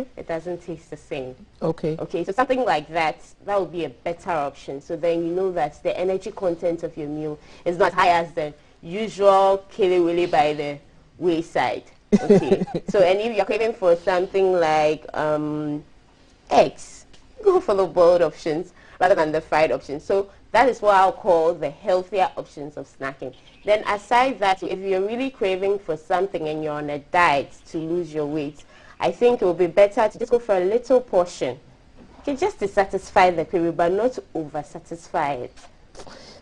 Okay. It doesn't taste the same. Okay. Okay, so something like that, that would be a better option. So then you know that the energy content of your meal is not high as the usual kili-willy by the wayside. Okay, so and if you're craving for something like eggs, go for the boiled options rather than the fried options. So that is what I'll call the healthier options of snacking. Then aside that, if you're really craving for something and you're on a diet to lose your weight, I think it will be better to just go for a little portion. Okay, just to satisfy the craving, but not to over-satisfy it.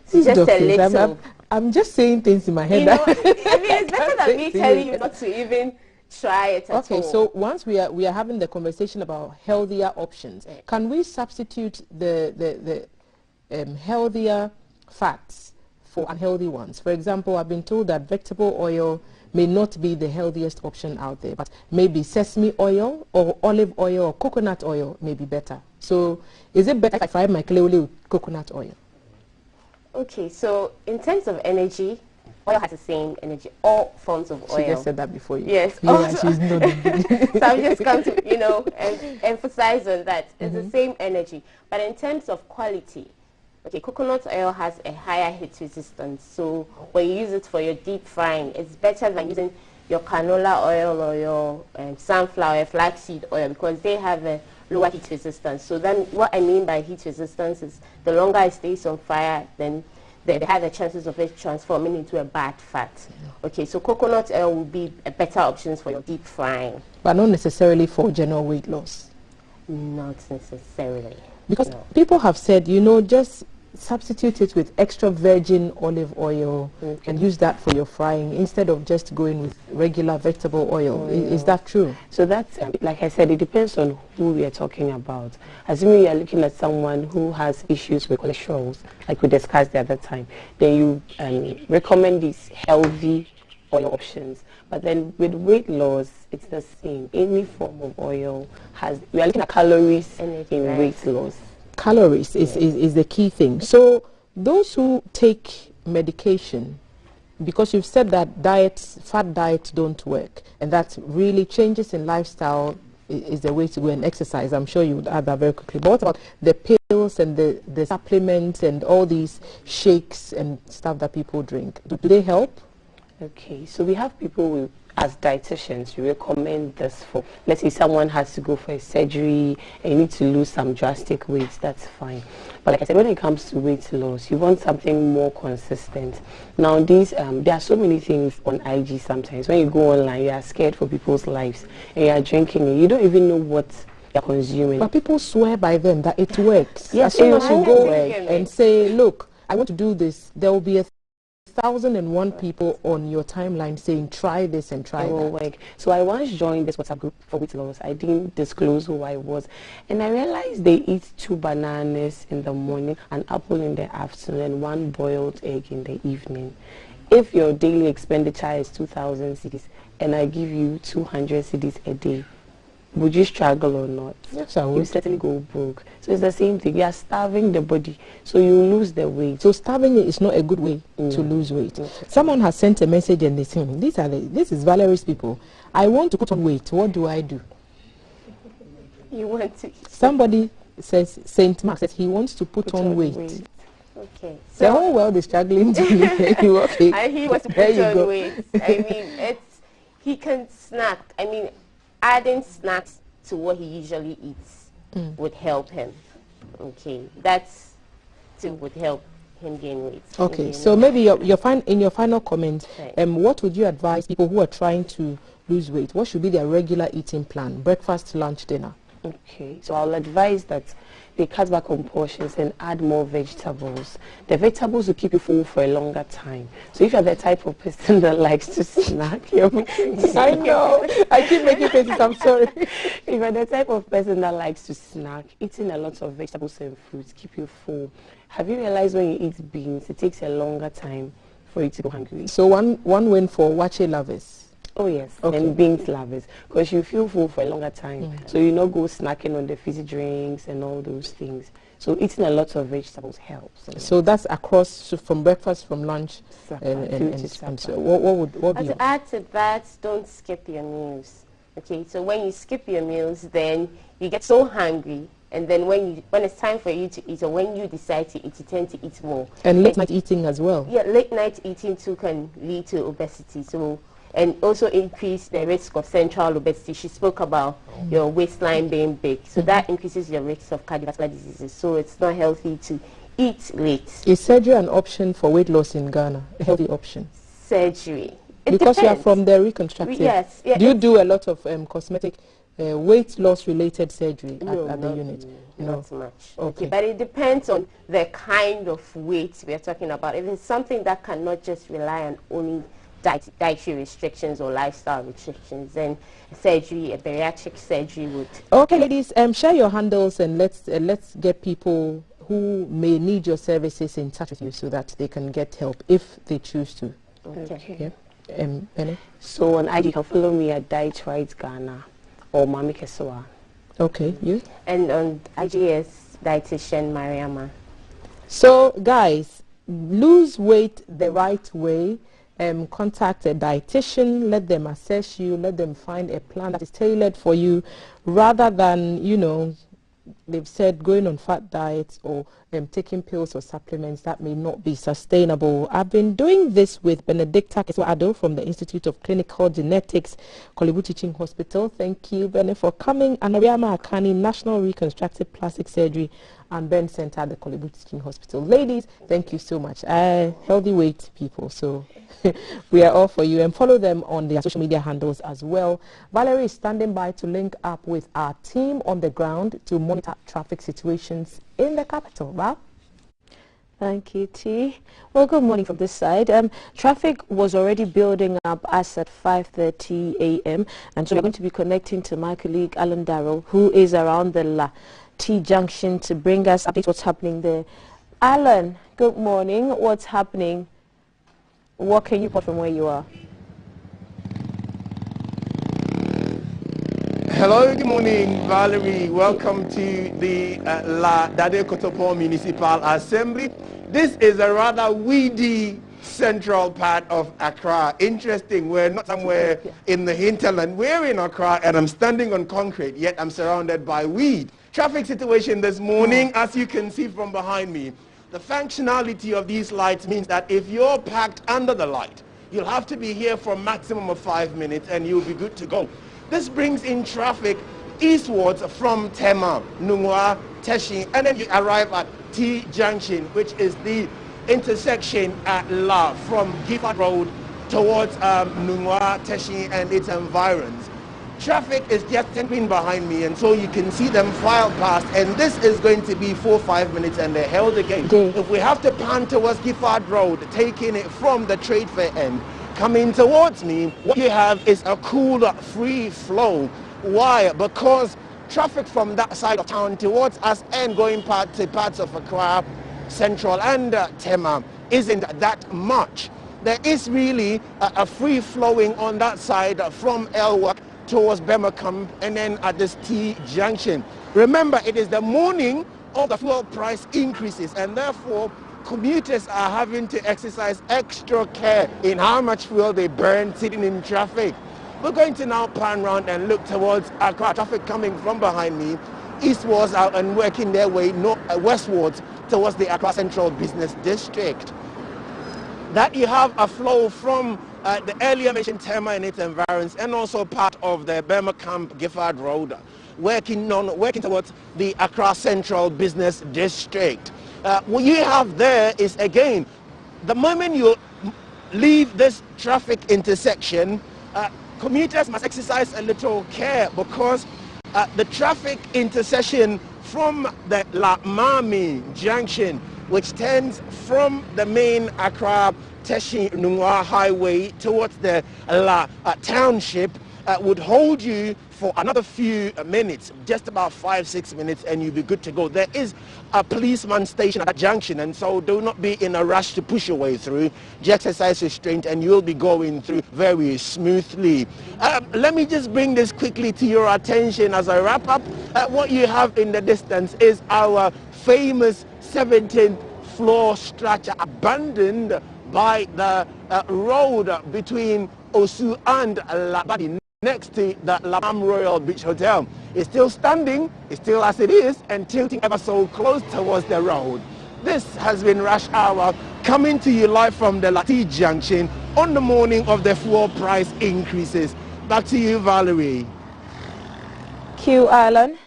So just a little. I'm just saying things in my head. You know, I mean, it's better than me telling you not to even try it at all. Okay, so once we are having the conversation about healthier options, can we substitute the healthier fats for unhealthy ones? For example, I've been told that vegetable oil may not be the healthiest option out there, but maybe sesame oil or olive oil or coconut oil may be better. So is it better if I fry my clay with coconut oil? Okay, so in terms of energy, oil has the same energy, all forms of oil. She just said that before you. Yes. Yeah, she's not. So I'm just going to, you know, emphasize on that. It's the same energy. But in terms of quality, okay, coconut oil has a higher heat resistance. So when you use it for your deep frying, it's better than using your canola oil or your sunflower, flaxseed oil, because they have a lower heat resistance. So then what I mean by heat resistance is the longer it stays on fire, then the higher the chances of it transforming into a bad fat. Okay, so coconut oil will be a better option for your deep frying. But not necessarily for general weight loss. Not necessarily. Because people have said, you know, just substitute it with extra virgin olive oil and use that for your frying instead of just going with regular vegetable oil. Is that true? So that's, like I said, it depends on who we are talking about. Assuming you are looking at someone who has issues with cholesterol, like we discussed the other time, then you recommend these healthy oil options. But then with weight loss, it's the same. Any form of oil has, we are looking at calories in weight loss. Calories is the key thing. So those who take medication, because you've said that fat diets don't work, and that really changes in lifestyle is the way to go, and exercise. I'm sure you would add that very quickly. But what about the pills and the supplements and all these shakes and stuff that people drink? Do they help? Okay, so we have people with, as dietitians, we recommend this for, let's say someone has to go for a surgery and you need to lose some drastic weight, that's fine. But like I said, when it comes to weight loss, you want something more consistent. Now these, there are so many things on IG sometimes. When you go online, you are scared for people's lives and you are drinking and you don't even know what you're consuming. But people swear by them that it works. Yes, as soon as you go and say, look, I want to do this, there will be 1,001 people on your timeline saying try this and try that. Work. So I once joined this WhatsApp group for weight loss. I didn't disclose who I was, and I realized they eat 2 bananas in the morning, an apple in the afternoon, and 1 boiled egg in the evening. If your daily expenditure is 2,000 cedis and I give you 200 cedis a day, would you struggle or not? Yes, I would. You certainly go broke. So it's the same thing. You are starving the body, so you lose the weight. So starving is not a good way to lose weight. Someone has sent a message and they say, this is Valerie's people. I want to put on weight. What do I do? You want to... Somebody says, Saint Mark says he wants to put on weight. Okay. So the whole world is struggling to make you okay. And he wants to put on weight. I mean, he can snack. I mean, adding snacks to what he usually eats would help him. Okay, that's would help him gain weight. Okay, so maybe in your final comment, what would you advise people who are trying to lose weight? What should be their regular eating plan? Breakfast, lunch, dinner? Okay, so I'll advise that they cut back on portions and add more vegetables. The vegetables will keep you full for a longer time. So if you're the type of person that likes to snack, you're making I know. I keep making faces, I'm sorry. If you're the type of person that likes to snack, eating a lot of vegetables and fruits keep you full. Have you realized when you eat beans, it takes a longer time for you to go hungry? So one win for wache lovers. Oh yes, okay. And beans lovers, because you feel full for a longer time. So you not go snacking on the fizzy drinks and all those things. So eating a lot of vegetables helps. So that's across from breakfast, from lunch, and so what would to add to that, don't skip your meals. Okay, so when you skip your meals, then you get so hungry, and then when it's time for you to eat, or when you decide to eat, you tend to eat more. And late night eating as well. Yeah, late night eating too can lead to obesity. So, and also increase the risk of central obesity. She spoke about your waistline being big, so that increases your risk of cardiovascular diseases. So it's not healthy to eat late. Is surgery an option for weight loss in Ghana? A healthy option? Surgery. Because you are from the reconstructive. Yes. Yeah, do you do a lot of cosmetic weight loss related surgery at the not, unit? Not much. Okay. But it depends on the kind of weight we are talking about. If it's something that cannot just rely on only dietary restrictions or lifestyle restrictions, then surgery, a bariatric surgery would. Okay, ladies, share your handles and let's get people who may need your services in touch with you so that they can get help if they choose to. Okay. Yeah. Benny? So on IG, you can follow me at Diet Right Ghana or Mami Kesoa. Okay, you? And on IG is dietitian Mariama. So, guys, lose weight the right way. Contact a dietitian, let them assess you, let them find a plan that is tailored for you, rather than, they've said going on fat diets or taking pills or supplements that may not be sustainable. I've been doing this with Benedicta Keswa-Addo from the Institute of Clinical Genetics, Kolebu Teaching Hospital. Thank you, Bene, for coming. And Ariama Akani, National Reconstructive Plastic Surgery and Burn Center at the Kolebu Teaching Hospital. Ladies, thank you so much. Healthy weight people, so we are all for you. And follow them on their social media handles as well. Valerie is standing by to link up with our team on the ground to monitor traffic situations in the capital. Wow. Thank you, T. Well, good morning from this side. Traffic was already building up as at 5:30 a.m. and so we're going to be connecting to my colleague Alan Darrell, who is around the La T Junction, to bring us updates what's happening there. Alan, good morning. What's happening? What can you report from where you are? Hello, good morning, Valerie. Welcome to the La Dade Kotopo Municipal Assembly. This is a rather weedy central part of Accra. Interesting, we're not somewhere in the hinterland. We're in Accra and I'm standing on concrete, yet I'm surrounded by weed. Traffic situation this morning, as you can see from behind me, the functionality of these lights means that if you're parked under the light, you'll have to be here for a maximum of 5 minutes and you'll be good to go. This brings in traffic eastwards from Tema, Nungwa, Teshi, and then you arrive at T Junction, which is the intersection at La from Gifford Road towards Nungwa, Teshi, and its environs. Traffic is just tendering behind me, and so you can see them file past, and this is going to be 4 or 5 minutes, and they're held again. If we have to pan towards Gifford Road, taking it from the trade fair end, coming towards me, what you have is a cool, free flow. Why? Because traffic from that side of town towards us and going to parts of Accra, Central and Tema isn't that much. There is really a free flowing on that side from Elwak towards Bemakam and then at this T Junction. Remember, it is the morning of the fuel price increases, and therefore commuters are having to exercise extra care in how much fuel they burn sitting in traffic. We're going to now pan round and look towards Accra. Traffic coming from behind me, eastwards out and working their way westwards towards the Accra Central Business District. That you have a flow from the earlier mentioned Tema and its environs, and also part of the Burma Camp Gifford Road, working towards the Accra Central Business District. What you have there is, again, the moment you leave this traffic intersection, commuters must exercise a little care, because the traffic intersection from the La Mami Junction, which tends from the main Accra Teshi Nungwa Highway towards the La Township, would hold you for another few minutes, just about 5-6 minutes, and you'll be good to go. There is a policeman station at that junction, and so do not be in a rush to push your way through. Just exercise restraint and you'll be going through very smoothly. Let me just bring this quickly to your attention as I wrap up. What you have in the distance is our famous 17th floor structure abandoned by the road between Osu and Labadi. next to the Lamam Royal Beach Hotel is still standing, it's still as it is, and tilting ever so close towards the road. This has been Rush Hour, coming to you live from the Lati Junction on the morning of the fuel price increases. Back to you, Valerie. Q Alan.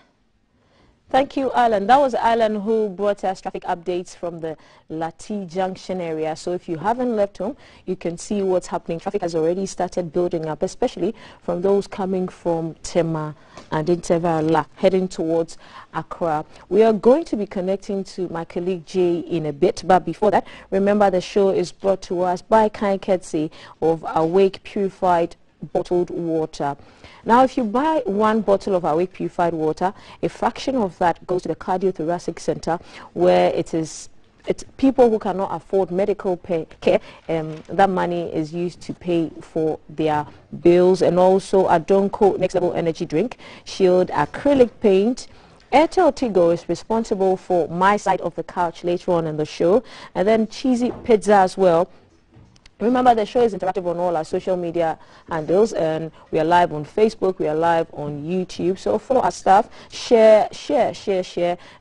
Thank you, Alan. That was Alan who brought us traffic updates from the Lati Junction area. So if you haven't left home, you can see what's happening. Traffic has already started building up, especially from those coming from Tema and Intevala, heading towards Accra. We are going to be connecting to my colleague Jay in a bit, but before that, remember the show is brought to us by kind courtesy of Awake Purified Bottled Water. Now, if you buy 1 bottle of Awake Purified Water, a fraction of that goes to the Cardiothoracic Center, where it's people who cannot afford medical care. That money is used to pay for their bills. And also Adonko Next Level Energy Drink, Shield Acrylic Paint. Airtel Tigo is responsible for my side of the couch later on in the show. And then Cheesy Pizza as well. Remember, the show is interactive on all our social media handles, and we are live on Facebook, we are live on YouTube. So follow our stuff, share,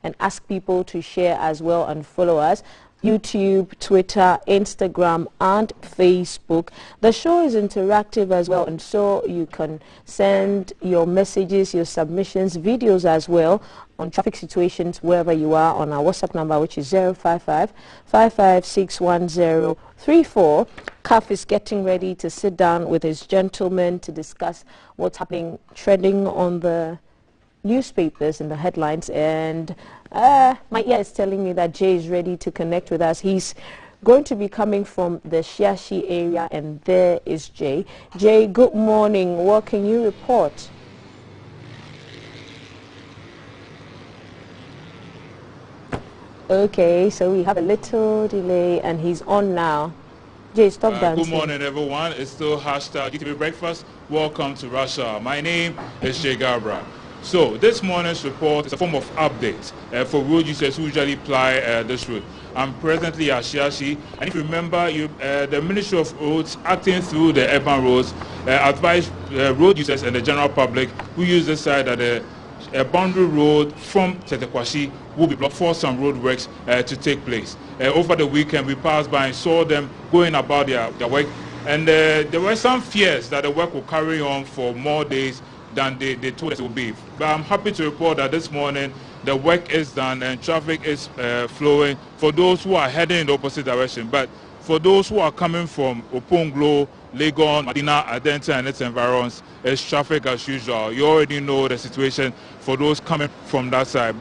and ask people to share as well and follow us. YouTube, Twitter, Instagram, and Facebook. The show is interactive as well, and so you can send your messages, your submissions, videos as well on traffic situations wherever you are on our WhatsApp number, which is 055-5561034. Kaf is getting ready to sit down with his gentleman to discuss what's happening, trending on the newspapers and the headlines, and my ear is telling me that Jay is ready to connect with us. He's going to be coming from the Shiashi area, and there is Jay. Jay, good morning. What can you report? Okay, so we have a little delay, and he's on now. Jay, stop dancing. Good morning, everyone. It's still hashtag GTV Breakfast. Welcome to Russia. My name is Jay Gabra. So this morning's report is a form of update for road users who usually ply this route. I'm presently at Shiashi, and if you remember, the Ministry of Roads, acting through the urban roads, advised road users and the general public who use this side that the boundary road from Tetekwashi will be blocked for some road works to take place. Over the weekend, we passed by and saw them going about their work, and there were some fears that the work will carry on for more days than they told us it would be. But I'm happy to report that this morning the work is done and traffic is flowing for those who are heading in the opposite direction. But for those who are coming from Oponglo, Legon, Medina, Adenta and its environs, it's traffic as usual. You already know the situation for those coming from that side.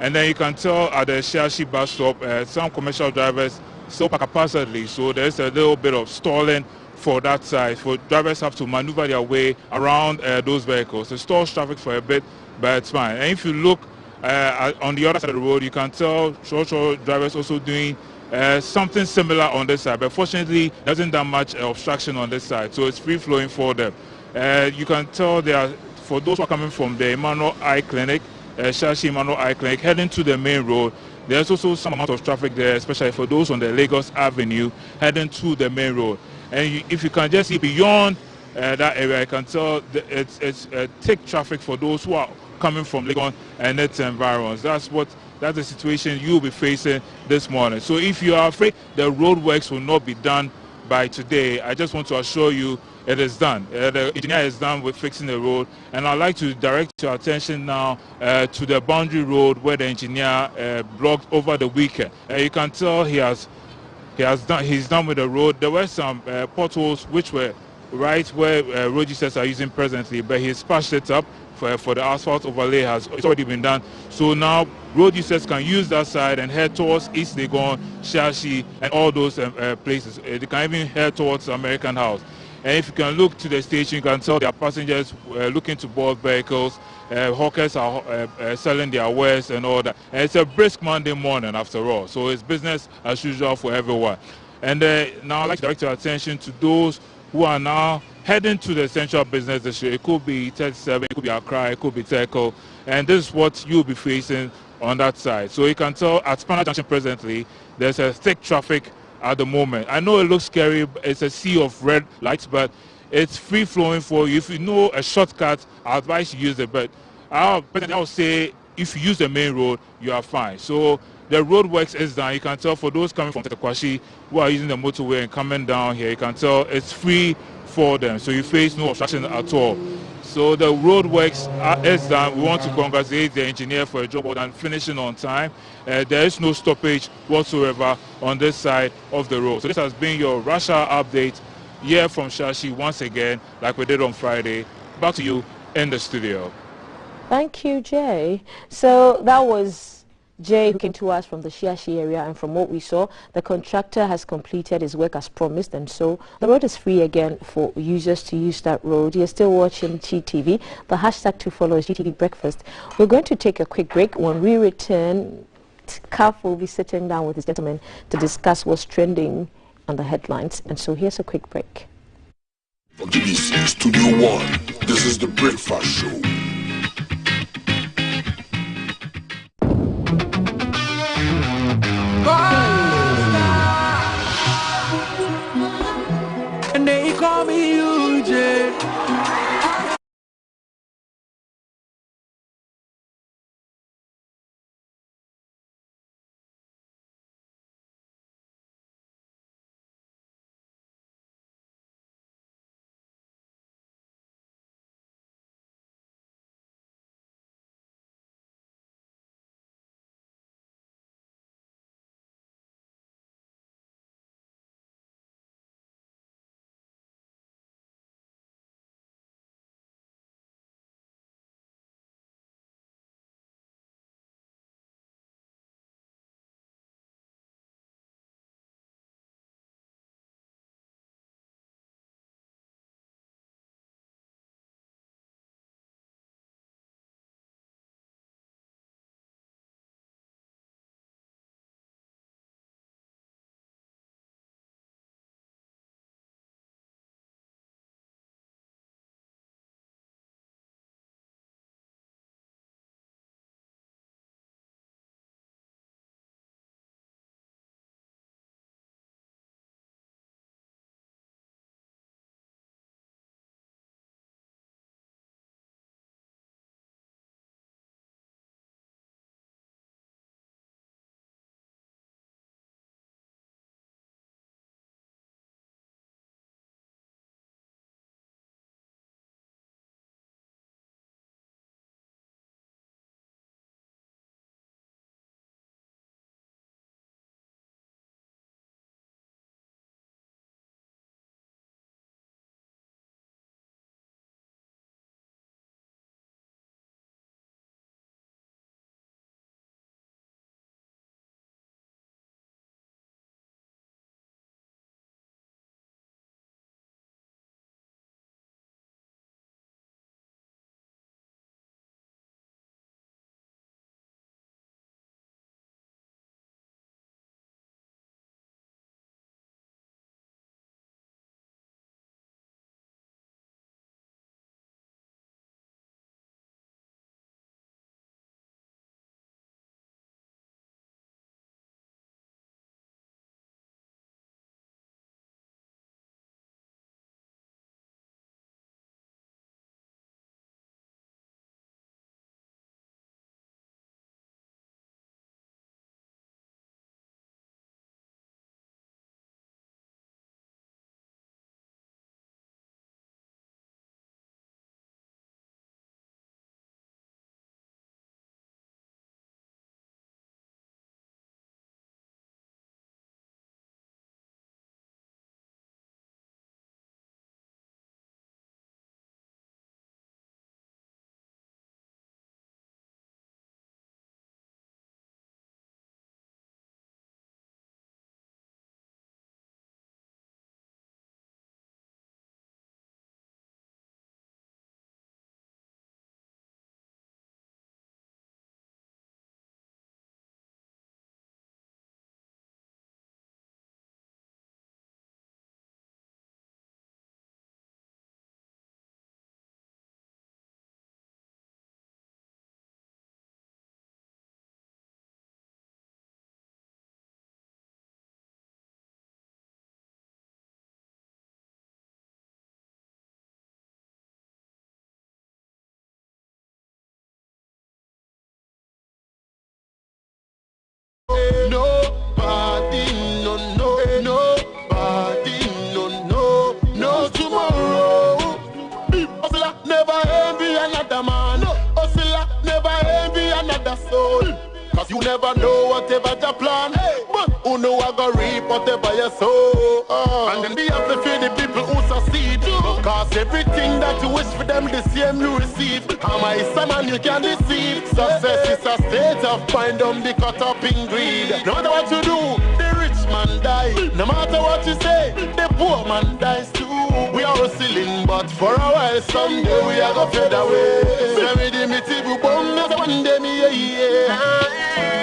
And then you can tell at the Shiashi bus stop, some commercial drivers still park haphazardly, so there's a little bit of stalling for that side. For drivers have to maneuver their way around those vehicles. It stalls traffic for a bit, but it's fine. And if you look on the other side of the road, you can tell short drivers also doing something similar on this side, but fortunately there isn't that much obstruction on this side, so it's free flowing for them. You can tell for those who are coming from the Emmanuel Eye Clinic, Shashi Emmanuel Eye Clinic, heading to the main road, there's also some amount of traffic there, especially for those on the Lagos Avenue heading to the main road. And if you can just see beyond that area, you can tell it's thick traffic for those who are coming from Lagos and its environs. That's the situation you'll be facing this morning. So if you are afraid the road works will not be done by today, I just want to assure you it is done. The engineer is done with fixing the road, and I'd like to direct your attention now to the boundary road where the engineer blocked over the weekend. You can tell he's done with the road. There were some potholes which were right where road users are using presently, but he's patched it up for the asphalt overlay it's already been done. So now road users can use that side and head towards East Legon, Shashi, and all those places. They can even head towards American House. And if you can look to the station, you can tell there are passengers looking to board vehicles. Hawkers are selling their wares and all that. And it's a brisk Monday morning after all, so it's business as usual for everyone. And now I'd like to direct your attention to those who are now heading to the central business district. It could be 37, it could be Accra, it could be Tekel, and this is what you'll be facing on that side. So you can tell at Spanner Junction presently, there's a thick traffic at the moment. I know it looks scary, it's a sea of red lights, but it's free flowing for you. If you know a shortcut, I advise you use it. But I would say if you use the main road, you are fine. So the road works is done. You can tell for those coming from Tetekwashi who are using the motorway and coming down here, you can tell it's free for them. So you face no obstruction at all. So the road works is done. We want to congratulate the engineer for a job well done, finishing on time. There is no stoppage whatsoever on this side of the road. So this has been your rush hour update here from Shashi once again, like we did on Friday. Back to you in the studio. Thank you, Jay. So that was Jay who came to us from the Shiashi area, and from what we saw, the contractor has completed his work as promised, and so the road is free again for users to use that road. You're still watching GTV. The hashtag to follow is GTV Breakfast. We're going to take a quick break. When we return, Kaf will be sitting down with his gentleman to discuss what's trending on the headlines, and so here's a quick break. For BBC Studio One, this is the Breakfast Show. And they call me UJ. your soul. Cause you never know whatever you plan. But who know I go reap whatever you sow. And then we have to feed the people who succeed. Cause everything that you wish for them, the same you receive. Am I some man you can deceive? Success is a state of mind, don't be caught up in greed. No matter what you do, the rich man die. No matter what you say, the poor man dies too. We are hustling, but for a while someday we are gonna fade away. So me di me tibu bom, that's one day me yeah.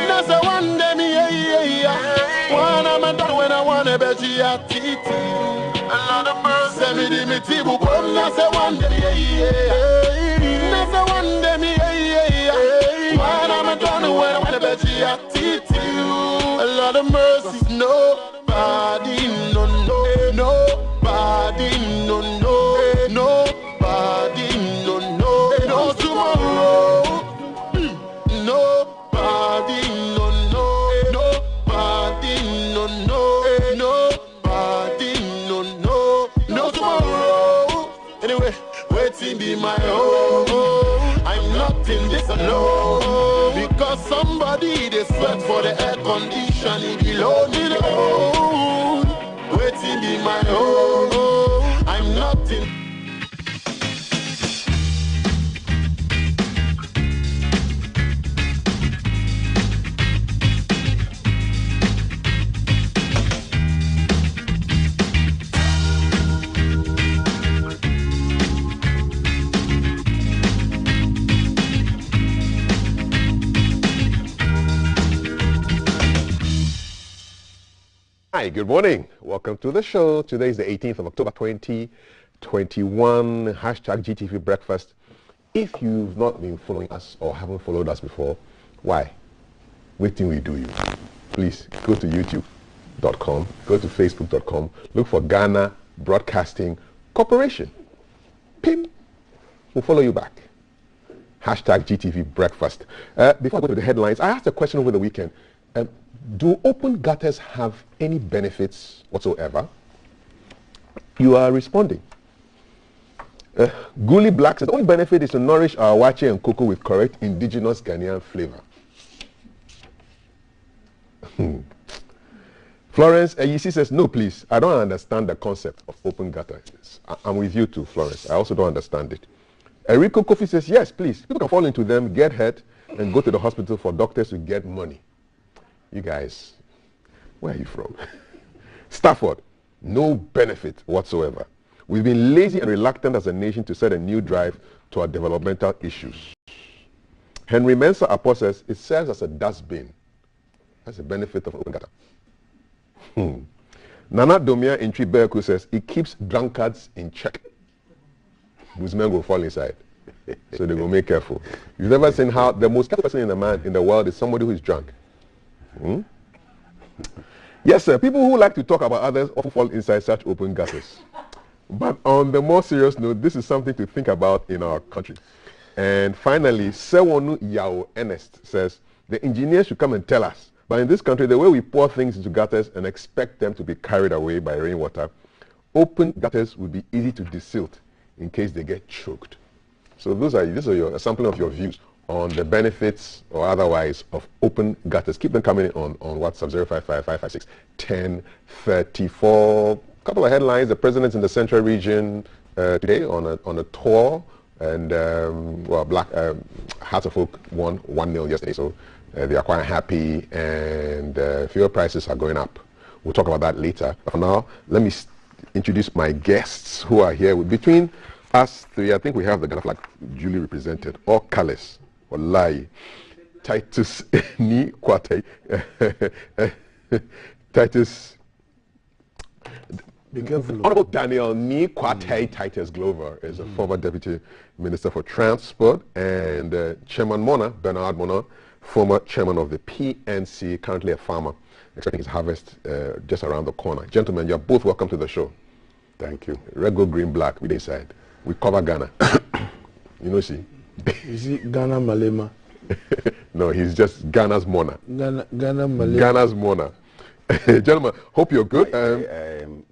That's one day me yeah. One I'm a done when I wanna bet you a titi. A lot of birds say me di me tibu bom, that's one day me yeah. That's one day me yeah. One I'm a done when I wanna bet you a titi. A lot of mercy, nobody no. Nobody no, nobody no tomorrow. Nobody no, nobody no tomorrow. Anyway, waiting be my home. I'm not in this alone. Because somebody they sweat for the air conditioning below me alone. Waiting be my home. I'm not in. Hi, good morning. Welcome to the show. Today is the 18th of October 2021. Hashtag GTV Breakfast. If you've not been following us or haven't followed us before, why? Wait till we do you. Please go to youtube.com, go to facebook.com, look for Ghana Broadcasting Corporation. Pim. We'll follow you back. Hashtag GTV Breakfast. Before I go to the headlines, I asked a question over the weekend. Do open gutters have any benefits whatsoever? You are responding. Gully Black says the only benefit is to nourish our wache and cocoa with correct indigenous Ghanaian flavor. Florence Ayisi says, no please, I don't understand the concept of open gutters. I'm with you too, Florence. I also don't understand it. Eriko Kofi says, yes please, people can fall into them, get hurt, and go to the hospital for doctors to get money. You guys, where are you from? Stafford, no benefit whatsoever. We've been lazy and reluctant as a nation to set a new drive to our developmental issues. Henry Mensah Apo says it serves as a dustbin. That's the benefit of open gutter. Nana Domia in Triberku says it keeps drunkards in check. Those men will fall inside. So they will make careful. You've never seen how the most careful person in the world is somebody who is drunk. Yes, sir. People who like to talk about others often fall inside such open gutters. But on the more serious note, this is something to think about in our country. And finally, Sewonu Yao Ernest says, the engineers should come and tell us. But in this country, the way we pour things into gutters and expect them to be carried away by rainwater, open gutters would be easy to desilt in case they get choked. So this is a sampling of your views on the benefits or otherwise of open gutters. Keep them coming in on WhatsApp 055-556-1034. A couple of headlines. The president's in the Central Region today on a tour, and Hearts of Oak won 1-0 yesterday, so they are quite happy, and fuel prices are going up. We'll talk about that later. But for now, let me introduce my guests who are here. Between us three, I think we have the Ghana flag duly represented, all colors. Wallahi. Titus Ni Kwate. Titus. Be careful. Honorable Daniel Ni Kwate Titus Glover is a former Deputy Minister for Transport, and Chairman Mona, Bernard Mona, former Chairman of the PNC, currently a farmer, expecting his harvest just around the corner. Gentlemen, you're both welcome to the show. Thank you. Red, gold, green, black, we decide. We cover Ghana. You know, see? Is he Ghana Malema? No, he's just Ghana's Mona. Ghana Malema. Ghana's Mona. Gentlemen, hope you're good.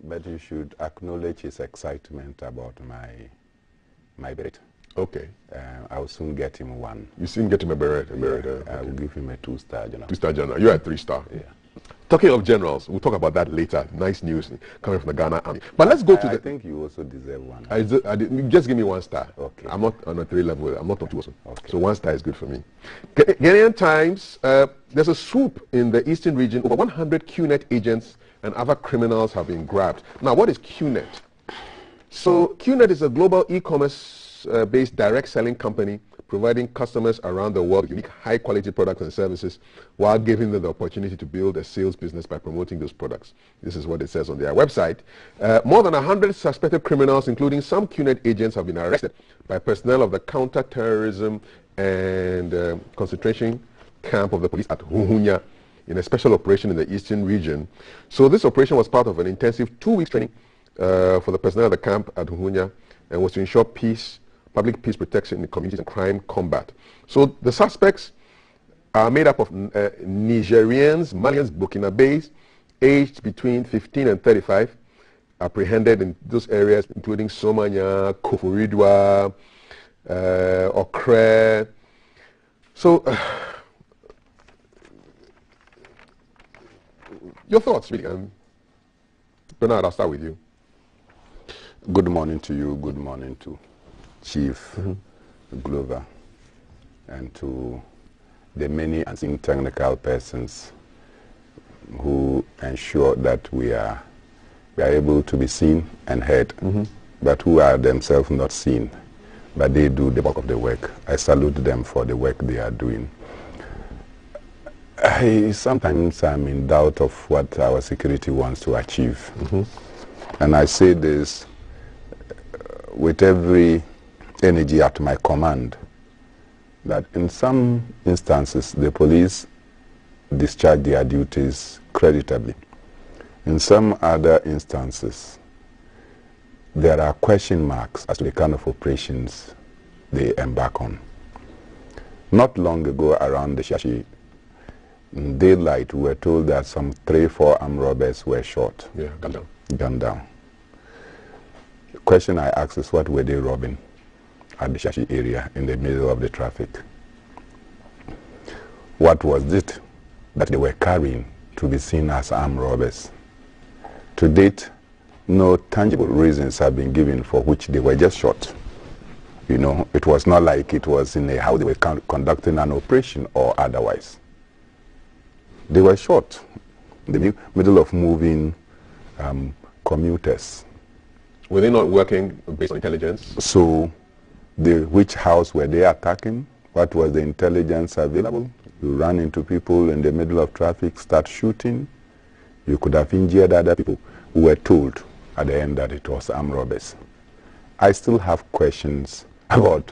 But you should acknowledge his excitement about my birth. Okay. I will soon get him one. You soon get him a beret. I will give him a 2-star general. 2-star general. You're a 3-star. Yeah. Talking of generals, we'll talk about that later. Nice news coming from the Ghana Army. But let's go to I think you also deserve one. Just give me 1 star. Okay. I'm not on a 3 level. I'm not on 2 also. Okay. So 1 star is good for me. Ghanaian Times, there's a swoop in the eastern region. Over 100 Qnet agents and other criminals have been grabbed. Now, what is Qnet? So Qnet is a global e-commerce based direct selling company providing customers around the world unique high-quality products and services while giving them the opportunity to build a sales business by promoting those products. This is what it says on their website. More than 100 suspected criminals, including some Qnet agents, have been arrested by personnel of the counter-terrorism and concentration camp of the police at Huhunya in a special operation in the eastern region. So this operation was part of an intensive 2-week training for the personnel of the camp at Huhunya and was to ensure peace, public peace protection in the communities and crime combat. So the suspects are made up of Nigerians, Malians, Burkinabés, aged between 15 and 35, apprehended in those areas, including Somanya, Koforidwa, Okre. So, your thoughts, really? Bernard, I'll start with you. Good morning to you. Good morning to Chief Glover and to the many unseen technical persons who ensure that we are able to be seen and heard, but who are themselves not seen, but they do the bulk of the work. I salute them for the work they are doing. Sometimes I'm in doubt of what our security wants to achieve. And I say this with every energy at my command, that in some instances the police discharge their duties creditably. In some other instances, there are question marks as to the kind of operations they embark on. Not long ago, around the Shashi, in daylight, we were told that some 3-4 armed robbers were shot. Yeah, gunned down. The question I asked is, what were they robbing at the Shashi area in the middle of the traffic? What was it that they were carrying to be seen as armed robbers? To date, no tangible reasons have been given for which they were just shot. You know, it was not like it was in how they were conducting an operation or otherwise. They were shot in the middle of moving commuters. Were they not working based on intelligence? So, which house were they attacking? What was the intelligence available? You run into people in the middle of traffic, start shooting. You could have injured other people who were told at the end that it was armed robbers. I still have questions about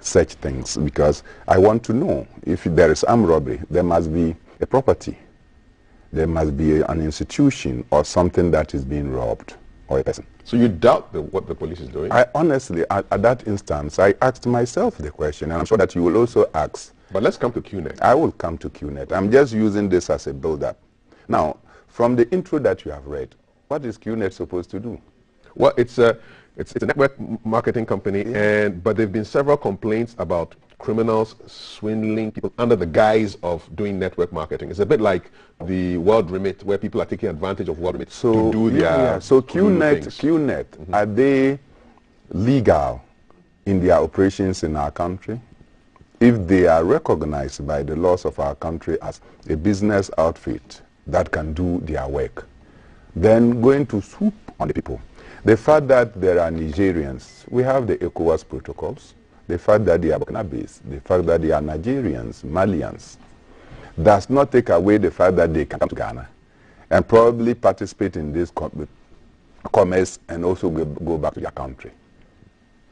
such things because I want to know if there is armed robbery, there must be a property. There must be an institution or something that is being robbed or a person. So you doubt what the police is doing? I honestly, at that instance, I asked myself the question, and I'm sure that you will also ask. But let's come to Qnet. I will come to Qnet. I'm just using this as a build-up. Now, from the intro that you have read, what is Qnet supposed to do? Well, it's a network marketing company, but there have been several complaints about criminals swindling people under the guise of doing network marketing. It's a bit like the World Remit, where people are taking advantage of World Remit to do their So Qnet, are they legal in their operations in our country? If they are recognized by the laws of our country as a business outfit that can do their work, then going to swoop on the people. The fact that there are Nigerians, we have the ECOWAS protocols. The fact that they are Burkinabés, the fact that they are Nigerians, Malians, does not take away the fact that they can come to Ghana and probably participate in this commerce and also go back to their country.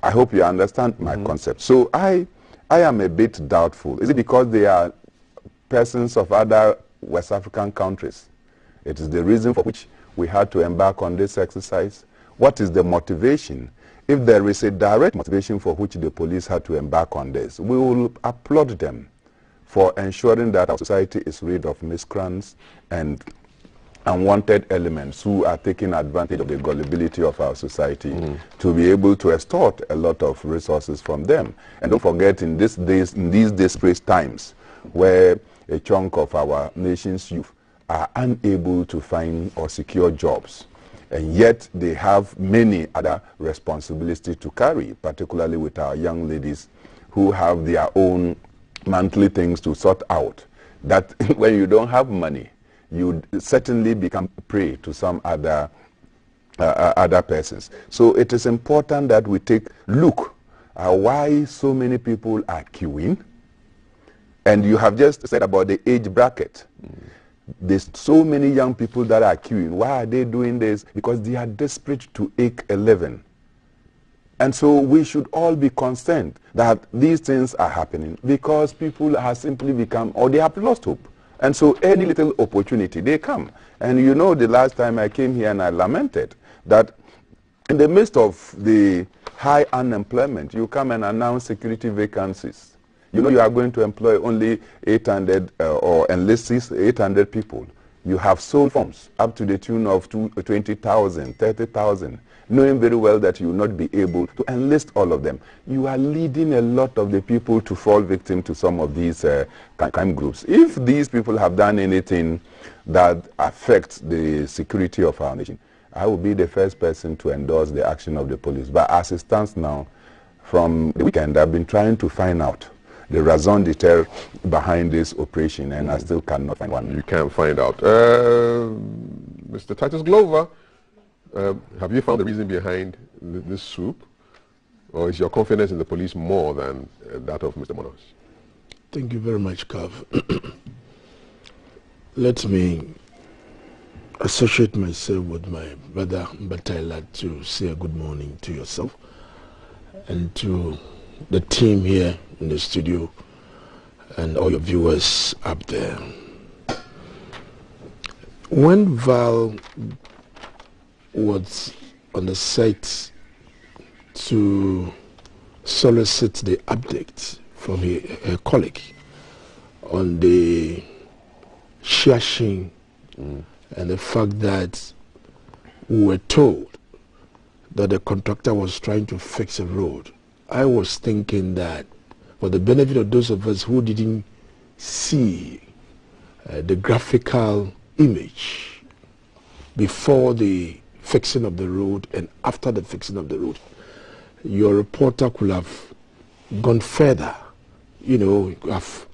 I hope you understand my concept. So I am a bit doubtful. Is it because they are persons of other West African countries? It is the reason for which we had to embark on this exercise. What is the motivation? If there is a direct motivation for which the police had to embark on this, we will applaud them for ensuring that our society is rid of miscreants and unwanted elements who are taking advantage of the gullibility of our society to be able to extort a lot of resources from them. And don't forget, in these desperate times where a chunk of our nation's youth are unable to find or secure jobs, and yet they have many other responsibilities to carry, particularly with our young ladies who have their own monthly things to sort out, that when you don't have money, you certainly become prey to some other persons. So it is important that we take look at why so many people are queuing. And you have just said about the age bracket. There's so many young people that are queuing. Why are they doing this? Because they are desperate to age 11. And so we should all be concerned that these things are happening because people have simply become, or they have lost hope. And so any little opportunity, they come. And you know, the last time I came here and I lamented that in the midst of the high unemployment, you come and announce security vacancies. You know you are going to employ only 800 or enlist 800 people. You have sold forms up to the tune of 20,000, 30,000, knowing very well that you will not be able to enlist all of them. You are leading a lot of the people to fall victim to some of these crime groups. If these people have done anything that affects the security of our nation, I will be the first person to endorse the action of the police. But as it stands now, from the weekend, I've been trying to find out the raison d'etre behind this operation, and I still cannot find one. You can't find out. Mr. Titus Glover, have you found the reason behind this swoop? Or is your confidence in the police more than that of Mr. Monos? Thank you very much, Kav. Let me associate myself with my brother Mbataila to say a good morning to yourself and to the team here in the studio and all your viewers up there. When Val was on the site to solicit the update from her colleague on the shashing and the fact that we were told that the contractor was trying to fix a road, I was thinking that for the benefit of those of us who didn't see the graphical image before the fixing of the road and after the fixing of the road, your reporter could have gone further, you know, have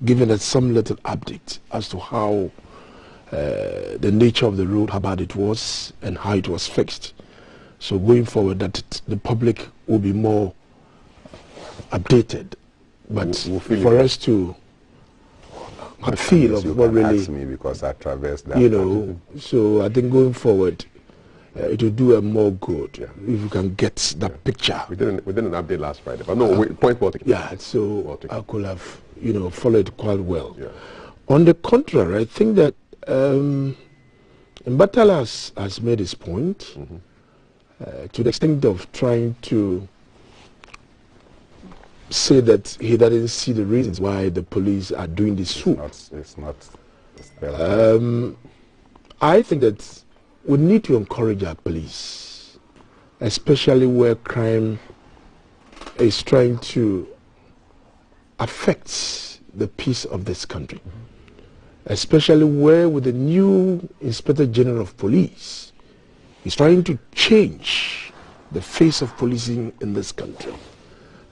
given us some little update as to how the nature of the road, how bad it was and how it was fixed. So going forward, that the public will be more updated. But for us to have a feel of what really, ask me because I traversed that, you know, so I think going forward, it will do a more good if you can get that picture. We did an update last Friday, but no, point well taken. Yeah, so I could have, you know, followed quite well. Yeah. On the contrary, I think that Mbatala has made his point to the extent of trying to say that he doesn't see the reasons why the police are doing this swoop. It's not. I think that we need to encourage our police, especially where crime is trying to affect the peace of this country, especially where with the new Inspector General of Police is trying to change the face of policing in this country.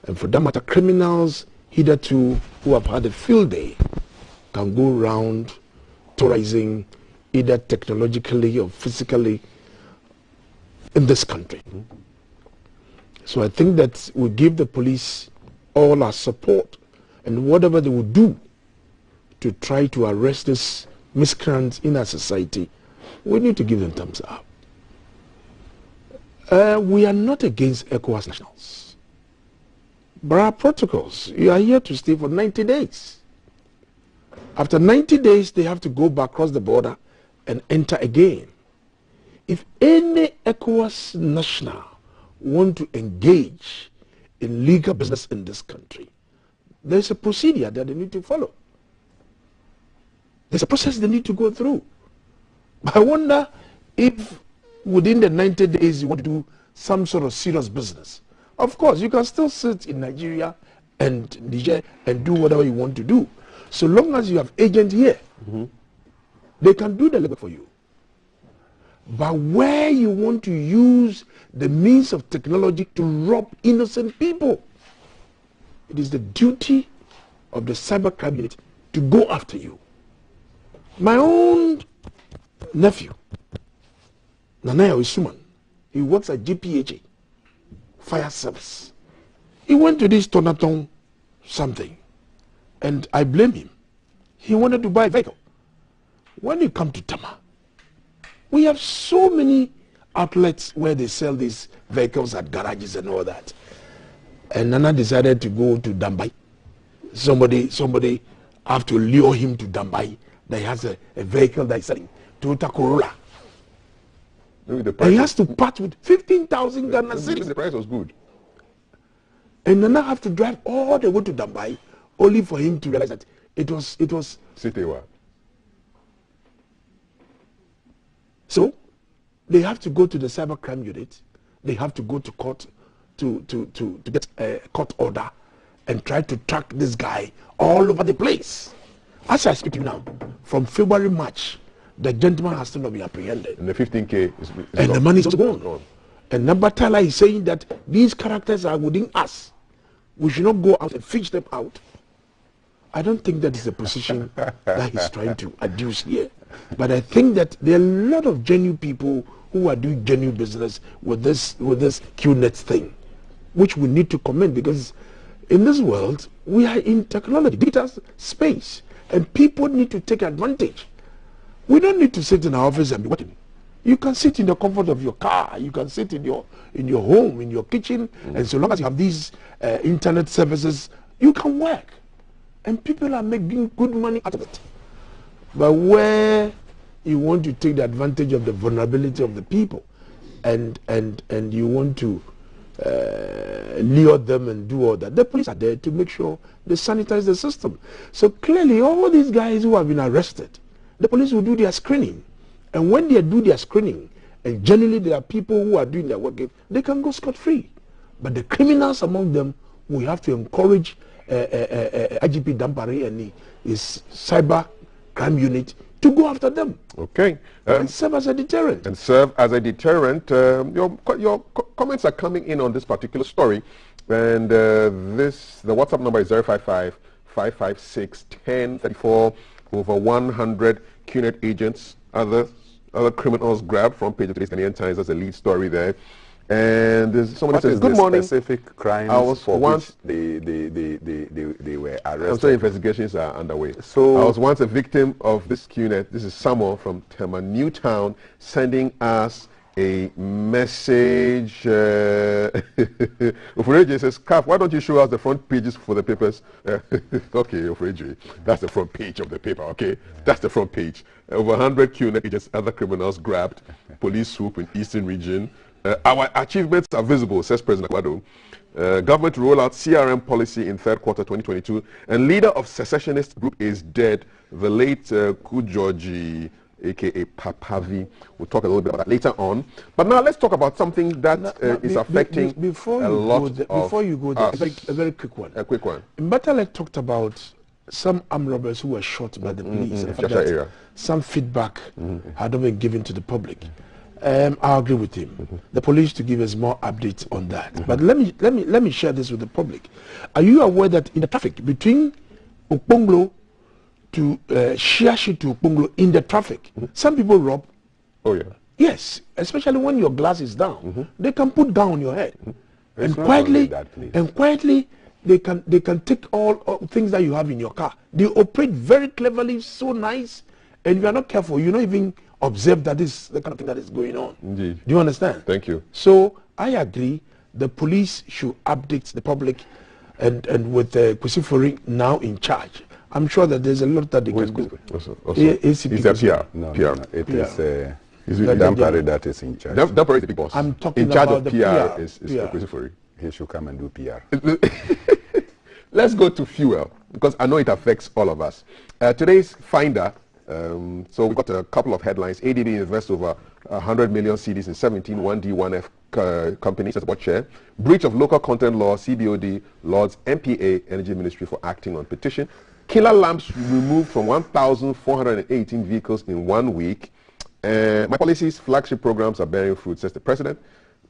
And for that matter, criminals hitherto who have had a field day can go around terrorizing either technologically or physically in this country. So I think that we give the police all our support, and whatever they will do to try to arrest these miscreants in our society, we need to give them thumbs up. We are not against ECOWAS nationals. But our protocols, you are here to stay for 90 days. After 90 days, they have to go back across the border and enter again. If any ECOWAS national want to engage in legal business in this country, there's a procedure that they need to follow. There's a process they need to go through. I wonder if within the 90 days you want to do some sort of serious business. Of course, you can still sit in Nigeria and Niger and do whatever you want to do. So long as you have agents here, they can do the labor for you. But where you want to use the means of technology to rob innocent people, it is the duty of the cybercrime unit to go after you. My own nephew, Nanaya Isuman, he works at GPHA, fire service. He went to this Tonaton something, and I blame him. He wanted to buy a vehicle. When you come to Tama, we have so many outlets where they sell these vehicles at garages and all that. And Nana decided to go to Dambai. Somebody have to lure him to Dambai that he has a vehicle that is selling, Toyota Corolla. And he has to part with 15,000 Ghana cedis. The price was good. And Nana have to drive all the way to Dambai only for him to realize that it was Citewa. So they have to go to the cybercrime unit. They have to go to court to get a court order and try to track this guy all over the place. As I speak now, from February, March, the gentleman has still not been apprehended. And the 15K is and the money is also gone. And Nabatala is saying that these characters are within us. We should not go out and fish them out. I don't think that is a position that he's trying to adduce here. But I think that there are a lot of genuine people who are doing genuine business with this Qnet thing, which we need to commend, because in this world, we are in technology, digital space, and people need to take advantage. We don't need to sit in our office and be watching. You can sit in the comfort of your car, you can sit in your home, in your kitchen, and so long as you have these internet services, you can work. And people are making good money out of it. But where you want to take the advantage of the vulnerability of the people and you want to lure them and do all that, the police are there to make sure they sanitize the system. So clearly all these guys who have been arrested, the police will do their screening. And when they do their screening, and generally there are people who are doing their work, they can go scot-free. But the criminals among them, we have to encourage IGP Dampare and his cyber crime unit to go after them. Okay. And serve as a deterrent. And serve as a deterrent. Your comments are coming in on this particular story. And the WhatsApp number is 055-556-1034. Over 100 Qnet agents, other criminals grabbed. From page of today's Ghanaian Times. That's a lead story there. And someone says, "Good morning." Specific crimes for which they were arrested. I'm sorry, investigations are underway. So I was once a victim of this Qnet. This is Samuel from Tema Newtown sending us a message. Ofreje says, "Kaf, why don't you show us the front pages for the papers?" Okay, Ofreje, that's the front page of the paper. Okay, that's the front page. Over 100 Qnet agents, other criminals grabbed. Police swoop in Eastern Region. Our achievements are visible, says President Aguado. Government to roll out CRM policy in third quarter 2022. And leader of secessionist group is dead. The late Kujoji, a.k.a. Papavi. We'll talk a little bit about that later on. But now let's talk about something that is affecting a lot Before you go there, a very quick one. A quick one. Mbatale talked about some armed robbers who were shot by the police. And area. Some feedback had not been given to the public. I agree with him. The police to give us more updates on that. But let me share this with the public. Are you aware that in the traffic between Okponglo to Shiashi to Okponglo, in the traffic, some people rob? Oh yeah. Yes, especially when your glass is down, they can put down on your head, and quietly they can take all things that you have in your car. They operate very cleverly, so nice, and if you are not careful, you don't even observe that is the kind of thing that is going on. Indeed. Do you understand? Thank you. So I agree. The police should update the public, and with Kusifori now in charge, I'm sure that there's a lot that they can do. Is that PR? No, PR. No. It is Dampare that is in charge. Dampare is the big boss. I'm talking in charge about of the PR is Kusifori. He should come and do PR. Let's go to fuel, because I know it affects all of us. Today's finder So we've got a couple of headlines. ADB invests over 100 million cedis in 17 1D, 1F companies. That's what share. Breach of local content law, CBOD, Lords, MPA, Energy Ministry for acting on petition. Killer lamps removed from 1,418 vehicles in 1 week. My policies, flagship programs are bearing fruit, says the president.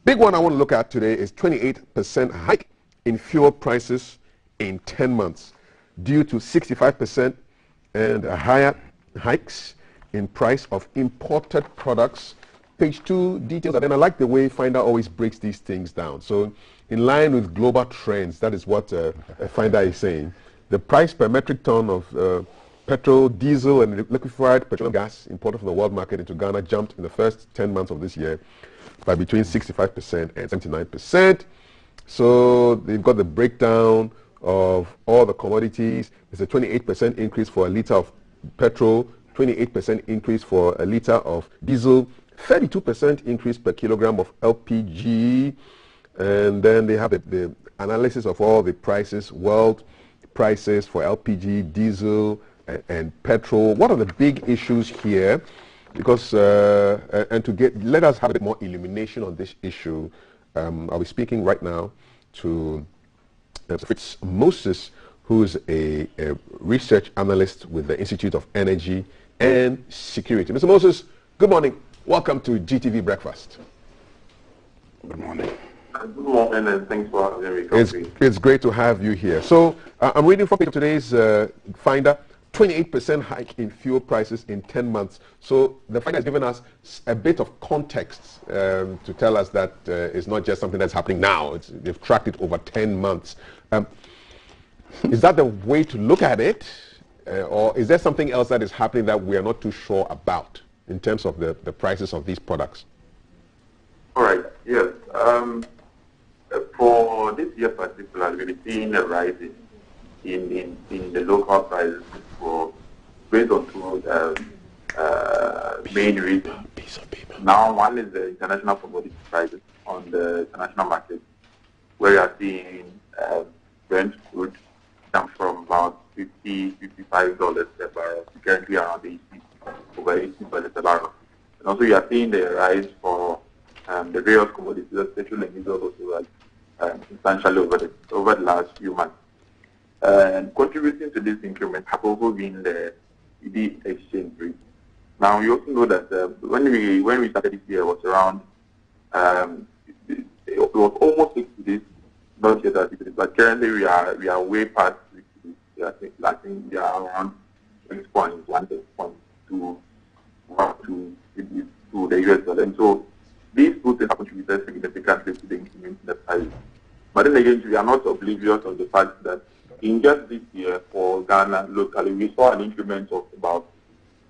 Big one I want to look at today is 28% hike in fuel prices in 10 months due to 65% and higher hikes in price of imported products. Page 2 details, and then I like the way Finder always breaks these things down. So in line with global trends, that is what Finder is saying. The price per metric ton of petrol, diesel, and liquefied petroleum gas imported from the world market into Ghana jumped in the first 10 months of this year by between 65% and 79%. So they've got the breakdown of all the commodities. There's a 28% increase for a liter of petrol, 28% increase for a liter of diesel, 32% increase per kilogram of LPG, and then they have the analysis of all the prices, world prices for LPG, diesel, and petrol. What are the big issues here? Because let us have a bit more illumination on this issue. I'll be speaking right now to Fritz Moses, who's a research analyst with the Institute of Energy and Security. Mr. Moses, good morning. Welcome to GTV Breakfast. Good morning. Good morning, and thanks for having me. It's great to have you here. So I'm reading from today's Finder, 28% hike in fuel prices in 10 months. So the Finder has given us a bit of context to tell us that it's not just something that's happening now. They've tracked it over 10 months. Is that the way to look at it? Or is there something else that is happening that we are not too sure about in terms of the prices of these products? All right, yes. For this year particularly, we've seen a rise in the local prices for based on two main reasons. Now, one is the international commodity prices on the international market, where you are seeing Brent crude down from about $55 per barrel to currently around over $80 per barrel. And also, you are seeing the rise for the various commodities, especially in diesel, also substantially over the last few months. And contributing to this increment have also been the exchange rate. Now, you also know that when we started this year, it was around, it was almost 60 days, not yet 30 days, but currently we are way past 60 days. I think we are around 6.1 to the US dollar. And so these two things have contributed significantly to the increment in the price. But then again, we are not oblivious of the fact that in just this year for Ghana locally, we saw an increment of about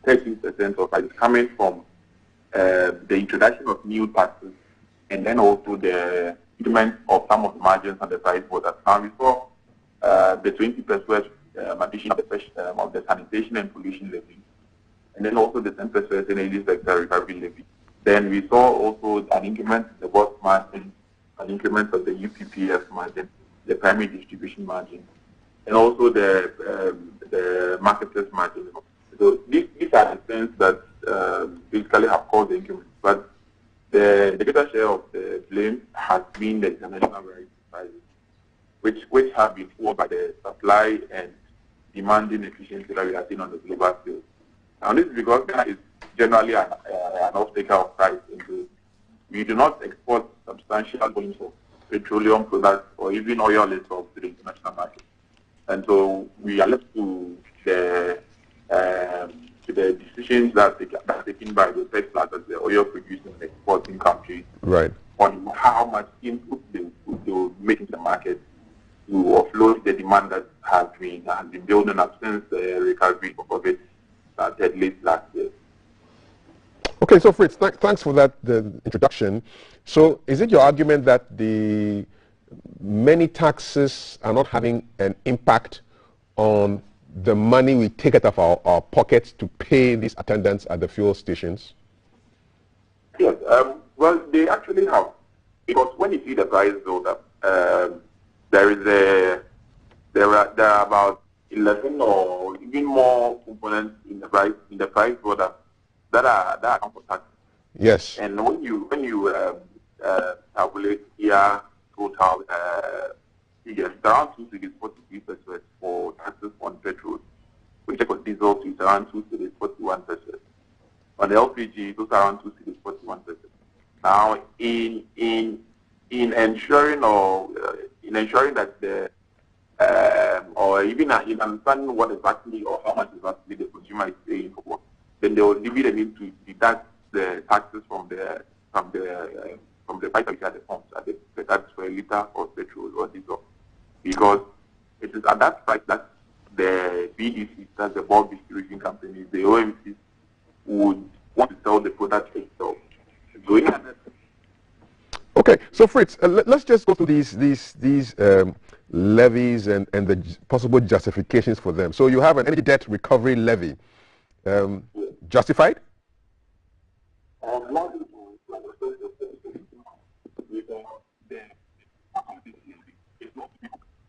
13% of prices coming from the introduction of new taxes and then also the increment of some of the margins and the price borders. Now we saw the 20% addition of the Sanitation and Pollution Levy, and then also the 10% energy sector recovery levy. Then we saw also an increment in the boss margin, an increment of the UPPF margin, the primary distribution margin, and also the marketplace margin. So these are the things that basically have caused the increment. But the greater share of the blame has been the international prices, which have been fueled by the supply and demand inefficiency that we are seeing on the global scale. Now this is because Ghana is generally an off-taker of price. We do not export substantial volumes of petroleum products or even oil itself to the international market. And so we are left to the decisions that are taken by the OPEC plus as the oil producing and exporting countries, right, on how much input they will make into the market to offload the demand that has been building up since the recovery of COVID started late last year. Okay, so Fritz, thanks for that introduction. So is it your argument that the many taxes are not having an impact on the money we take out of our pockets to pay these attendants at the fuel stations? Yes, well, they actually have. Because when you see the price build up, there are about 11 or even more components in the price product that are account for tax. Yes. And when you calculate here total figures, it's around 2 cities 43 pesos for taxes on petrol. We check on diesel, it's around 2 cities 41 pesos. On the LPG, those are around 2 cities 41 pesos. Now, in ensuring that the or even in understanding what exactly or how much exactly the consumer is paying for what, then they will be the need to deduct the taxes from the price that you at the pumps, that's for a liter of petrol or diesel, because it is at that price that the BDC, that's the bulk distribution companies, the OMCs, would want to sell the product itself. Okay, so Fritz, let's just go through these levies and the possible justifications for them. So you have an energy debt recovery levy. Justified?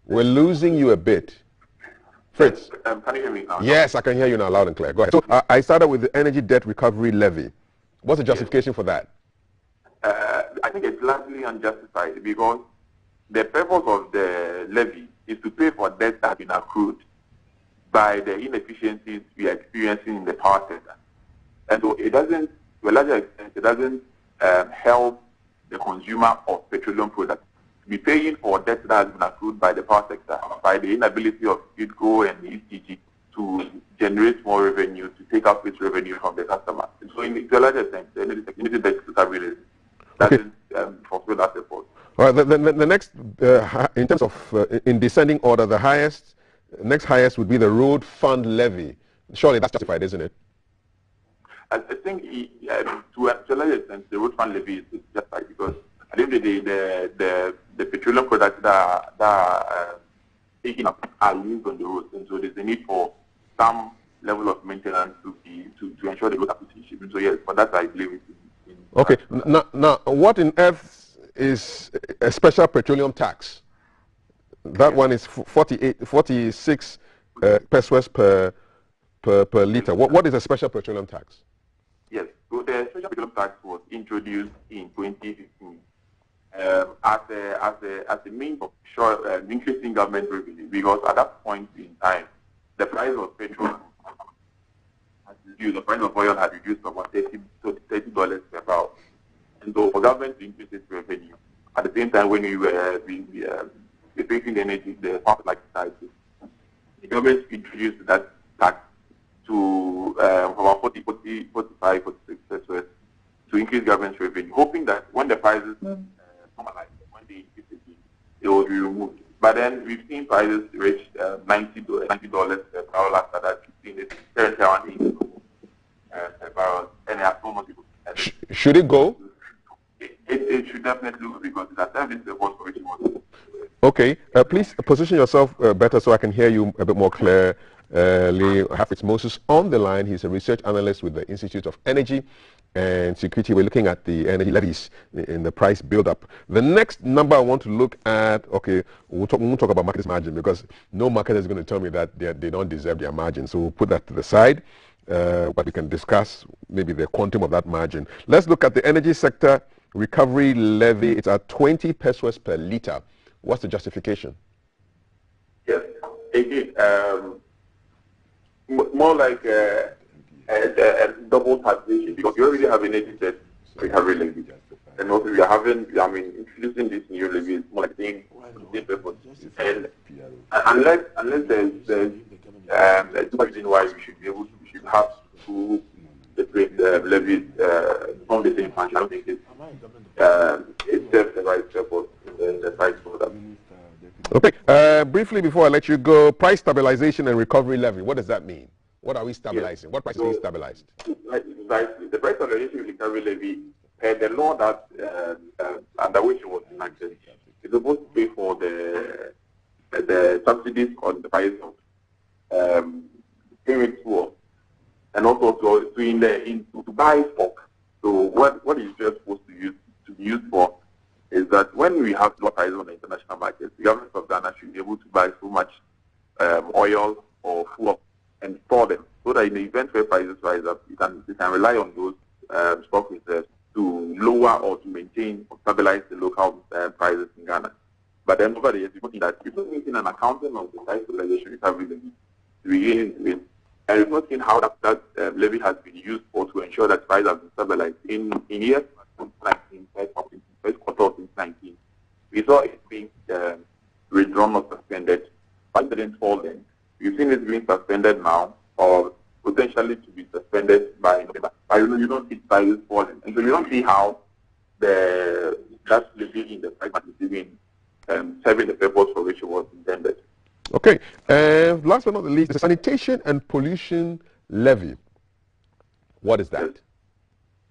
We're losing you a bit. Fritz? Can you hear me now? Yes, I can hear you now loud and clear. Go ahead. So I started with the energy debt recovery levy. What's the justification for that? I think it's largely unjustified because the purpose of the levy is to pay for debts that have been accrued by the inefficiencies we are experiencing in the power sector. And so it doesn't, to a larger extent, it doesn't help the consumer of petroleum products to be paying for debts that has been accrued by the power sector, by the inability of UDCO and the ECG to generate more revenue, to take out this revenue from the customer. And so to a larger extent, the energy debt recovery doesn't fulfill that effort. All right, the next, in terms of, in descending order, the next highest would be the road fund levy. Surely that's justified, isn't it? I think to a large extent, the road fund levy is justified because at the end of the day, the petroleum products that are taken up are used on the roads, and so there's a need for some level of maintenance to ensure the road acquisition. So yes, for that I believe it. Okay, now what in earth is a special petroleum tax? That one is 46 pesos per liter. What is a special petroleum tax? Yes, so the special petroleum tax was introduced in 2015 as a means of increasing government revenue, because at that point in time, the price of petrol has reduced, the price of oil had reduced from about $30 per barrel. And so for government to increase its revenue, at the same time when we were facing the energy, the power like society, the government introduced that tax to about 45, 46 pesos to increase government's revenue, hoping that when the prices normalize, when they increase again, they will be removed. But then we've seen prices reach $90 per barrel after that. We've seen it currently around $80 per barrel, and there are so much people. Should it go? It should definitely go because it has served the purpose for which it was. Okay, please position yourself better so I can hear you a bit more clearly. I have Fritz Moses on the line. He's a research analyst with the Institute of Energy and Security. We're looking at the energy levies in the price build-up. The next number I want to look at, okay, we won't talk about market margin because no marketer is going to tell me that they don't deserve their margin. So we'll put that to the side, but we can discuss maybe the quantum of that margin. Let's look at the energy sector recovery levy. It's at 20 pesos per liter. What's the justification? Yes, again, more like a double taxation, because you already have an energy debt recovery levy, and also we are having, introducing this new levy is more like saying the same purpose. And unless there's no reason why we should have two different levies from the same function, I don't think it serves the right purpose in the price for that. Okay, briefly before I let you go, price stabilization and recovery levy, what does that mean? What are we stabilizing? Yes. What price is being stabilized? Right. The price stabilization and recovery levy, the law that under which it was enacted, is supposed to pay for the subsidies on the price of premium fuel, and also to buy stock. So what is just supposed to be used for is that when we have low prices on the international market, the government of Ghana should be able to buy so much oil or full up and store them, so that in the event where prices rise up, you can rely on those stock reserves to lower or to maintain or stabilize the local prices in Ghana. But then over the years, we've seen that we've not seen an accounting of the price stabilization recovery levy to begin with, and we've not seen how that levy has been used to ensure that prices have been stabilized. In years 2019, first quarter of 2019, we saw it being withdrawn or suspended. But didn't fall then. We've seen it being suspended now, or potentially to be suspended by November. You don't see prices falling, and so you don't see how that levy in the price is being serving the purpose for which it was intended. Okay. Last but not the least, the Sanitation and Pollution Levy. What is that?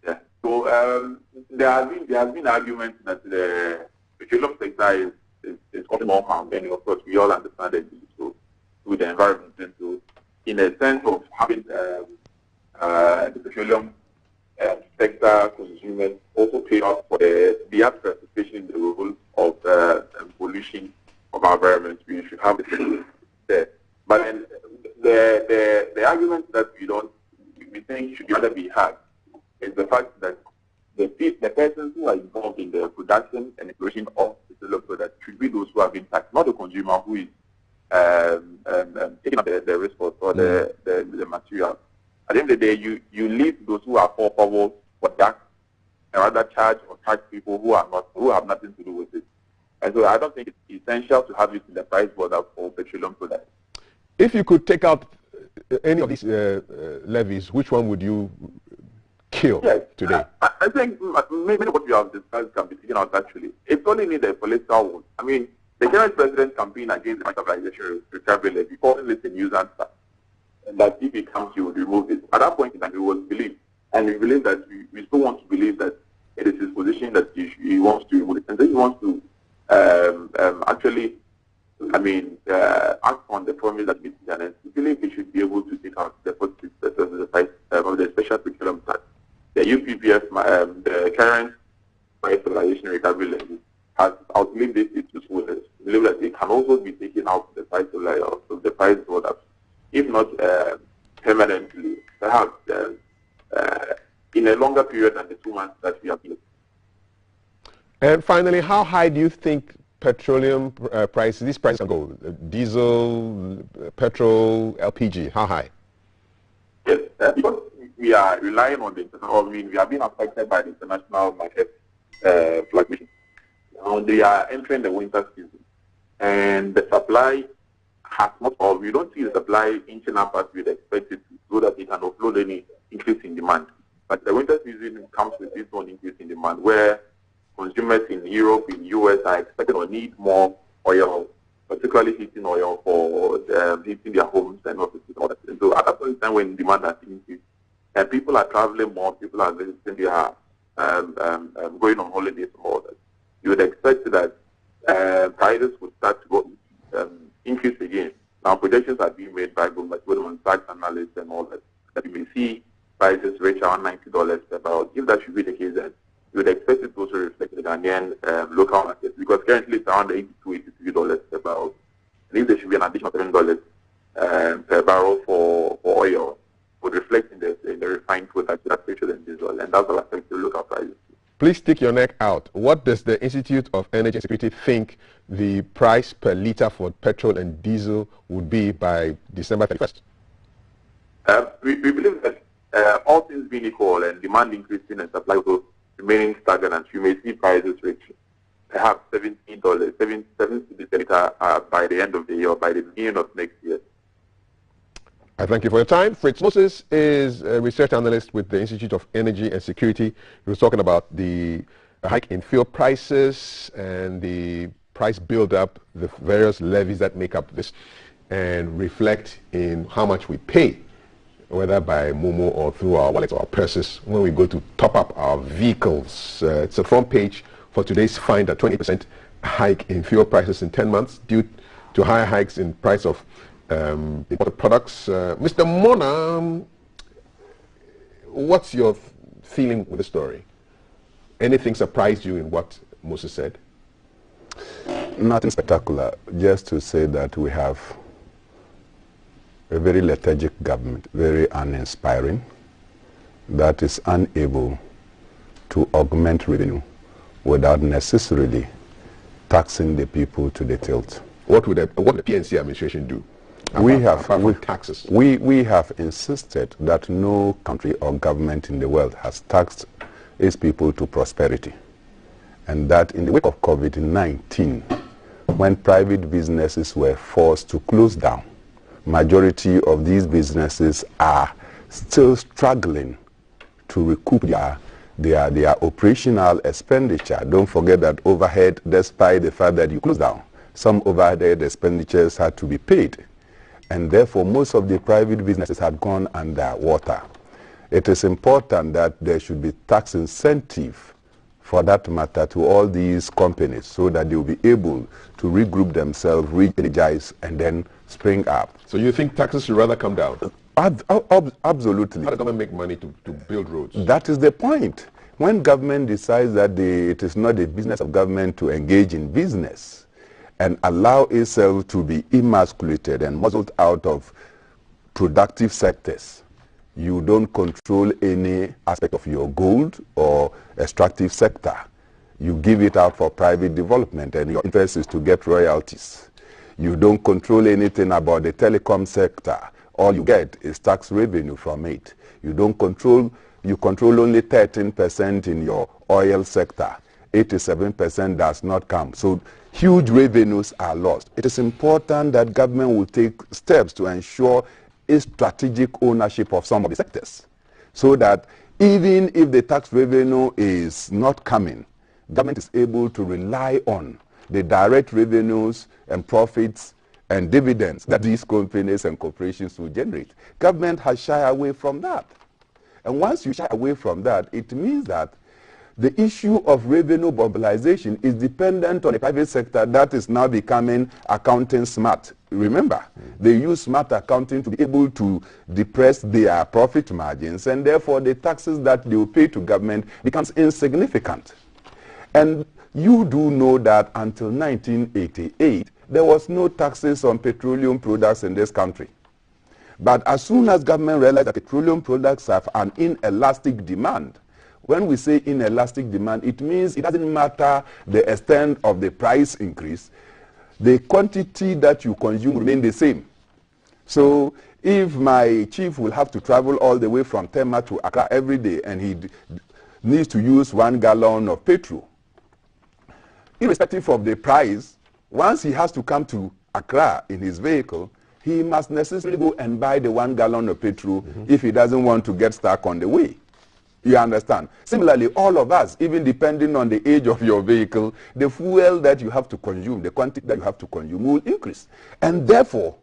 Yeah. So there has been arguments that the petroleum sector is causing more harm, and of course we all understand that so with the environment, and so in a sense of having the petroleum sector consumers also pay out for the participation in the role of pollution of our environment. We should have it there. But then the argument that we think should rather be had is the fact that the persons who are involved in the production and exploration of petroleum products should be those who have been taxed, not the consumer who is taking up the risk or the material. At the end of the day, you leave those who are culpable for that, and rather charge or tax people who have nothing to do with it. And so I don't think it's essential to have it in the price border for petroleum products. If you could take out any of these levies, which one would you kill today? I think maybe what we have discussed can be taken out actually. It's only need a political one. I mean, the current president campaign against the stabilization recovery levy, calling it a nuisance tax, and that if it comes, he would remove it. At that point in time, it was believed. And we believe that we still want to believe that it is his position that he wants to remove it. And then he wants to actually, act on the promise that we did. And we believe we should be able to take out the price of the special petroleum tax. The UPPF, the current price stabilization recovery levy, has outlived its usefulness. We believe that it can also be taken out of the price order, if not permanently, perhaps in a longer period than the 2 months that we have been. And finally, how high do you think petroleum prices, these prices can go? Diesel, petrol, LPG, how high? Yes, because we are relying on the international, we are being affected by the international market fluctuation. Now they are entering the winter season, and the supply has not, or we don't see the supply inching up as we'd expect it to, so that it can offload any increase in demand. But the winter season comes with this one increase in demand, where consumers in Europe, in US are expected or need more oil, particularly heating oil for heating their homes and offices and all that. And so at that point in time when demand has increased, and people are traveling more, people are visiting their going on holidays and all that, you would expect that prices would start to go increase again. Now projections are being made by Goldman Sachs analysts and all that you may see prices reach around $90 per barrel. If that should be the case, then you would expect it to also reflect the Ghanaian local market, because currently it's around $82, $83 per barrel. And if there should be an additional $10 per barrel for oil, would reflect in the refined product, that's petrol and diesel, and that will affect the local prices. Please stick your neck out. What does the Institute of Energy and Security think the price per litre for petrol and diesel would be by December 31st? We believe that all things being equal and demand increasing and supply also remaining stagnant, you may see prices reach perhaps $70 per litre by the end of the year or by the beginning of next year. I thank you for your time. Fritz Moses is a research analyst with the Institute of Energy and Security. He was talking about the hike in fuel prices and the price build-up, the various levies that make up this, and reflect in how much we pay, whether by Momo or through our wallets or our purses, when we go to top up our vehicles. It's a front page for today's find, a 20% hike in fuel prices in 10 months due to higher hikes in price of imported products. Mr. Mona, what's your feeling with the story? Anything surprised you in what Moses said? Nothing spectacular, just to say that we have a very lethargic government, very uninspiring, that is unable to augment revenue without necessarily taxing the people to the tilt. What would the PNC administration do? We have insisted that no country or government in the world has taxed its people to prosperity, and that in the wake of COVID-19, when private businesses were forced to close down, majority of these businesses are still struggling to recoup their operational expenditure. Don't forget that overhead, despite the fact that you close down, some overhead expenditures had to be paid, and therefore most of the private businesses had gone underwater. It is important that there should be tax incentive, for that matter, to all these companies so that they will be able to regroup themselves, re-energize, and then spring up. So you think taxes should rather come down? Absolutely. How does the government make money to build roads? That is the point. When government decides that it is not the business of government to engage in business and allow itself to be emasculated and muzzled out of productive sectors, you don't control any aspect of your gold or extractive sector. You give it out for private development, and your interest is to get royalties. You don't control anything about the telecom sector. All you get is tax revenue from it. You control only 13% in your oil sector. 87% does not come. So huge revenues are lost. It is important that government will take steps to ensure a strategic ownership of some of the sectors, so that even if the tax revenue is not coming, government is able to rely on the direct revenues and profits and dividends that these companies and corporations will generate. Government has shied away from that. And once you shy away from that, it means that the issue of revenue mobilization is dependent on the private sector that is now becoming accounting smart. Remember, they use smart accounting to be able to depress their profit margins, and therefore the taxes that they will pay to government becomes insignificant. And you do know that until 1988, there was no taxes on petroleum products in this country. But as soon as government realized that petroleum products have an inelastic demand, when we say inelastic demand, it means it doesn't matter the extent of the price increase, the quantity that you consume remain the same. So if my chief will have to travel all the way from Tema to Accra every day, and he needs to use 1 gallon of petrol, irrespective of the price, once he has to come to Accra in his vehicle, he must necessarily go and buy the 1 gallon of petrol if he doesn't want to get stuck on the way. You understand? Similarly, all of us, even depending on the age of your vehicle, the fuel that you have to consume, the quantity that you have to consume will increase. And therefore,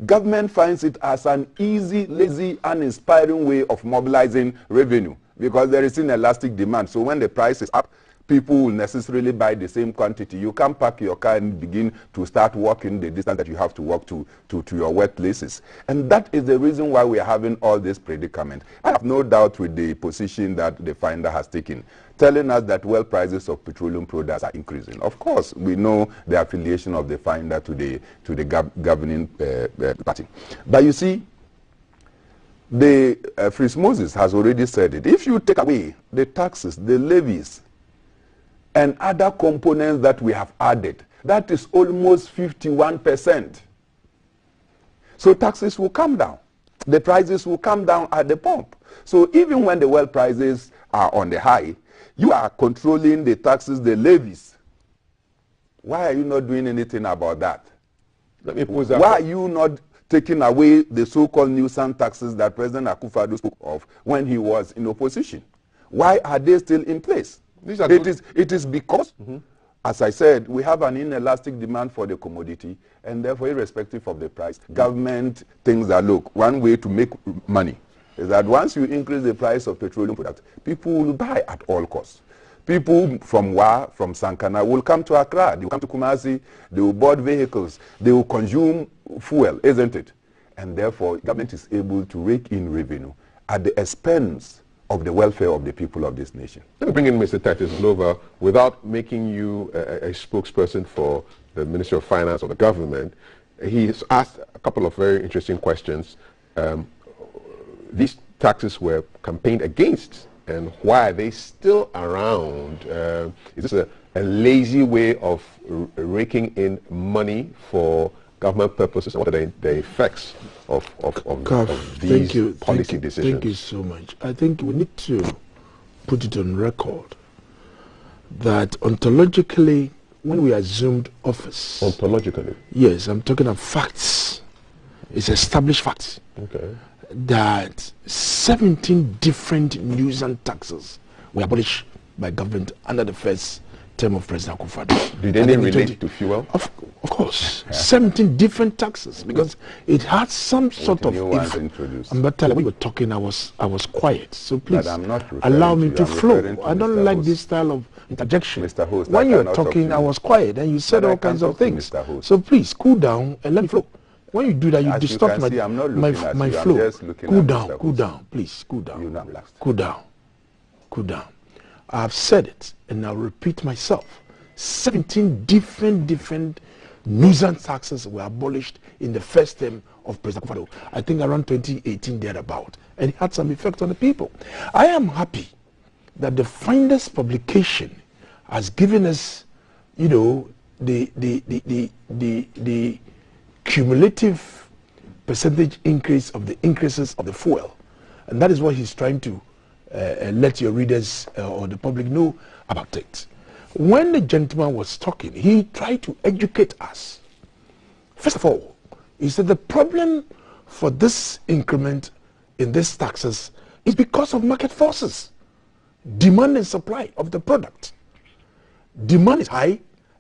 government finds it as an easy, lazy, uninspiring way of mobilizing revenue, because there is inelastic demand. So when the price is up, people will necessarily buy the same quantity. You can't park your car and begin to start walking the distance that you have to walk to your workplaces. And that is the reason why we are having all this predicament. I have no doubt with the position that the finder has taken, telling us that well, prices of petroleum products are increasing. Of course, we know the affiliation of the finder to the governing party. But you see, the Fritz Moses has already said it. If you take away the taxes, the levies, and other components that we have added, that is almost 51%. So taxes will come down. The prices will come down at the pump. So even when the well prices are on the high, you are controlling the taxes, the levies. Why are you not doing anything about that? Let me pose that. Why are you not taking away the so-called nuisance taxes that President Akufo-Addo spoke of when he was in opposition? Why are they still in place? It is because, as I said, we have an inelastic demand for the commodity, and therefore, irrespective of the price, government thinks that, look, one way to make money is that once you increase the price of petroleum products, people will buy at all costs. People from Wa, from Sankana will come to Accra, they will come to Kumasi, they will board vehicles, they will consume fuel, isn't it? And therefore, government is able to rake in revenue at the expense of the welfare of the people of this nation. Let me bring in Mr. Titus Glover without making you a spokesperson for the Ministry of Finance or the government. he's asked a couple of very interesting questions. These taxes were campaigned against, and why are they still around? Is this a lazy way of raking in money for government purposes? What are the effects of these policy decisions? Thank you so much. I think we need to put it on record that ontologically, when we assumed office... Ontologically? Yes, I'm talking of facts. It's established facts. Okay. That 17 different nuisance taxes were abolished by government under the first term of President Akufo-Addo. Did any relate to fuel? Of course. 17 different taxes, because it had some sort of... I'm not telling you, when you were talking, I was quiet. So please, allow me to flow. I don't like this style of interjection. Mr. Host, when you were talking, I was quiet, and you said all kinds of things. So please, cool down and let me flow. When you do that, you distort my flow. Cool down, please, cool down. Cool down. I've said it, and I'll repeat myself. 17 different nuisance taxes were abolished in the first term of President Akufo-Addo. I think around 2018 thereabout, and it had some effect on the people. I am happy that the Finders publication has given us, you know, the cumulative percentage increase of the increases of the fuel, and that is what he's trying to let your readers or the public know about it. When the gentleman was talking, he tried to educate us. First of all, he said the problem for this increment in these taxes is because of market forces, demand and supply of the product. Demand is high,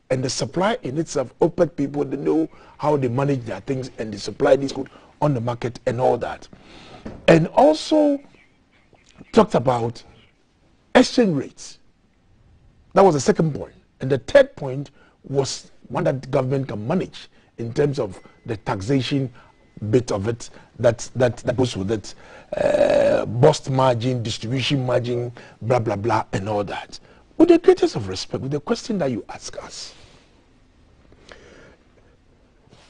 and the supply in itself, OPEC people, they know how they manage their things, and they supply this good on the market and all that. And also talked about exchange rates. That was the second point. And the third point was one that the government can manage in terms of the taxation bit of it that goes with it, bust margin, distribution margin, blah, blah, blah, and all that. With the greatest of respect, with the question that you ask us,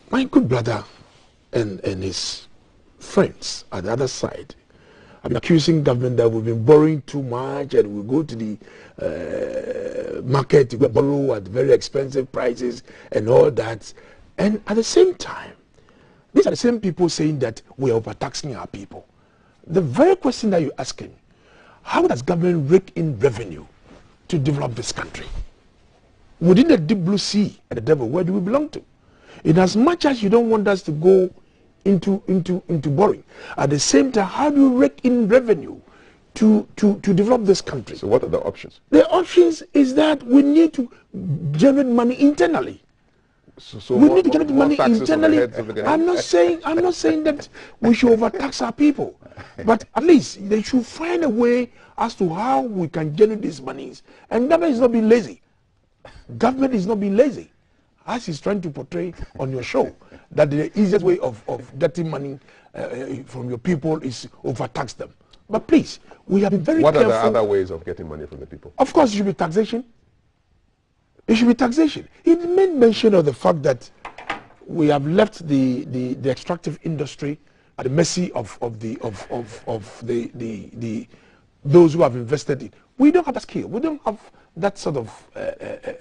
my good brother and his friends at the other side have been accusing government that we've been borrowing too much, and we go to the market to borrow at very expensive prices and all that. And at the same time, these are the same people saying that we are overtaxing our people. The very question that you're asking, how does government rake in revenue to develop this country? Within the deep blue sea and the devil, where do we belong to? In as much as you don't want us to go into borrowing, at the same time, how do you rake in revenue to develop this country? So what are the options? The options is that we need to generate money internally. So we need to generate money internally. I'm not saying that we should overtax our people, but at least they should find a way as to how we can generate these monies. And government is not being lazy. Government is not being lazy, as he's trying to portray on your show, that the easiest way of getting money from your people is overtax them. But please, we have been very careful. What are the other ways of getting money from the people? Of course, it should be taxation. It should be taxation. He made mention of the fact that we have left the extractive industry at the mercy of those who have invested in. We don't have that skill. We don't have that sort of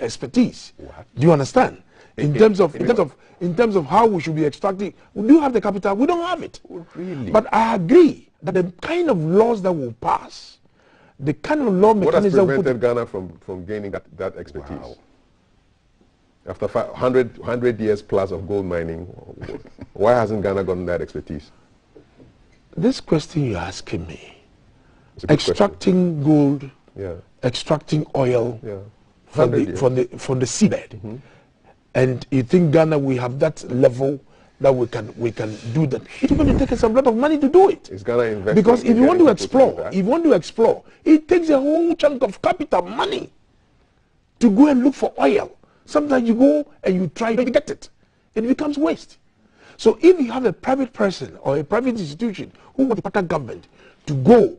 expertise. What? Do you understand? In terms of how we should be extracting, we do have the capital. We don't have it. Really? But I agree that the kind of laws that will pass, the kind of law mechanism that what has prevented Ghana from gaining that expertise? Wow. After 100 years plus of gold mining, why hasn't Ghana gotten that expertise? This question you're asking me, extracting gold, extracting oil from the seabed, and you think Ghana we have that level that we can do that? It's going to take us a lot of money to do it. Is Ghana investing? Because if you want to explore, it takes a whole chunk of capital money to go and look for oil. Sometimes you go and you try to get it. It becomes waste. So if you have a private person or a private institution who wants to partner government to go,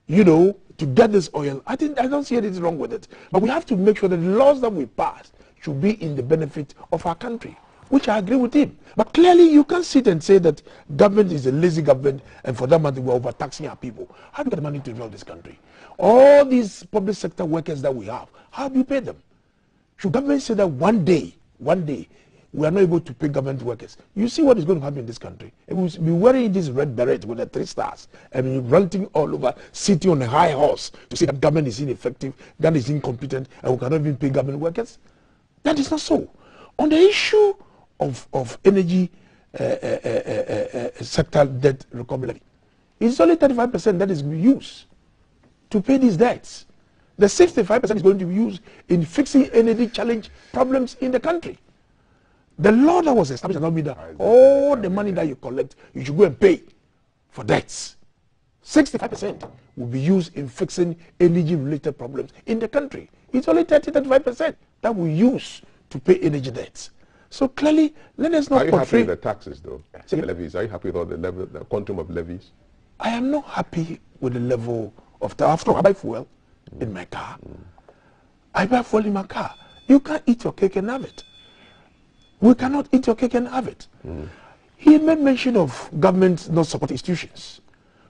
to get this oil, I don't see anything wrong with it. But we have to make sure that the laws that we pass should be in the benefit of our country. which I agree with him. But clearly you can't sit and say that government is a lazy government and for that matter we're overtaxing our people. How do you get the money to develop this country? All these public sector workers that we have, how do you pay them? Should government say that one day, we are not able to pay government workers? You see what is going to happen in this country. It will be wearing this red beret with the 3 stars and ranting all over, sitting on a high horse to say that government is ineffective, government is incompetent, and we cannot even pay government workers. That is not so. On the issue of energy sector debt recovery levy, it's only 35% that is used to pay these debts. The 65% is going to be used in fixing energy challenge problems in the country. The law that was established does not mean that all the money that you collect, you should go and pay for debts. 65% will be used in fixing energy-related problems in the country. It's only 35% that we use to pay energy debts. So clearly, let us not. Are you happy with the taxes, though? The levies. Are you happy with all the level, the quantum of levies? I am not happy with the level of the. After all, I buy fuel in my car. I buy fuel in my car. You can't eat your cake and have it. We cannot eat your cake and have it. He made mention of government not supporting institutions.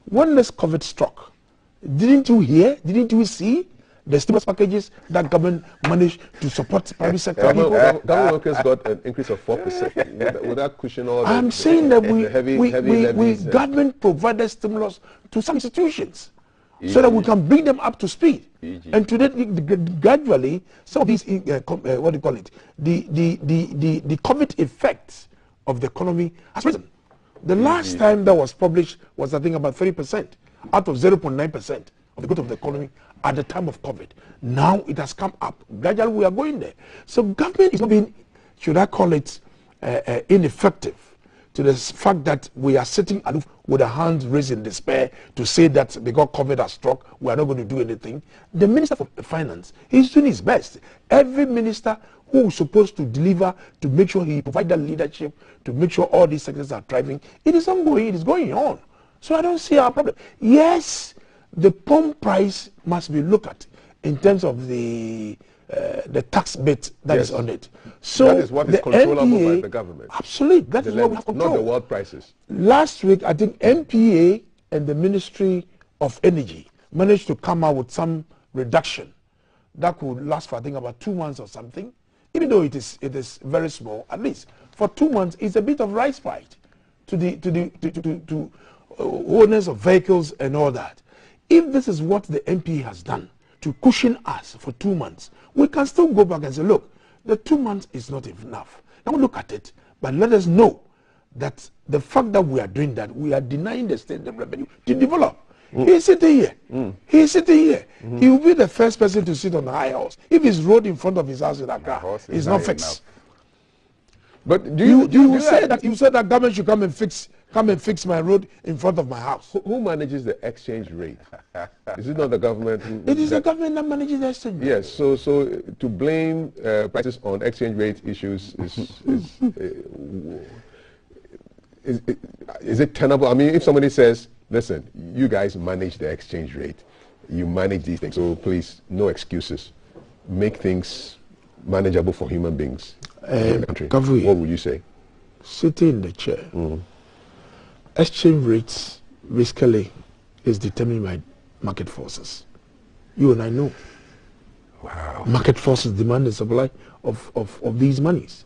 When this COVID struck, didn't you hear? Didn't you see the stimulus packages that government managed to support private sector? Government workers got an increase of 4%. Would that cushion all the, I'm saying that we government provided stimulus to some institutions so that we can bring them up to speed. And today, gradually, some of these, what do you call it, the COVID effects of the economy has risen. The last time that was published was, I think, about 30% out of 0.9% of the growth of the economy at the time of COVID. Now it has come up. Gradually, we are going there. So government is not being, should I call it, ineffective to the fact that we are sitting aloof with our hands raised in despair to say that because COVID has struck, we are not going to do anything. The Minister for Finance is doing his best. Every minister who is supposed to deliver, to make sure he provides that leadership, to make sure all these sectors are thriving, it is ongoing, it is going on. So I don't see our problem. Yes, the pump price must be looked at in terms of the tax bit that is on it. So that is what is controllable by the government. Absolutely, that is what we have control. Not the world prices. Last week, I think MPA and the Ministry of Energy managed to come out with some reduction that could last for, I think, about 2 months or something. Even though it is very small, at least for 2 months, it's a bit of respite to owners of vehicles and all that. If this is what the MPA has done to cushion us for 2 months, we can still go back and say, look, the 2 months is not enough. Now look at it, but let us know that the fact that we are doing that, we are denying the state the revenue to develop. He's sitting here. He's sitting here. He will be the first person to sit on the high horse. If his road in front of his house in Accra is not fixed. But you said that government should come and fix my road in front of my house. Who manages the exchange rate? Is it not the government? It is the government that manages the exchange rate. Yes, so to blame prices on exchange rate issues is it tenable? I mean, if somebody says, listen, you guys manage the exchange rate, you manage these things, so please, no excuses. Make things manageable for human beings in the country. What would you say? Sitting in the chair. Exchange rates basically is determined by market forces. You and I know. Wow. Market forces demand the supply of these monies.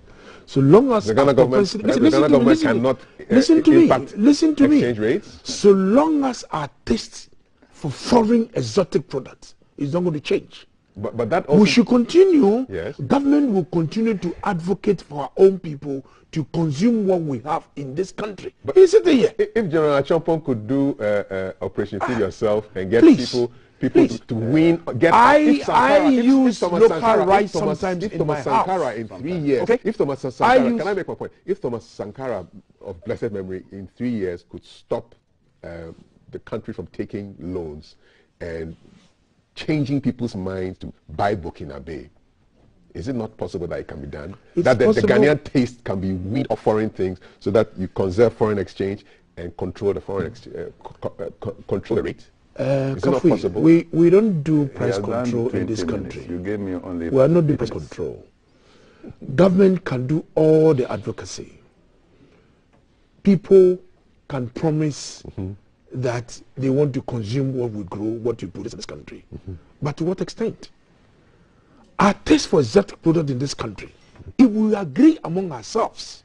So long as the Ghana government cannot listen to exchange rates. So long as our taste for foreign exotic products is not going to change. But that also we should continue. Yes. Government will continue to advocate for our own people to consume what we have in this country. But is it here? If General Achompong could do Operation Feed Yourself and get people to win, get I use local rice sometimes if in Thomas my Sankara house. in 3 years, okay? If Thomas Sankara, can I make my point? If Thomas Sankara of blessed memory in 3 years could stop the country from taking loans and changing people's minds to buy Burkina Bay, is it not possible that it can be done? That the Ghanaian taste can be weaned off foreign things so that you conserve foreign exchange and control the foreign control the rate? Is it not possible? We don't do price control in this country. You gave me only. We are not doing price control. Government can do all the advocacy. People can promise that they want to consume what we grow, what we produce in this country. But to what extent? Our taste for exotic product in this country, if we agree among ourselves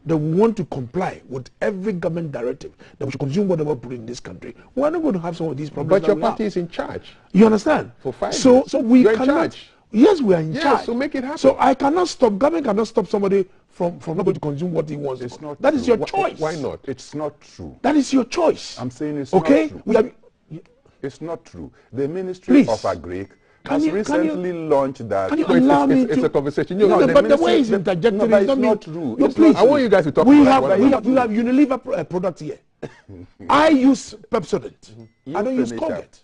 that we want to comply with every government directive that we should consume whatever we produce in this country, we're not going to have some of these problems. But your party is in charge. You understand? For 5 years. So we You're cannot. in charge. Yes, we are in charge. So make it happen. So I cannot stop. Government cannot stop somebody from not going to consume what he wants. It's not That true. is your choice. Why not? It's not true. That is your choice. I'm saying it's okay? not true. It's not true. The Ministry of Agric has recently launched that. Can you allow me to? It's a conversation. But the way it's interjected is not true. I want you guys to talk we about have Unilever products here. I use Pepsodent. I don't use Colgate.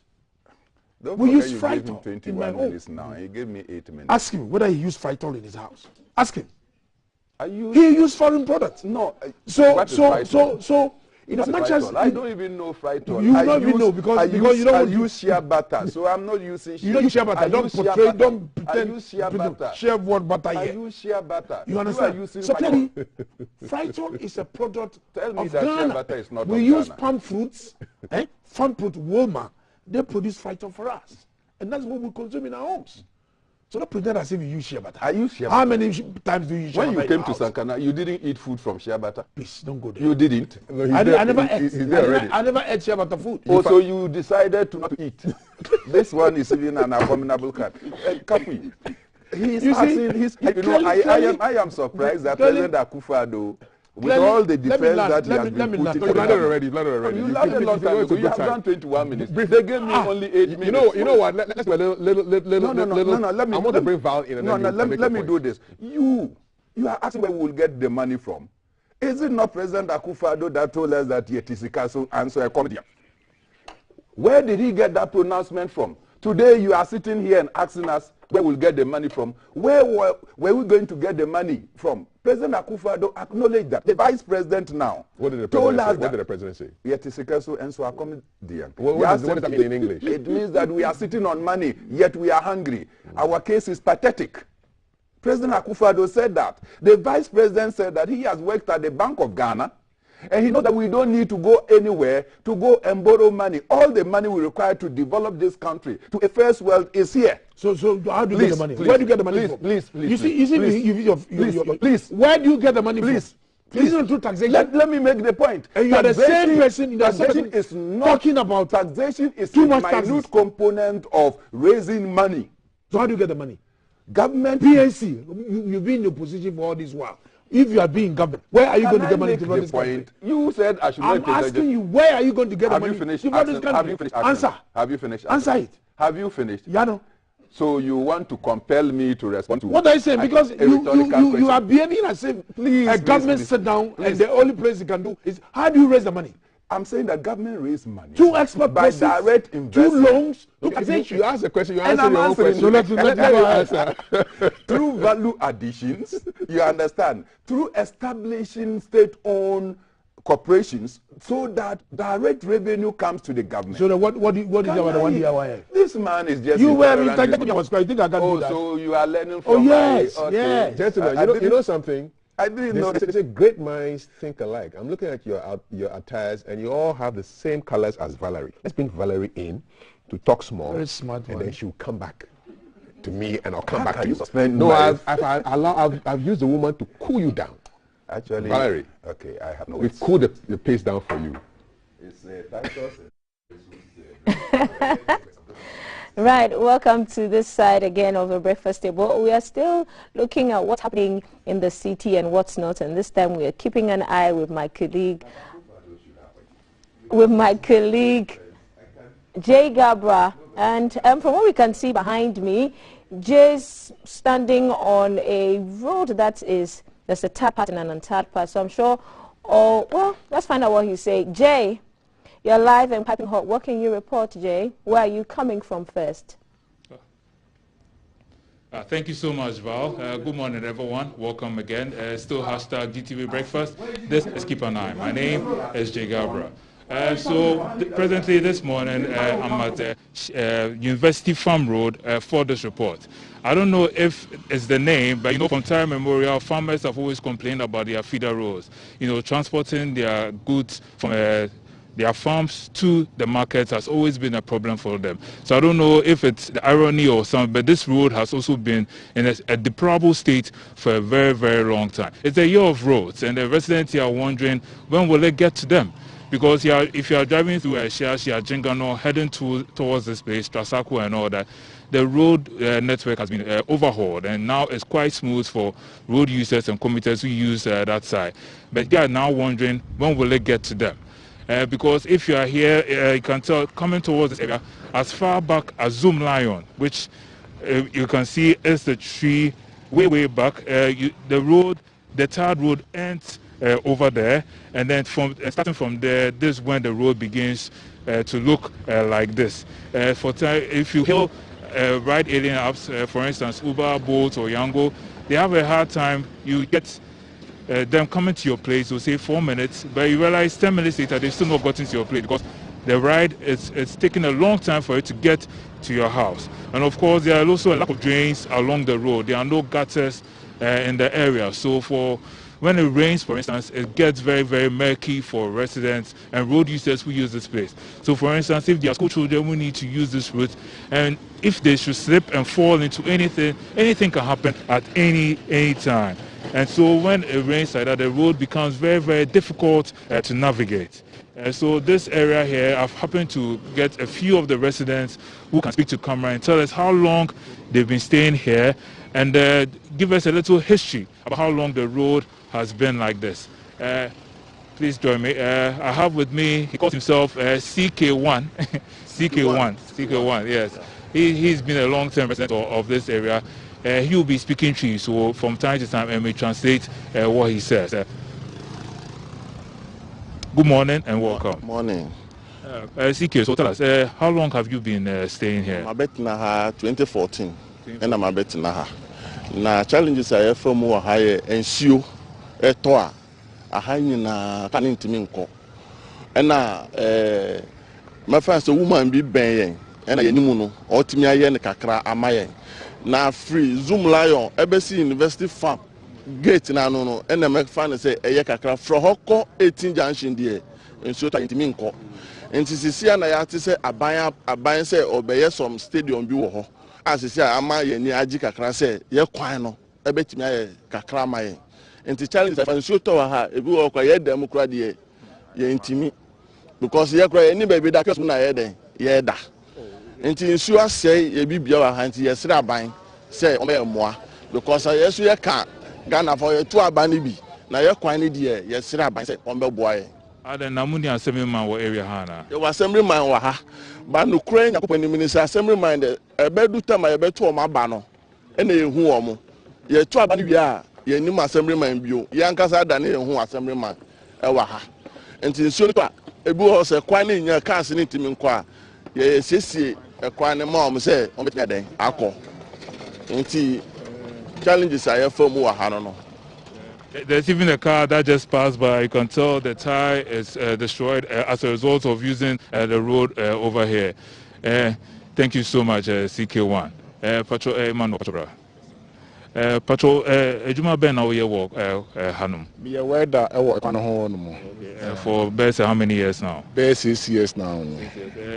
We use Frytol in my home. Now. He gave me 8 minutes. Ask him whether he used Frytol in his house. Ask him. He used foreign products. No. So in as much as I don't even know Frytol. You don't even know because you don't use shea butter. So I'm not using. You don't use shea butter. Don't portray. Don't pretend. I use shea butter. Shea what butter here? I use shea butter. You understand? So clearly, Frytol is a product Tell me of that Ghana. shea butter is not. We use palm fruits. Farm fruit Walmart. They produce Frytol for us, and that's what we consume in our homes. So don't pretend as if you use shea butter. I use shea butter. How many times do you use shea butter? When you came to Sankana, you didn't eat food from shea butter. Please don't go there. You didn't. I never ate shea butter food. Oh, so you decided to not eat. This one is even an abominable cut. Kapi, I am surprised that President Akufo-Addo, with all the defense that he has been putting. You landed already. You landed a long time ago. You have done 21 minutes. They gave me only 8 minutes. You know what? Let's go a little. No. I want to bring Val in. Let me do this. You are asking where we will get the money from. Is it not President Akufo-Addo that told us that Yetisika so answer a comedy? Where did he get that pronouncement from? Today you are sitting here and asking us where we'll get the money from. Where were we going to get the money from? President Akufo-Addo acknowledged that. The vice president now told us that. What did the president say? Yetisika so and so a comedian. What does that mean in English? It means that we are sitting on money, yet we are hungry. Our case is pathetic. President Akufo-Addo said that. The vice president said that he has worked at the Bank of Ghana, and he knows that we don't need to go anywhere to go and borrow money. All the money we require to develop this country to a first world is here. So how do you get the money? Where do you get the money from? Please. Please. Where do you get the money from? Please. Isn't through taxation? Let me make the point. And you are the same person. Taxation is not talking about taxation. Is too a much minute component of raising money. So how do you get the money? Government. PNC. You've been in opposition for all this while. If you are being government, where are you going to get money to run this country? You said I should. I'm asking you, where are you going to get the money? Have you finished? Have you finished? Answer. Have you finished? Answer it. Have you finished? Yeah, no. So you want to compel me to respond to what I say? Because you are behaving as if a government sit down and the only place you can do is how do you raise the money? I'm saying that government raise money. Two expert by direct investment. 2 loans. You ask a question, you answer your own question. So let me answer. Through value additions, you understand, through establishing state-owned corporations so that direct revenue comes to the government. So what is about the 1 year? This man is just... You were in your school. I think I can do that. So you are learning from... yes. Gentlemen, you know something? I didn't know. They say great minds think alike. I'm looking at your attires, and you all have the same colors as Valerie. Let's bring Valerie in to talk small. Very smart and one. then she'll come back to me, and I'll come back to you. No, I've used the woman to cool you down. Actually, Valerie. Okay, I have no. We've cooled the pace down for you. It's Titus. Right, welcome to this side again of the breakfast table. We are still looking at what's happening in the city and what's not, and this time we are keeping an eye with my colleague, Jay Gabra. And from what we can see behind me, Jay's standing on a road there's a tap part and an untitled part. So I'm sure, well, let's find out what he's saying. Jay, you're live and piping hot. What can you report, Jay? Where are you coming from first? Thank you so much, Val. Good morning, everyone. Welcome again. Still hashtag GTV Breakfast. This is Keep an Eye. My name is Jay Gabra. Presently this morning, I'm at University Farm Road for this report. I don't know if it's the name, but from time immemorial, farmers have always complained about their feeder roads. Transporting their goods from their farms to the markets has always been a problem for them. So I don't know if it's the irony or something, but this road has also been in a deplorable state for a very, very long time. It's a year of roads, and the residents here are wondering, when will it get to them? Because if you are driving through Shiashia, Jingano, heading towards this place, Trasako and all that, the road network has been overhauled, and now it's quite smooth for road users and commuters who use that side. But they are now wondering, when will it get to them? Because if you are here, you can tell, coming towards this area, as far back as Zoom Lion, which you can see is the tree way back, the tarred road ends over there, and then starting from there, this is when the road begins to look like this. If you ride alien apps, for instance, Uber, Bolt, or Yango, they have a hard time. You get them coming to your place, will say 4 minutes, but you realize 10 minutes later they've still not gotten to your place because the ride it's taking a long time for it to get to your house. And of course, there are also a lack of drains along the road. There are no gutters in the area. So when it rains, for instance, it gets very, very murky for residents and road users who use this place. So, for instance, if there are school children who need to use this route, and if they should slip and fall into anything can happen at any time. And so when it rains like that, the road becomes very, very difficult to navigate. So this area here, I've happened to get a few of the residents who can speak to camera and tell us how long they've been staying here, and give us a little history about how long the road has been like this. Please join me. I have with me, he calls himself CK1. CK1, yes. He's been a long-term resident of this area. He will be speaking to you, so from time to time, I may translate what he says. Good morning and welcome. Good morning. CK, so tell us, how long have you been staying here? I'm at 2014, and I'm at Naha. Now, challenges I have from more higher and shoe a toa, a high na canning to me. And now, my friends, a woman be baying, and I knew or to me, I and Kakra am I. Now, free Zoom Lion, ABC University Farm. Gate na no and make fan say e kakra from hoko 18 junction there nso tantimi nko enti sisi na ya te say aban say obeye some stadium bi wo ho asisi ama ye ni agi kakra say ye kwan no e betimi aye kakra ma ye enti challenge nso to ha ebi wo kwa ye dem kura de ye ntimi because ye kura ni baby da kesu na ye den ye da enti nso asey ye bibia wa ha enti ye sira aban say o me moa because yesu ye kan Ghana for your 2 abanibi. Now your quantity here, yes, sir, by say on the boy. I don't know, Namuni Assemblyman or area Hana. You were Assemblyman or ha, but no crane, when the minister Assemblyman, a bed do time I bet 2 my banner. And they who are ye 2 abanibia, ye new Assemblyman view, Yankasa than who Assemblyman, Ewaha. And in Sulpa, a boo was a quantity in your castle in Timinqua. Ye sissy, a quantity mom say, on the day, I call. And challenges I have for more. I don't know. There's even a car that just passed by. You can tell the tire is destroyed as a result of using the road over here. Thank you so much, CK1. Patrol, Ejuma Ben, now you work, Hanum. Be aware that I work on home for best how many years now? Best 6 years now.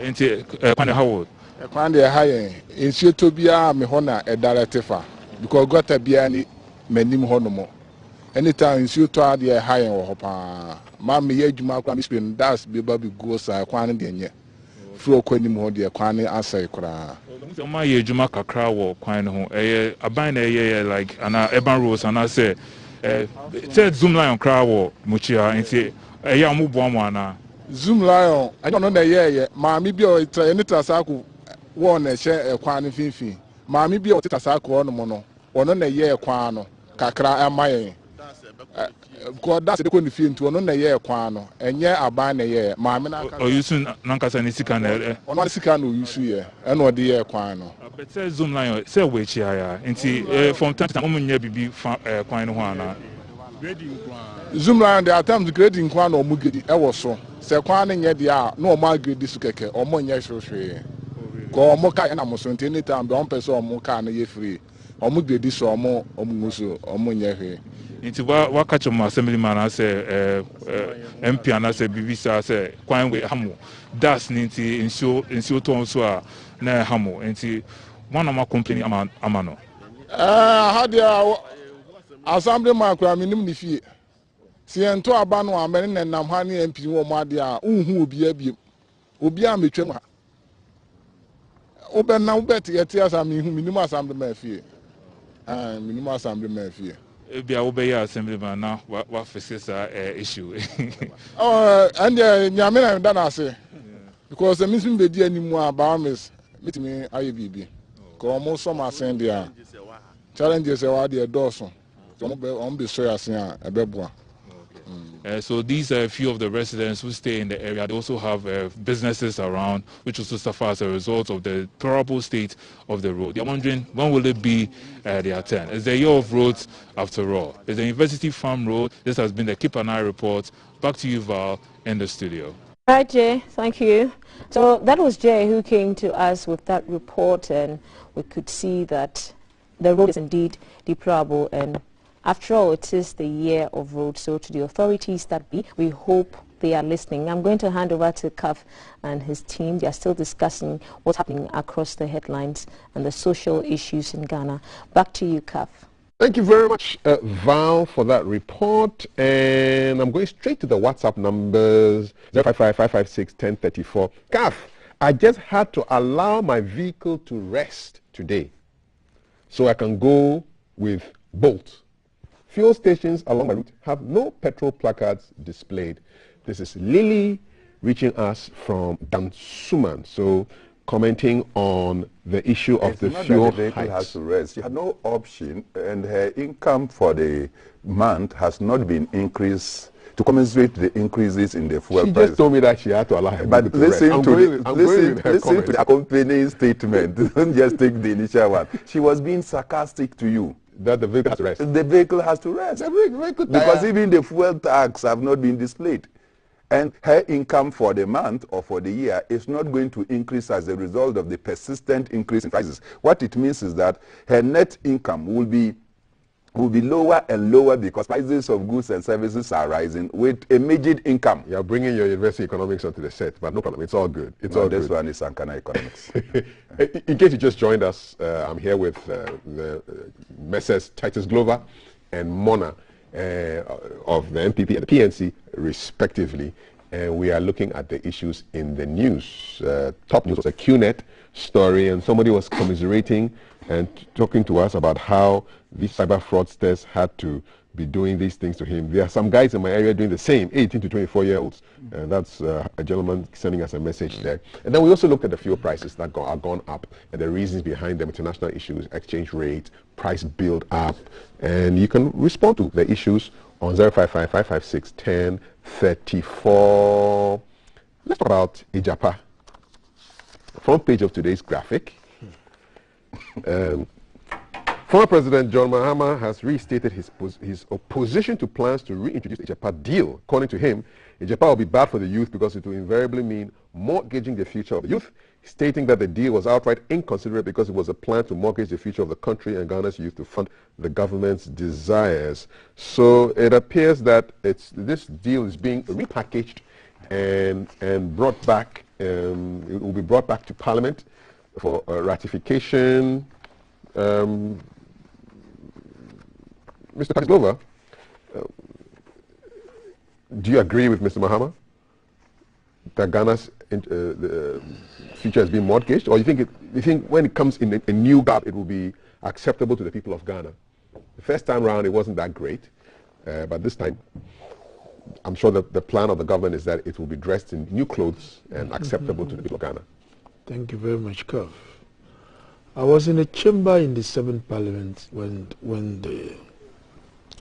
Into how old? Kwande high in Shutobia, me honor a director. Because got a biani menim honomo. Anytime you try the high or hopa, Mammy Yajuma Kwamispin, that's be baby goes a quantity. Flo Quenim, dear Quani answer cra. My Yajuma Kakra or Quine, a bind a year like an Eban Rose, and I say, said Zoom Lion Crow, Muchia, and say, a young Mubwana. Zoom Lion, I don't know the year, Mammy Bio, it's a little saku, one a share a quani fin. Mammy be ota sako no mono ono na ye kwan no kakra amaye because that's the kwani fi ntu ono na ye kwan no enye aban na ye mammy na o yusu nankasa ni sika na ono sika no yusu ye eno ode ye kwan no but say Zoom Lion say we chia ya nti from time to time omunya bibi kwan no ho ana Zoomland, there are times grading kwan or mugidi, I was so. Sekwan in Yadia, no more grade sukeke, or more yashre. Go moka and Amoson, any time, one person or moka and ye free. Or mugidi so or more or muso or more yahe. Into what catch my assemblyman, I say, MP, and I say, BBC, I say, Quine with Hamo. That's Ninti in so tons na Hamo. And one of my complaining Amano. How dear assemblyman, I mean, if you see, and to a ban one man and Namhani MP or Madia, who be a Ubia Michema. Open now bet yet, yes, I mean, minimum assemblyman fear. Minimum assemblyman fear. Be a obey assemblyman now. What faces issue? And Yamina done I say because the missing baby anymore about Miss meet me IBB. Almost some are saying there challenges are the Dawson. On the soya a bebwa. So these are a few of the residents who stay in the area. They also have businesses around, which also suffer as a result of the terrible state of the road. They're wondering, when will it be their turn? It's the year of roads after all. It's the University Farm Road. This has been the Keep an Eye report. Back to you, Val, in the studio. All right, Jay, thank you. So that was Jay who came to us with that report, and we could see that the road is indeed deplorable, and after all, it is the year of road. So to the authorities that be, we hope they are listening. I'm going to hand over to Kaf and his team. They are still discussing what's happening across the headlines and the social issues in Ghana. Back to you, Kaf. Thank you very much, Val, for that report. And I'm going straight to the WhatsApp numbers, 055-556-1034. Kaf, I just had to allow my vehicle to rest today so I can go with Bolt. Fuel stations along my route have no petrol placards displayed. This is Lily reaching us from Dansuman. So commenting on the issue of the fuel hikes. Has to rest. She had no option, and her income for the month has not been increased to compensate the increases in the fuel price. She just told me that she had to allow her but to rest. Listen to the accompanying statement. Don't just take the initial one. She was being sarcastic to you. That the vehicle has to rest. The vehicle has to rest. Because even the fuel tax have not been displayed. And her income for the month or for the year is not going to increase as a result of the persistent increase in prices. What it means is that her net income will be lower and lower because prices of goods and services are rising with a measured income. You're bringing your university economics onto the set, but no problem. It's all good. It's all this good. One is Ankara economics. In case you just joined us, I'm here with the Messrs. Titus Glover and Mona of the MPP and the PNC, respectively. And we are looking at the issues in the news. Top news was a Qnet story, and somebody was commiserating and talking to us about how these cyber fraudsters had to be doing these things to him. There are some guys in my area doing the same, 18 to 24-year-olds. And that's a gentleman sending us a message there. And then we also looked at the fuel prices that are gone up and the reasons behind them, international issues, exchange rate, price build up. And you can respond to the issues on 055-556-1034. Let's talk about Ijapa. Front page of today's graphic. Former President John Mahama has restated his opposition to plans to reintroduce the Ijapa deal. According to him, Ijapa will be bad for the youth because it will invariably mean mortgaging the future of the youth, stating that the deal was outright inconsiderate because it was a plan to mortgage the future of the country and Ghana's youth to fund the government's desires. So it appears that this deal is being repackaged and brought back. It will be brought back to Parliament for ratification. Mr. Titus Glover, do you agree with Mr. Mahama that Ghana's future has been mortgaged, or you think when it comes in a new GAP, it will be acceptable to the people of Ghana? The first time round, it wasn't that great, but this time, I'm sure that the plan of the government is that it will be dressed in new clothes and acceptable to the people of Ghana. Thank you very much, Kav. I was in a chamber in the 7th Parliament when the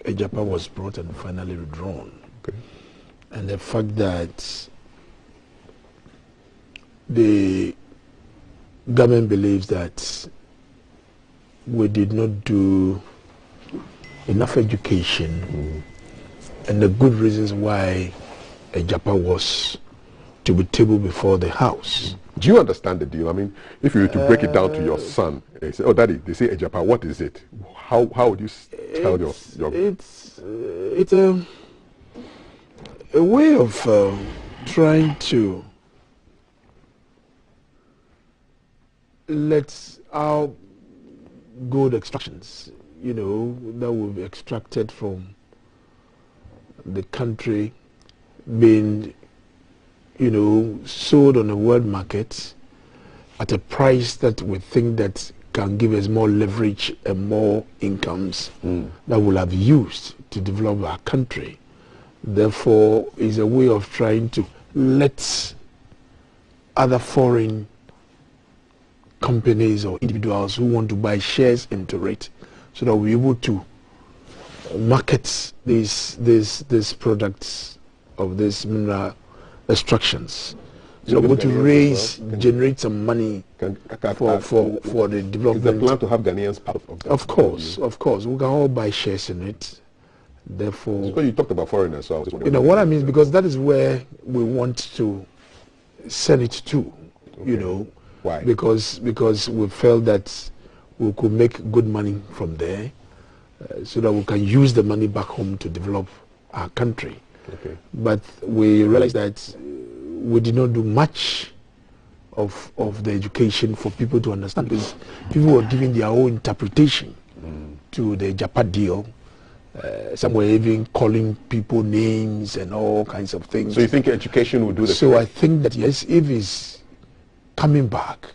Ijapa was brought and finally withdrawn. Okay. And the fact that the government believes that we did not do enough education and the good reasons why Japan was to be tabled before the House. Do you understand the deal? I mean, if you were to break it down to your son, they say, "Oh, Daddy," they say, Japan, what is it? How would you tell your? It's a way of trying to let our gold extractions, you know, that will be extracted from the country being, you know, sold on the world market at a price that we think that can give us more leverage and more incomes that we'll have used to develop our country. Therefore, is a way of trying to let other foreign companies or individuals who want to buy shares into it, so that we're able to market these products of these mineral extractions. So we're able to generate some money for the development. Is the plan to have Ghanaians part of that? Of course. We can all buy shares in it. Therefore, because you talked about foreigners, so I was just wondering. You know what I mean? Because that is where we want to sell it to. Okay. You know, why? Because we felt that we could make good money from there, so that we can use the money back home to develop our country. Okay. But we realized that we did not do much of the education for people to understand, because people were giving their own interpretation to the Japan deal. Some were even calling people names and all kinds of things. So you think education will do the So trick? I think that yes, if it's coming back,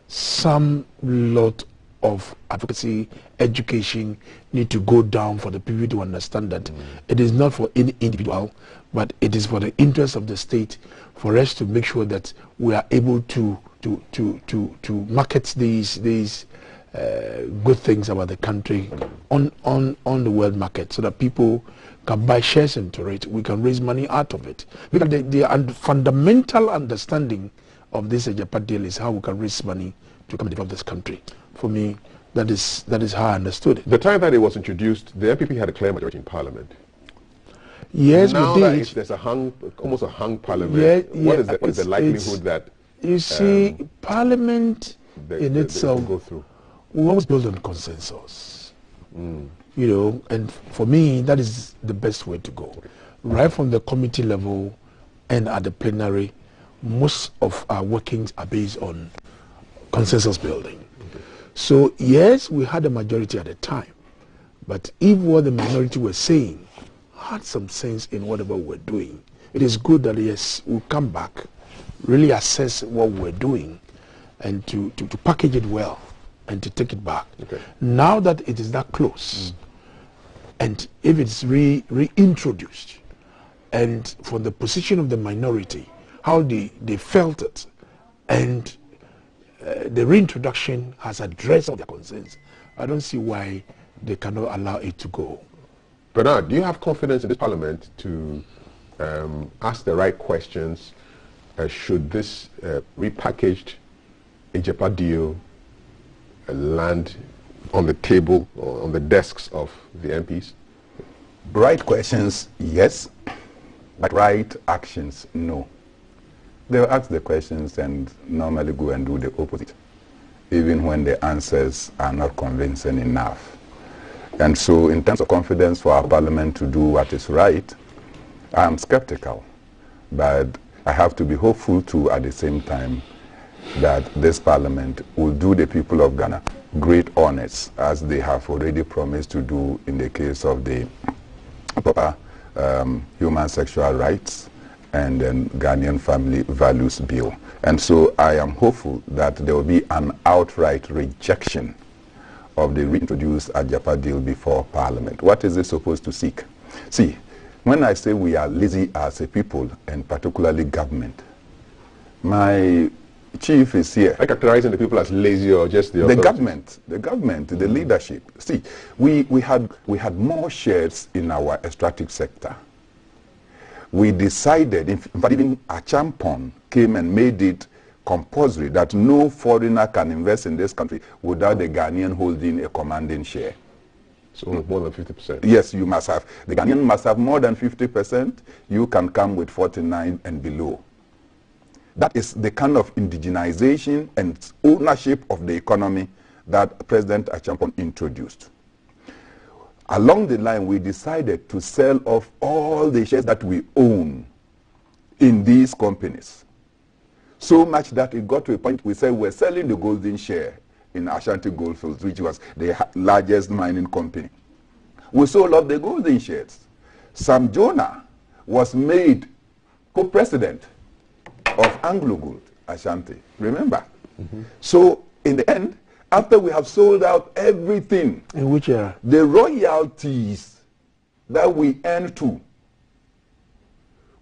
some lot of advocacy, education need to go down for the people to understand that it is not for any individual, but it is for the interest of the state, for us to make sure that we are able to market these good things about the country on the world market, so that people can buy shares into it. We can raise money out of it. Because the fundamental understanding of this Japan deal is how we can raise money to come and develop this country. For me, that is how I understood it. The time that it was introduced, the NPP had a clear majority in Parliament. Yes, now we did. That there's almost a hung Parliament, what is the likelihood that... You see, Parliament in itself go through? We always build on consensus. You know, and for me, that is the best way to go. Okay. Right from the committee level and at the plenary, most of our workings are based on consensus building. Okay. So yes, we had a majority at the time, but if what the minority were saying had some sense in whatever we're doing, it is good that yes, we'll come back, really assess what we're doing, and to package it well and to take it back. Okay. Now that it is that close, and if it's reintroduced, and from the position of the minority, how they felt it, and the reintroduction has addressed all their concerns, I don't see why they cannot allow it to go. Bernard, do you have confidence in this Parliament to ask the right questions? Should this repackaged Japan deal land on the table or on the desks of the MPs? Right questions, yes, but right actions, no. They'll ask the questions and normally go and do the opposite, even when the answers are not convincing enough. And so in terms of confidence for our Parliament to do what is right, I'm skeptical, but I have to be hopeful too at the same time that this Parliament will do the people of Ghana great honors, as they have already promised to do in the case of the proper human sexual rights and then Ghanaian Family Values Bill. And so I am hopeful that there will be an outright rejection of the reintroduced Japan deal before Parliament. What is it supposed to seek? See, when I say we are lazy as a people, and particularly government, my chief is here. Are you characterizing the people as lazy or just the authorities? The government, the leadership. See, we had more shares in our extractive sector. We decided, in fact, even Achampon came and made it compulsory that no foreigner can invest in this country without the Ghanaian holding a commanding share. So more than 50%. Yes, you must have. The Ghanaian must have more than 50%. You can come with 49 and below. That is the kind of indigenization and ownership of the economy that President Achampon introduced. Along the line, we decided to sell off all the shares that we own in these companies. So much that it got to a point we said we're selling the golden share in Ashanti Goldfields, which was the largest mining company. We sold off the golden shares. Sam Jonah was made co-president of Anglo Gold Ashanti. Remember? So in the end, after we have sold out everything, in which year? The royalties that we earn too,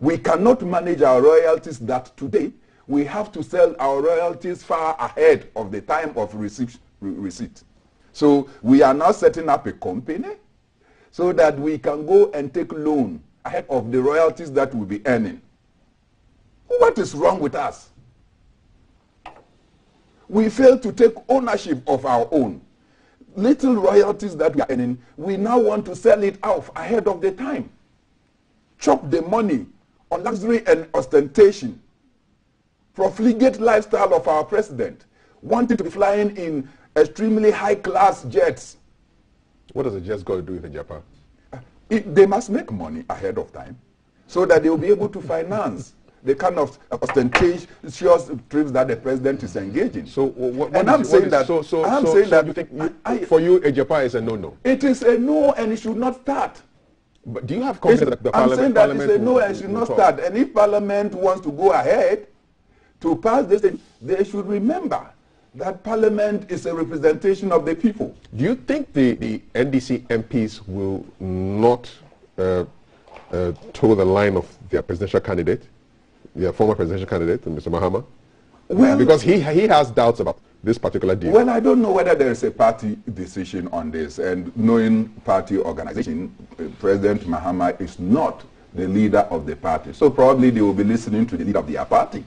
we cannot manage our royalties that today we have to sell our royalties far ahead of the time of receipt. So we are now setting up a company so that we can go and take loan ahead of the royalties that we'll be earning. What is wrong with us? We fail to take ownership of our own. Little royalties that we are earning, we now want to sell it off ahead of the time. Chop the money on luxury and ostentation. Profligate lifestyle of our president, wanting to be flying in extremely high-class jets. What does a jet got to do with Japan? They must make money ahead of time so that they will be able to finance the kind of ostentatious trips that the president is engaging. So for you, a Japan is a no-no? It is a no, and it should not start. But do you have confidence that the Parliament... I'm saying that it's a no and should not start. And if Parliament wants to go ahead to pass this thing, they should remember that Parliament is a representation of the people. Do you think the NDC MPs will not toe the line of their presidential candidate, their former presidential candidate, Mr. Mahama? Well, because he has doubts about this particular deal. Well, I don't know whether there is a party decision on this, and knowing party organization, President Mahama is not the leader of the party. So probably they will be listening to the leader of their party.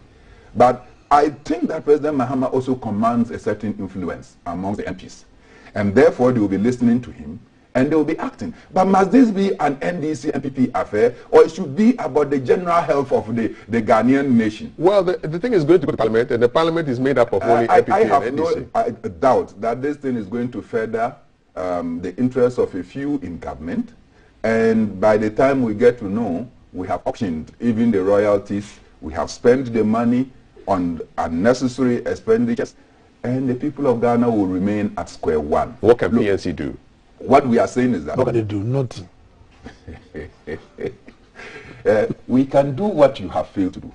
But I think that President Mahama also commands a certain influence amongst the MPs. And therefore, they will be listening to him and they will be acting. But must this be an NDC MPP affair, or it should be about the general health of the Ghanaian nation? Well, the thing is going to go to Parliament, and the Parliament is made up of only MPP and NDC. I have no doubt that this thing is going to further the interests of a few in government. And by the time we get to know, we have optioned even the royalties, we have spent the money on unnecessary expenditures, and the people of Ghana will remain at square one. What can PNC do? What we are saying is that... What can they do? Nothing. We can do what you have failed to do.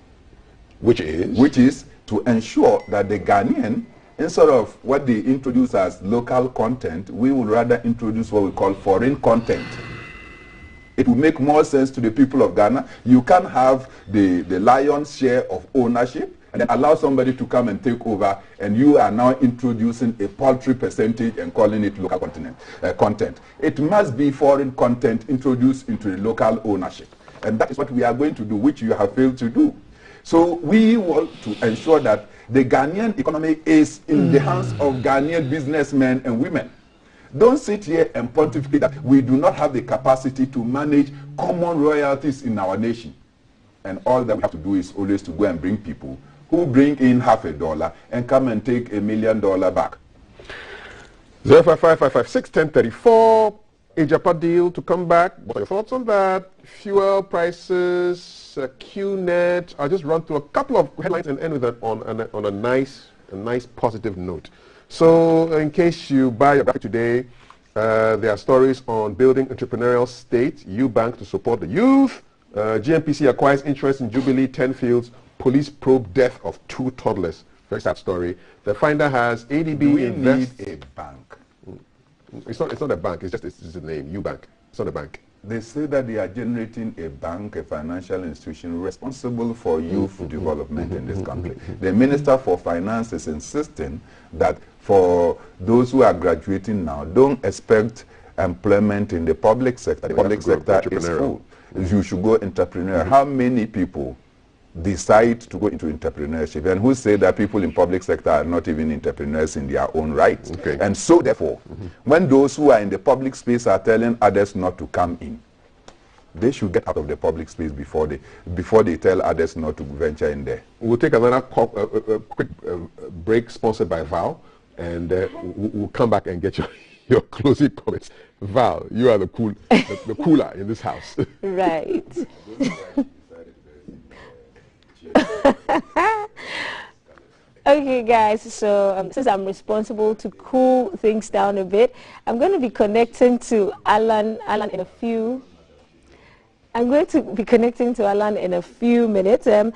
Which is? Which is to ensure that the Ghanaian, instead of what they introduce as local content, we would rather introduce what we call foreign content. It will make more sense to the people of Ghana. You can have the lion's share of ownership and then allow somebody to come and take over, and you are now introducing a paltry percentage and calling it local content. It must be foreign content introduced into the local ownership. And that is what we are going to do, which you have failed to do. So we want to ensure that the Ghanaian economy is in the hands of Ghanaian businessmen and women. Don't sit here and pontificate that we do not have the capacity to manage common royalties in our nation. And all that we have to do is always to go and bring people who bring in $50 and come and take $1 million back. 05555611034, a Japan deal to come back. What are your thoughts on that? Fuel prices, Qnet. I'll just run through a couple of headlines and end with that on a nice positive note. So in case you buy your graphic today, there are stories on building entrepreneurial state, Bank to support the youth, GNPC acquires interest in Jubilee 10 fields, police probe death of 2 toddlers. Very sad story. The finder has ADB Do we invest. need a bank? It's not a bank, it's a name, Bank. It's not a bank. They say that they are generating a bank, a financial institution responsible for youth development in this country. The Minister for Finance is insisting that for those who are graduating now, don't expect employment in the public sector. The public sector is full. You should go entrepreneur. How many people decide to go into entrepreneurship, and who say that people in public sector are not even entrepreneurs in their own right. Okay. And so therefore, when those who are in the public space are telling others not to come in, they should get out of the public space before they tell others not to venture in there. We'll take another quick break sponsored by Val, and we'll come back and get your closing comments. Val, you are the cooler in this house. Right. Okay, guys, so since I'm responsible to cool things down a bit, I'm going to be connecting to Alan in a few. I'm going to be connecting to Alan in a few minutes. Alan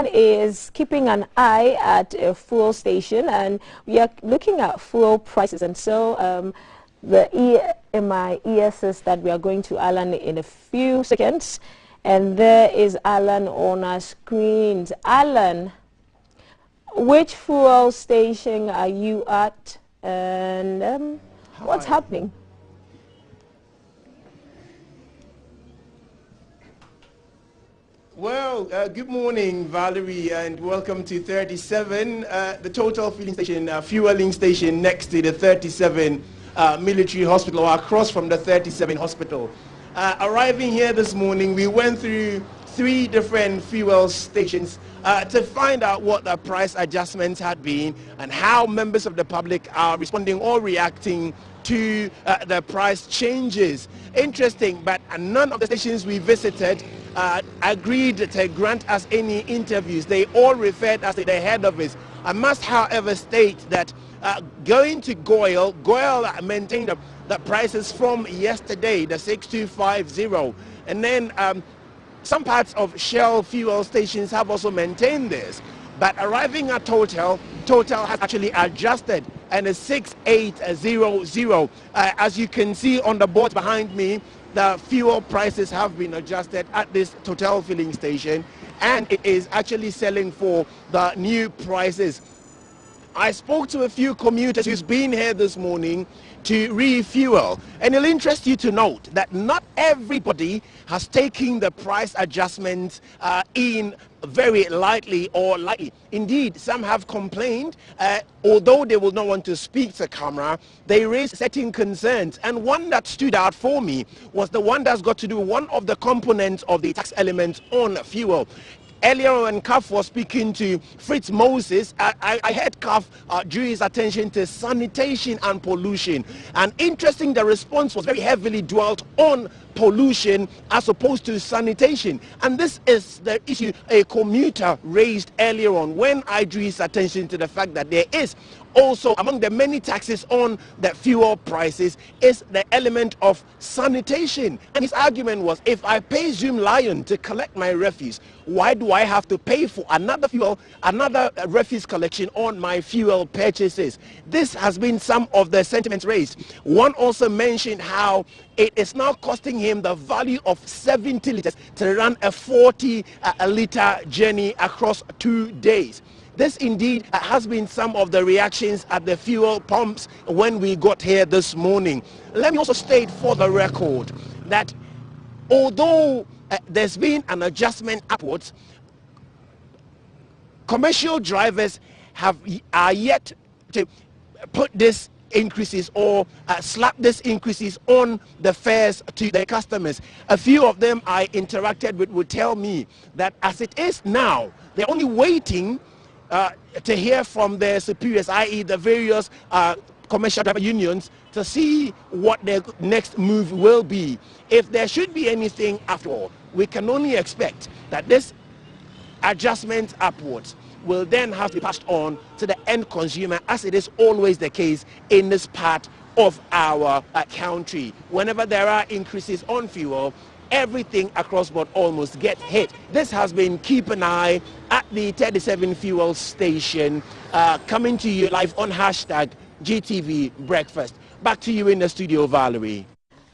is keeping an eye at a fuel station, and we are looking at fuel prices. And so the EMI ESS that we are going to Alan in a few seconds. And there is Alan on our screens. Alan, which fuel station are you at, and what's happening? Well, good morning, Valerie, and welcome to 37, the Total Filling Station, fueling station next to the 37 military hospital, or across from the 37 hospital. Arriving here this morning, we went through 3 different fuel stations to find out what the price adjustments had been and how members of the public are responding or reacting to the price changes. Interesting, but none of the stations we visited agreed to grant us any interviews. They all referred us to the head office. I must, however, state that going to Goyle maintained the prices from yesterday, the 6250, and then some parts of Shell fuel stations have also maintained this. But arriving at Total has actually adjusted, and it's 6800. As you can see on the board behind me, the fuel prices have been adjusted at this Total filling station, and it is actually selling for the new prices. I spoke to a few commuters who's been here this morning to refuel, and it'll interest you to note that not everybody has taken the price adjustment in very lightly or lightly. Indeed, some have complained, although they will not want to speak to camera. They raised certain concerns, and one that stood out for me was the one that's got to do with one of the components of the tax element on fuel. Earlier when CAF was speaking to Fritz Moses, I heard CAF drew his attention to sanitation and pollution. And interesting, the response was very heavily dwelt on pollution as opposed to sanitation. And this is the issue a commuter raised earlier on when I drew his attention to the fact that there is also, among the many taxes on the fuel prices, is the element of sanitation. And his argument was, if I pay Zoom Lion to collect my refuse, why do I have to pay for another refuse collection on my fuel purchases? This has been some of the sentiments raised. One also mentioned how it is now costing him the value of 70 liters to run a 40-liter journey across 2 days. This indeed has been some of the reactions at the fuel pumps when we got here this morning. Let me also state for the record that although there's been an adjustment upwards, commercial drivers are yet to put this increases or slap these increases on the fares to their customers. A few of them I interacted with would tell me that as it is now, they're only waiting to hear from their superiors, i.e. the various commercial driver unions, to see what their next move will be. If there should be anything after all, we can only expect that this adjustment upwards will then have to be passed on to the end consumer, as it is always the case in this part of our country. Whenever there are increases on fuel, everything across board almost gets hit. This has been Keep an Eye at the 37 fuel station, coming to you live on hashtag GTV Breakfast. Back to you in the studio, Valerie.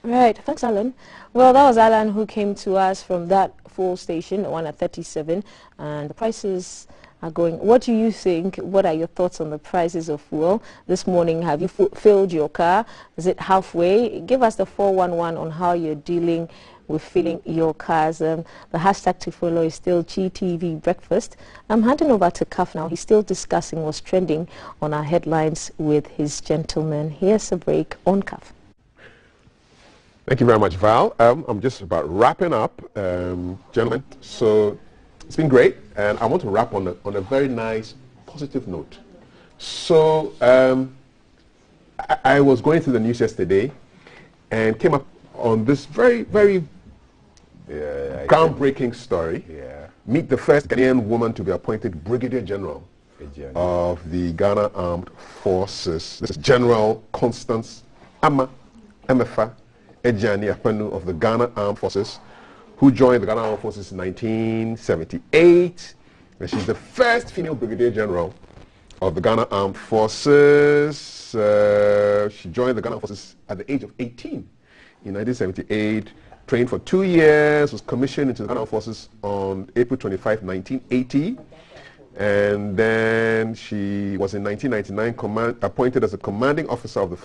Right, thanks, Alan. Well, that was Alan who came to us from that fuel station, the one at 37, and the prices are going. What do you think? What are your thoughts on the prices of fuel? This morning, have you filled your car? Is it halfway? Give us the 411 on how you're dealing with filling your cars. The hashtag to follow is still GTV Breakfast. I'm handing over to Kaf now. He's still discussing what's trending on our headlines with his gentleman. Here's a break on Kaf. Thank you very much, Val. I'm just about wrapping up, gentlemen. So it's been great, and I want to wrap on a very nice, positive note. So I was going through the news yesterday and came up on this very, very groundbreaking story. Meet the first Ghanaian woman to be appointed Brigadier General of the Ghana Armed Forces. This is General Constance Ama Emefa Ejani Apanu of the Ghana Armed Forces, who joined the Ghana Armed Forces in 1978. And she's the first female Brigadier General of the Ghana Armed Forces. She joined the Ghana Armed Forces at the age of 18 in 1978, trained for 2 years, was commissioned into the Ghana Armed Forces on April 25, 1980. And then she was in 1999 appointed as a commanding officer of the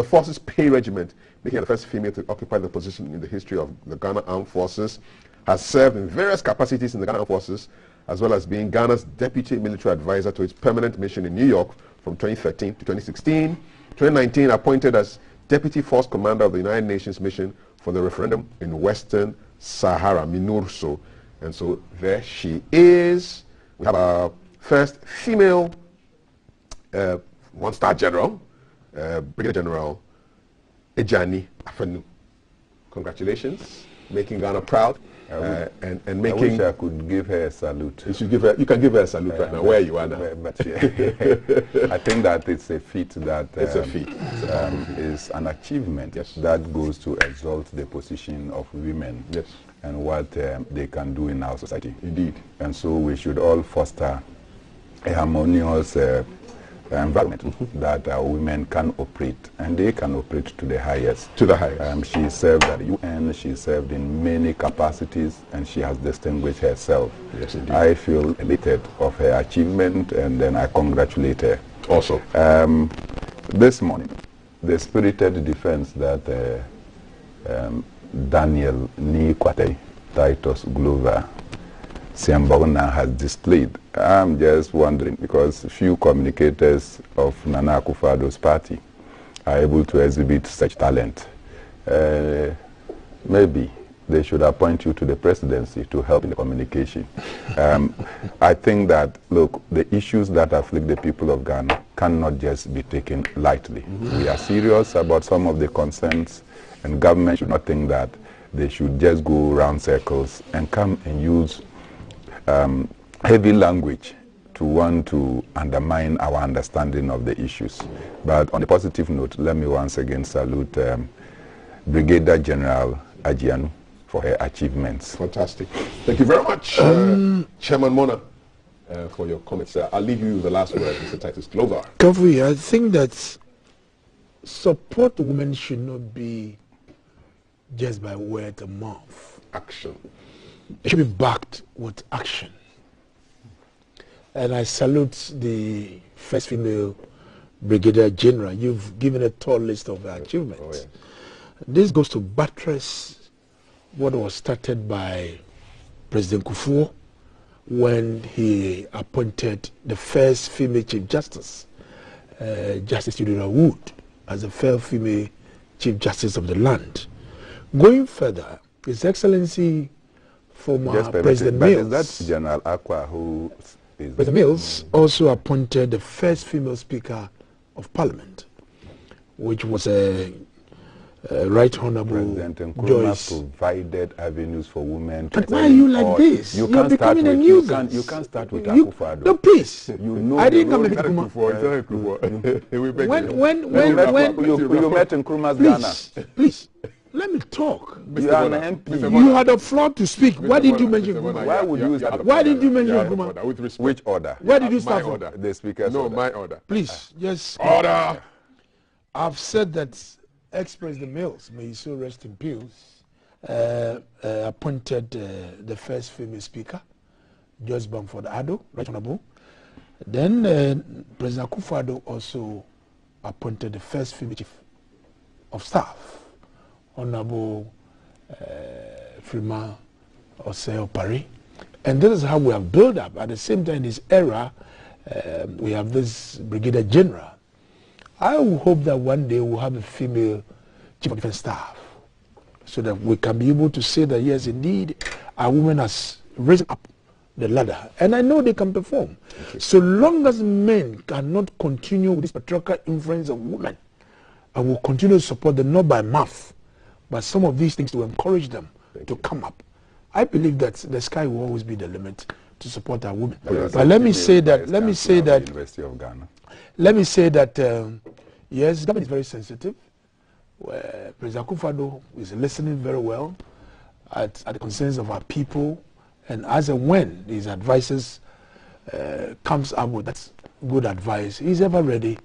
Forces Pay Regiment, making her the first female to occupy the position in the history of the Ghana Armed Forces. Has served in various capacities in the Ghana Armed Forces, as well as being Ghana's deputy military advisor to its permanent mission in New York from 2013 to 2016. 2019, appointed as Deputy Force Commander of the United Nations Mission for the referendum in Western Sahara, MINURSO. And so there she is. We have our first female one-star general, Brigadier General Ejani Afenu. Congratulations, making Ghana proud. And making. I wish I could give her a salute. You should give her. You can give her a salute right now. Where you are now. But yeah. I think that it's a feat that it's a feat. Is an achievement that goes to exalt the position of women and what they can do in our society. Indeed. And so we should all foster a harmonious environment that women can operate, and they can operate to the highest. To the highest. She served at the UN, she served in many capacities, and she has distinguished herself. Yes, indeed. I feel elated of her achievement, and then I congratulate her. Also. This morning, the spirited defense that Daniel Nikwate, Titus Glover, Siambogna has displayed. I'm just wondering, because few communicators of Nana Akufo-Addo's party are able to exhibit such talent. Maybe they should appoint you to the presidency to help in the communication. I think that, look, the issues that afflict the people of Ghana cannot just be taken lightly. We are serious about some of the concerns, and government should not think that they should just go around circles and come and use heavy language to want to undermine our understanding of the issues. But on a positive note, let me once again salute Brigadier General Ajianu for her achievements. Fantastic. Thank you very much, Chairman Mona, for your comments. I'll leave you with the last word, Mr. Titus Glover. Kavi, I think that support women should not be just by word of mouth. Action. It should be backed with action. And I salute the first female Brigadier General. You've given a tall list of achievements. Oh, yeah. This goes to buttress what was started by President Kufuor when he appointed the first female Chief Justice, Justice Judith Wood, as the first female Chief Justice of the land. Going further, His Excellency former President Mills. That's General Aqua who is... President Mills also appointed the first female Speaker of Parliament, which was a Right Honorable President Nkrumah Joyce. provided avenues for women to... But why are you like this? You're becoming a nuisance. You can't start with Akufo-Addo. No, please. You know I didn't come to Nkrumah. You met Nkrumah's Ghana. Please. Let me talk. You are an MP. You had the floor to speak. Why did you mention Nkrumah? Why would you start? Why did you mention Nkrumah? Which order? Where did you start from? The Speaker's order. No, my order. Please, just... Order! I've said that ex-President Mills, may he so rest in peace, appointed the first female Speaker, Joyce Bamford Addo, Right Honorable. Then President Akufo-Addo also appointed the first female chief of staff, Honorable Frima Oseo Pari. And this is how we have built up. At the same time, in this era, we have this Brigadier General. I will hope that one day we'll have a female chief of defense staff, so that we can be able to say that, yes, indeed, our women has risen up the ladder. And I know they can perform. Okay. So long as men cannot continue with this patriarchal influence of women, I will continue to support them, not by mouth, but some of these things to encourage them to come up. I believe that the sky will always be the limit to support our women. But let me say that, University of Ghana. Let me say that, yes, government is very sensitive. President Akufo-Addo is listening very well at the concerns of our people, and as and when his advisors comes up with that good advice, he's ever ready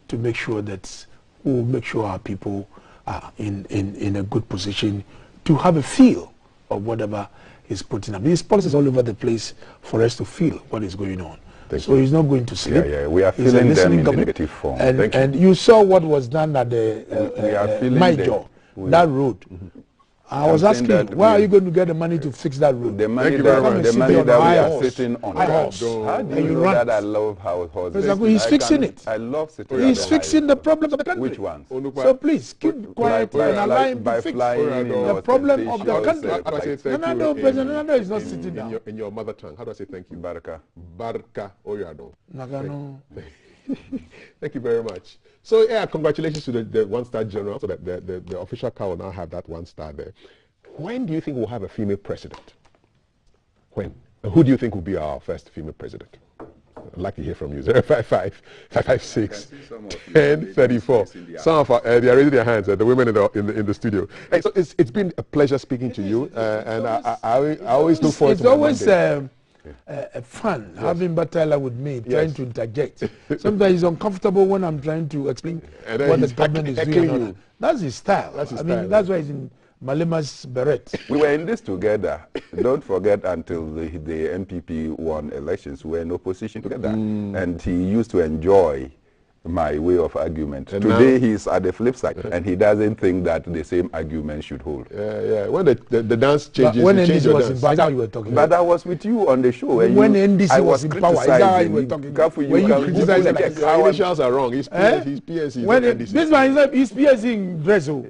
to make sure that we'll make sure our people are in a good position to have a feel of whatever is putting up. These policies all over the place for us to feel what is going on. So he's not going to sleep. Yeah, we are feeling them in the negative form. And you saw what was done at the Major, that road. I was asking, where are you going to get the money to fix that road? The money that we are sitting on. How do you know that I love how horses? He's fixing it. I love sitting. He's fixing the problems of the country. Which ones? So please keep quiet and allow him to fix the problem of the country. How do I say thank you? No, President Nando is not sitting down. In your mother tongue, how do I say thank you? Baraka. Baraka Oyado. Nagano. Thank you very much. So yeah, congratulations to the one-star general. So that the official car will now have that one star there. When do you think we'll have a female president? When? Who do you think will be our first female president? I'd like to hear from you. 055-556-1034. Some of they are raising their hands. The women in the studio. Hey, so it's been a pleasure speaking to you, and I always look forward to it. It's always fun having Batala with me, trying to interject. Sometimes it's uncomfortable when I'm trying to explain what the government is doing. That's his style. That's why he's in Malema's beret. We were in this together. Don't forget, until the NPP won elections, we were in opposition together. And he used to enjoy my way of argument. And today he's at the flip side, and he doesn't think that the same argument should hold. Yeah. When the dance changes, when NDC was in power, you were talking. But I was with you on the show. When NDC was in power, is that how you were talking? When you criticize the initials are wrong. He's PSC. This man is PSC in Brazil.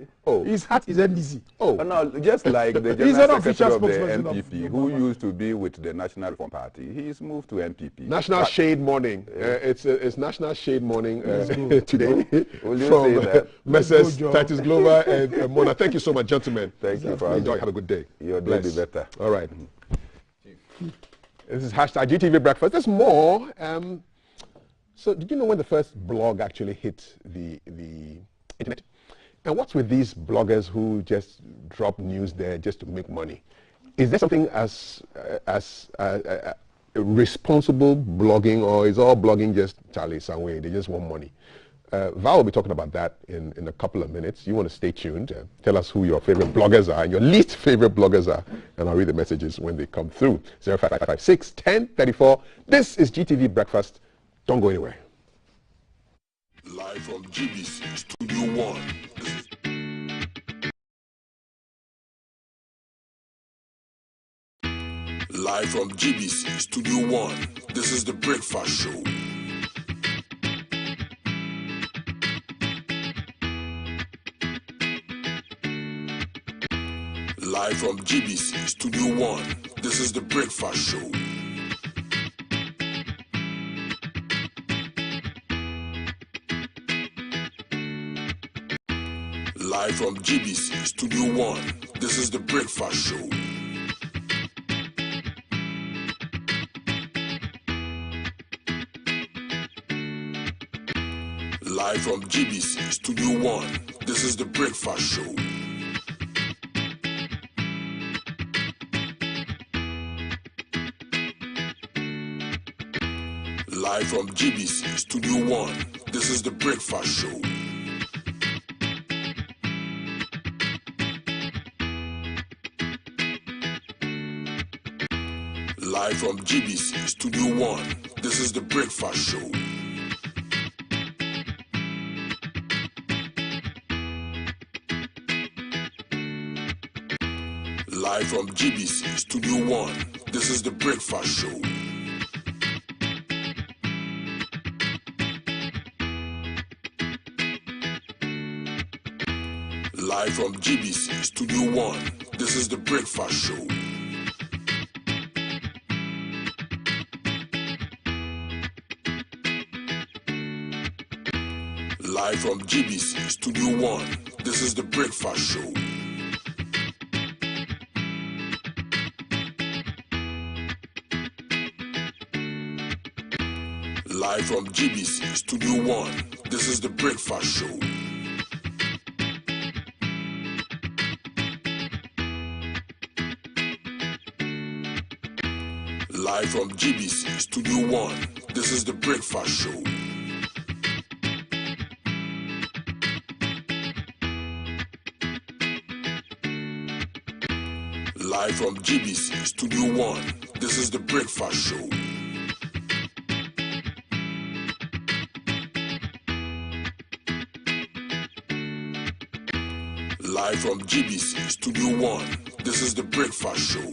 His hat is NDC. No, just like the general secretary of the NPP, who used to be with the National Reform Party, he's moved to NPP. National Shade Morning. It's National Shade Morning today from Messrs. Titus Glover and Mona. Thank you so much, gentlemen. Thank you for enjoy. Have a good day. Your day be better. All right. This is hashtag GTV Breakfast. There's more. So did you know when the first blog actually hit the internet? And what's with these bloggers who just drop news there just to make money? Is there something as responsible blogging, or is all blogging just Charlie Sangwe? They just want money. Val will be talking about that in a couple of minutes. You want to stay tuned. Tell us who your favorite bloggers are and your least favorite bloggers are, and I'll read the messages when they come through. 05556-1034. This is GTV Breakfast. Don't go anywhere. Live from GBC Studio 1. Live from GBC Studio 1. This is the Breakfast Show. Live from GBC Studio 1. This is the Breakfast Show. Live from GBC Studio 1. This is the Breakfast Show. Live from GBC Studio 1. This is the Breakfast Show. Live from GBC Studio 1. This is the Breakfast Show. Live from GBC Studio 1, this is the Breakfast Show. Live from GBC Studio 1, this is the Breakfast Show. Live from GBC Studio 1, this is the Breakfast Show. Live from GBC Studio 1, this is the Breakfast Show. Live from GBC Studio 1, this is the Breakfast Show. Live from GBC Studio 1, this is the Breakfast Show. Live from GBC Studio 1, this is the Breakfast Show. Live from GBC Studio 1, this is the Breakfast Show.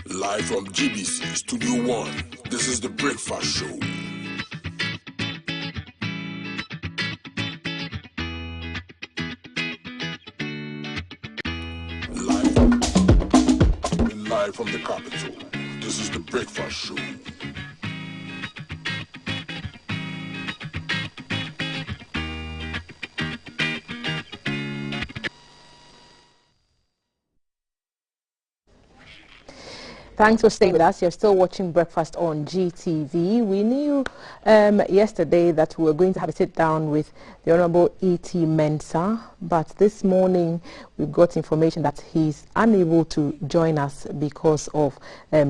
Live from GBC Studio 1, this is the Breakfast Show. Live from the capital, this is the Breakfast Show. Thanks for staying with us. You're still watching Breakfast on GTV. We knew yesterday that we were going to have a sit down with the Honorable E.T. Mensah, but this morning we've got information that he's unable to join us because of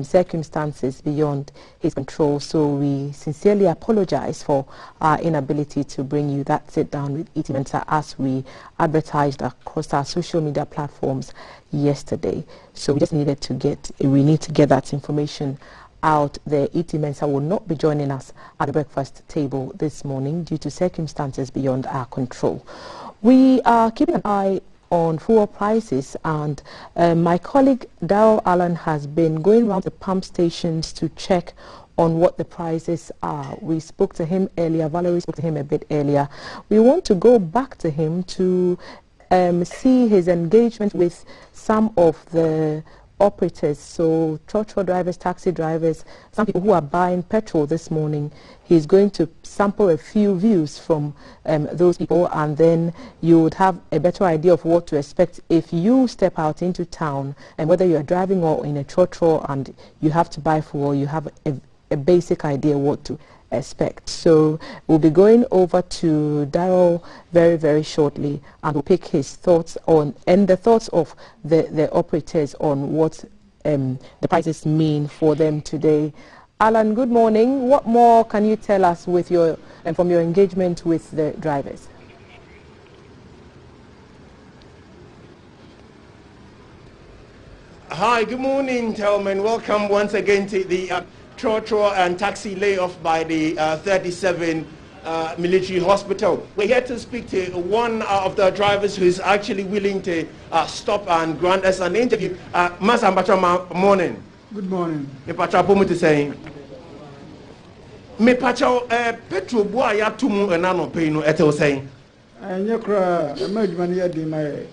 circumstances beyond his control. So we sincerely apologize for our inability to bring you that sit down with E.T. Mensah as we advertised across our social media platforms yesterday. So we just needed to get that information out there. E.T. Mensah will not be joining us at the breakfast table this morning due to circumstances beyond our control. We are keeping an eye on fuel prices, and my colleague Darrell Allen has been going around the pump stations to check on what the prices are. We spoke to him earlier. Valerie spoke to him a bit earlier. We want to go back to him to see his engagement with some of the operators, so trotro drivers, taxi drivers, some people who are buying petrol this morning. He's going to sample a few views from those people, and then you would have a better idea of what to expect if you step out into town, and whether you're driving or in a trotro and you have to buy fuel, you have a basic idea what to expect. So we'll be going over to Darrell very, very shortly, and we'll pick his thoughts on, and the thoughts of the operators on what the prices mean for them today. Alan, good morning. What more can you tell us with your from your engagement with the drivers? Hi, good morning, gentlemen. Welcome once again to the trotro and taxi layoff by the 37 military hospital. We're here to speak to one of the drivers who is actually willing to stop and grant us an interview. Master Mpacha, morning. Good morning. Me Pacha Pomu to say. Me Pacha petrol boy ya tumu enano pay no etel saying. Nyekra emadwuma ya di my.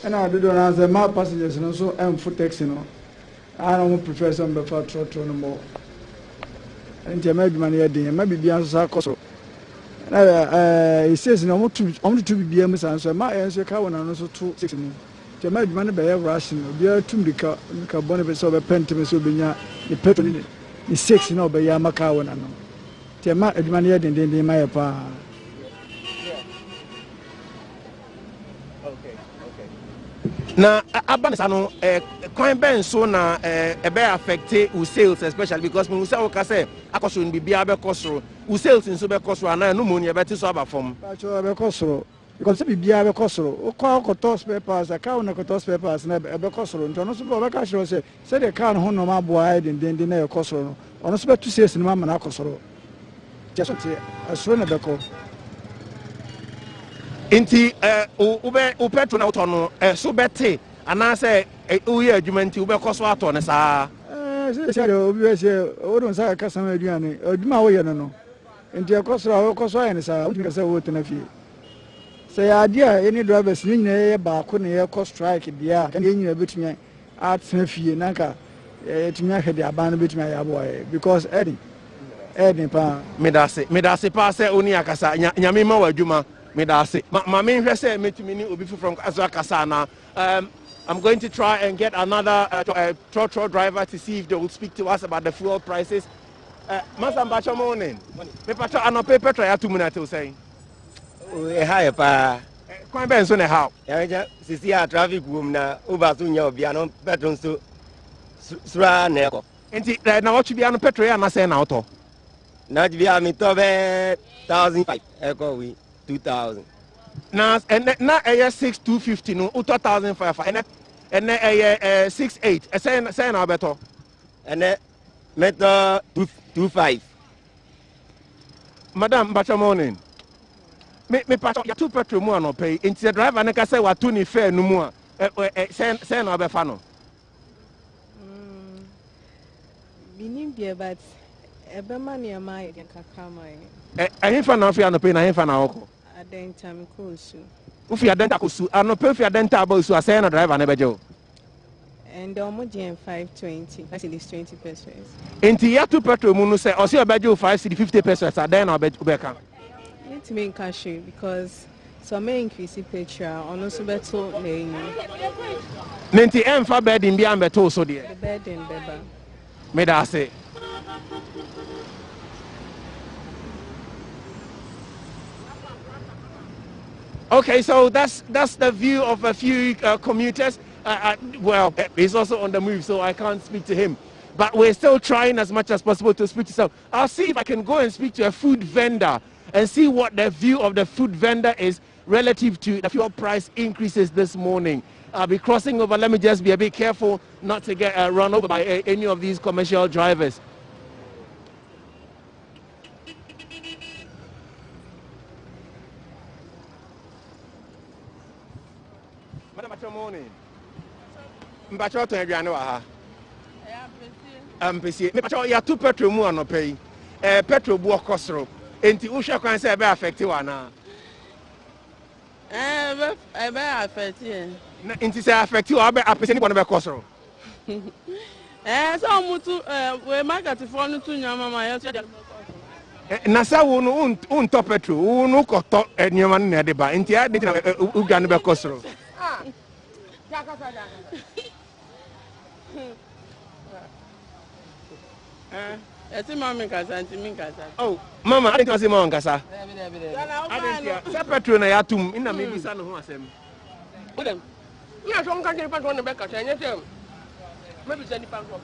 And I do not answer my passengers and also for taxi no. I don't prefer some before trotro no more. And Jamaican ya maybe be answer coso. He says no only to be able to answer my answer car and also 2 6. Jamaican by Russian, be a tumbica bonnet of a pentiment so be the petrol the 6 no by Yamaka and no. Jamaican ya didn't my pa. Na abansano coin ben so na be affect u sales, especially because we say o ka say akoso nbibia be kosoro u sales nso be kosoro ana no mo ni e be ti so aba fom acho be kosoro because if you have a cosro, call cotos papers, a cow, and a cotos papers, and a becosro, and Tonos Bobacasho said a car who no more boy and then dinner cosro, on a spec to say Mamma and Acosro. Just a swing of the call. Inti Upeto Nautono, so betty, and I say, we are Jumenti Ube Coswato, and sa. Odun sa customer aduane oduma wo ye no no enti ekosoro okoso ye ne sa o tumi say wo tena fie say adia any drivers ni nyina ye ba ko ne ye ko strike dia kan ye nyina betumi atena fie nanka etumi ahede aban no betumi ayabo ye because edin pa me da se pa say oni akasa nyame ma wadwuma me da se ma me hwe say metumi ni obi from akasa na I'm going to try and get another trotro driver to see if they will speak to us about the fuel prices. Master morning. Me patro anope petrol ya 2 minutes say. We high pa. Kwan ben so na how. Ya sisi a traffic room na over so nya obi ano petrol so sura na ko. Enti na what bi ano petrol ya na say na auto. Na bi a mi to be 1,500 e ko we 2,000. Na 6250 no 2,500 and 68 say na beto and meter 225. Madam bacha morning me pato ya two petrol mu no pay enti the driver na ka say wa to ni fare no mu a say na obefa no binim bia but ebema ne ma ye kakra mai fa na fare no pay na fa na oko adenta me kosu ufi adenta kosu ano pay fi adenta ba su say na driver na beje and the omogen 520 that is 20 pesos enti ya two petrol mu no say o say obeje 50 pesos then na obeka it mean cash because so may increase petrol on also beto na enti emfa burden bia beto so de the burden beba me da say okay, so that's the view of a few commuters. Well, he's also on the move, so I can't speak to him. But we're still trying as much as possible to speak to some. I'll see if I can go and speak to a food vendor and see what the view of the food vendor is relative to the fuel price increases this morning. I'll be crossing over. Let me just be a bit careful not to get run over by any of these commercial drivers. Madam, good morning. Mbacho to aduane wa ha. Pesi. Me pacho ya two petrol mu anope. Petrol bu okosoro. Enti wo hwe kwan say e be affect wa na. E be affect e. Na enti say affect wa be apese ni bo no be kosoro. So mutu we market for no tu nyama ma ya so na sa wo no un petrol wo no ko to nyama na de ba enti ya de na uga no be kosoro. Oh, Mama, I didn't say Mama Kasa. I didn't say petrol na ya tum ina me bisa no ho asem. Udem. Ya so nka kiri petrol na be kasa nya tem. Me bisa ni petrol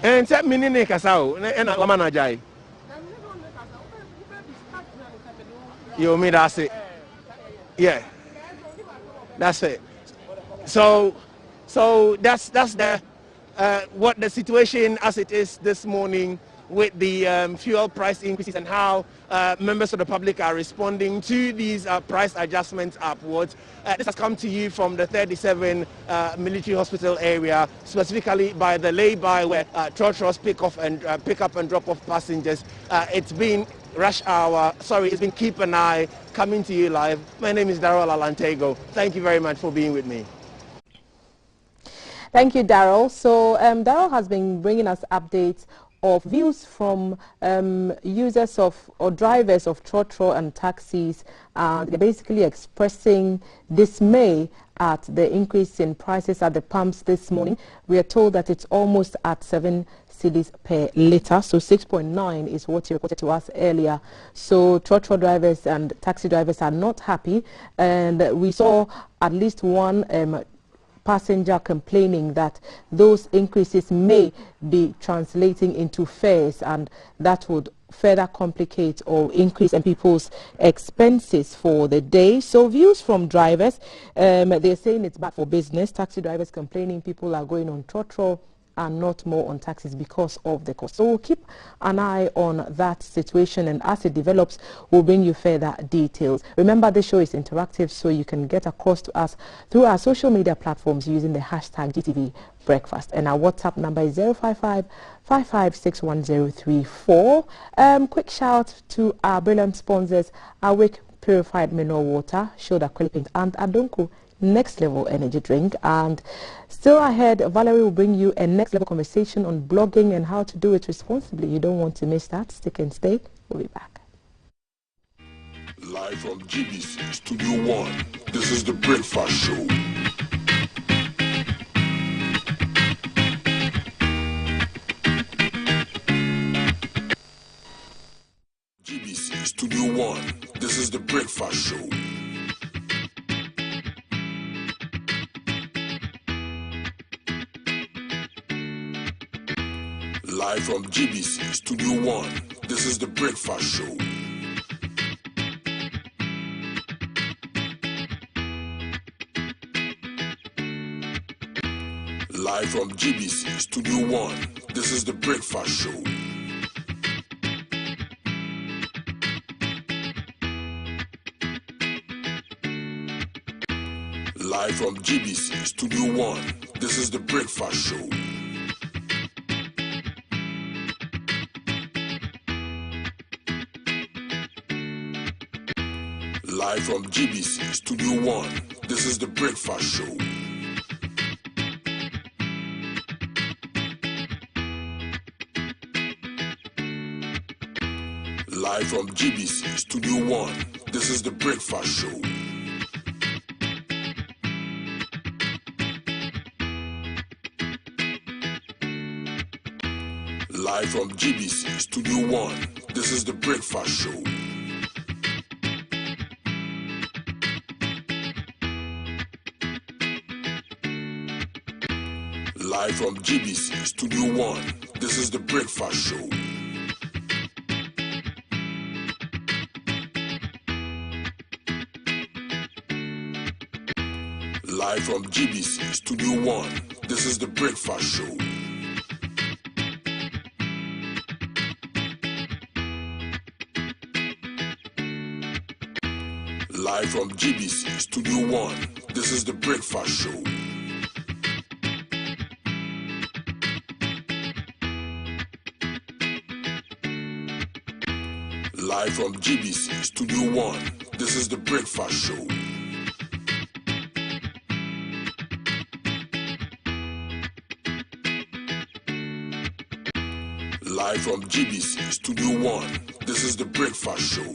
ni. En se minine kasa o na lama na jai. You mean that's it? Yeah, that's it. So that's the what the situation as it is this morning with the fuel price increases and how members of the public are responding to these price adjustments upwards. This has come to you from the 37 military hospital area, specifically by the lay-by where trotros pick up and drop off passengers. It's been rush hour. Sorry, it's been Keep an Eye coming to you live. My name is Darrell Alantego. Thank you very much for being with me. Thank you, Darrell. So Darrell has been bringing us updates of views from users of or drivers of trotro and taxis. They're basically expressing dismay at the increase in prices at the pumps this morning. We are told that it's almost at 7 cedis per litre, so 6.9 is what you reported to us earlier. So trotro drivers and taxi drivers are not happy, and we saw at least one passenger complaining that those increases may be translating into fares, and that would further complicate or increase in people's expenses for the day. So views from drivers, they're saying it's bad for business. Taxi drivers complaining people are going on trotro and not more on taxis because of the cost. So we'll keep an eye on that situation, and as it develops, we'll bring you further details. Remember, the show is interactive, so you can get across to us through our social media platforms using the hashtag GTV Breakfast. And our WhatsApp number is 055 5561034. Quick shout to our brilliant sponsors, Awake Purified Mineral Water, Shoulder Clippings, and Adonko Next Level Energy Drink. And still ahead, Valerie will bring you a next level conversation on blogging and how to do it responsibly. You don't want to miss that. Stick and stay. We'll be back. Live from GBC Studio 1, this is the Breakfast Show. GBC Studio 1, this is the Breakfast Show. Live from GBC Studio 1, this is the Breakfast Show. Live from GBC Studio 1, this is the Breakfast Show. Live from GBC Studio 1, this is the Breakfast Show. Live from GBC Studio 1, this is the Breakfast Show. Live from GBC Studio 1, this is the Breakfast Show. Live from GBC Studio 1, this is the Breakfast Show. Live from GBC Studio 1, this is the Breakfast Show. Live from GBC Studio 1, this is the Breakfast Show. Live from GBC Studio 1, this is the Breakfast Show. Live from GBC Studio 1, this is the Breakfast Show. Live from GBC Studio 1, this is the Breakfast Show.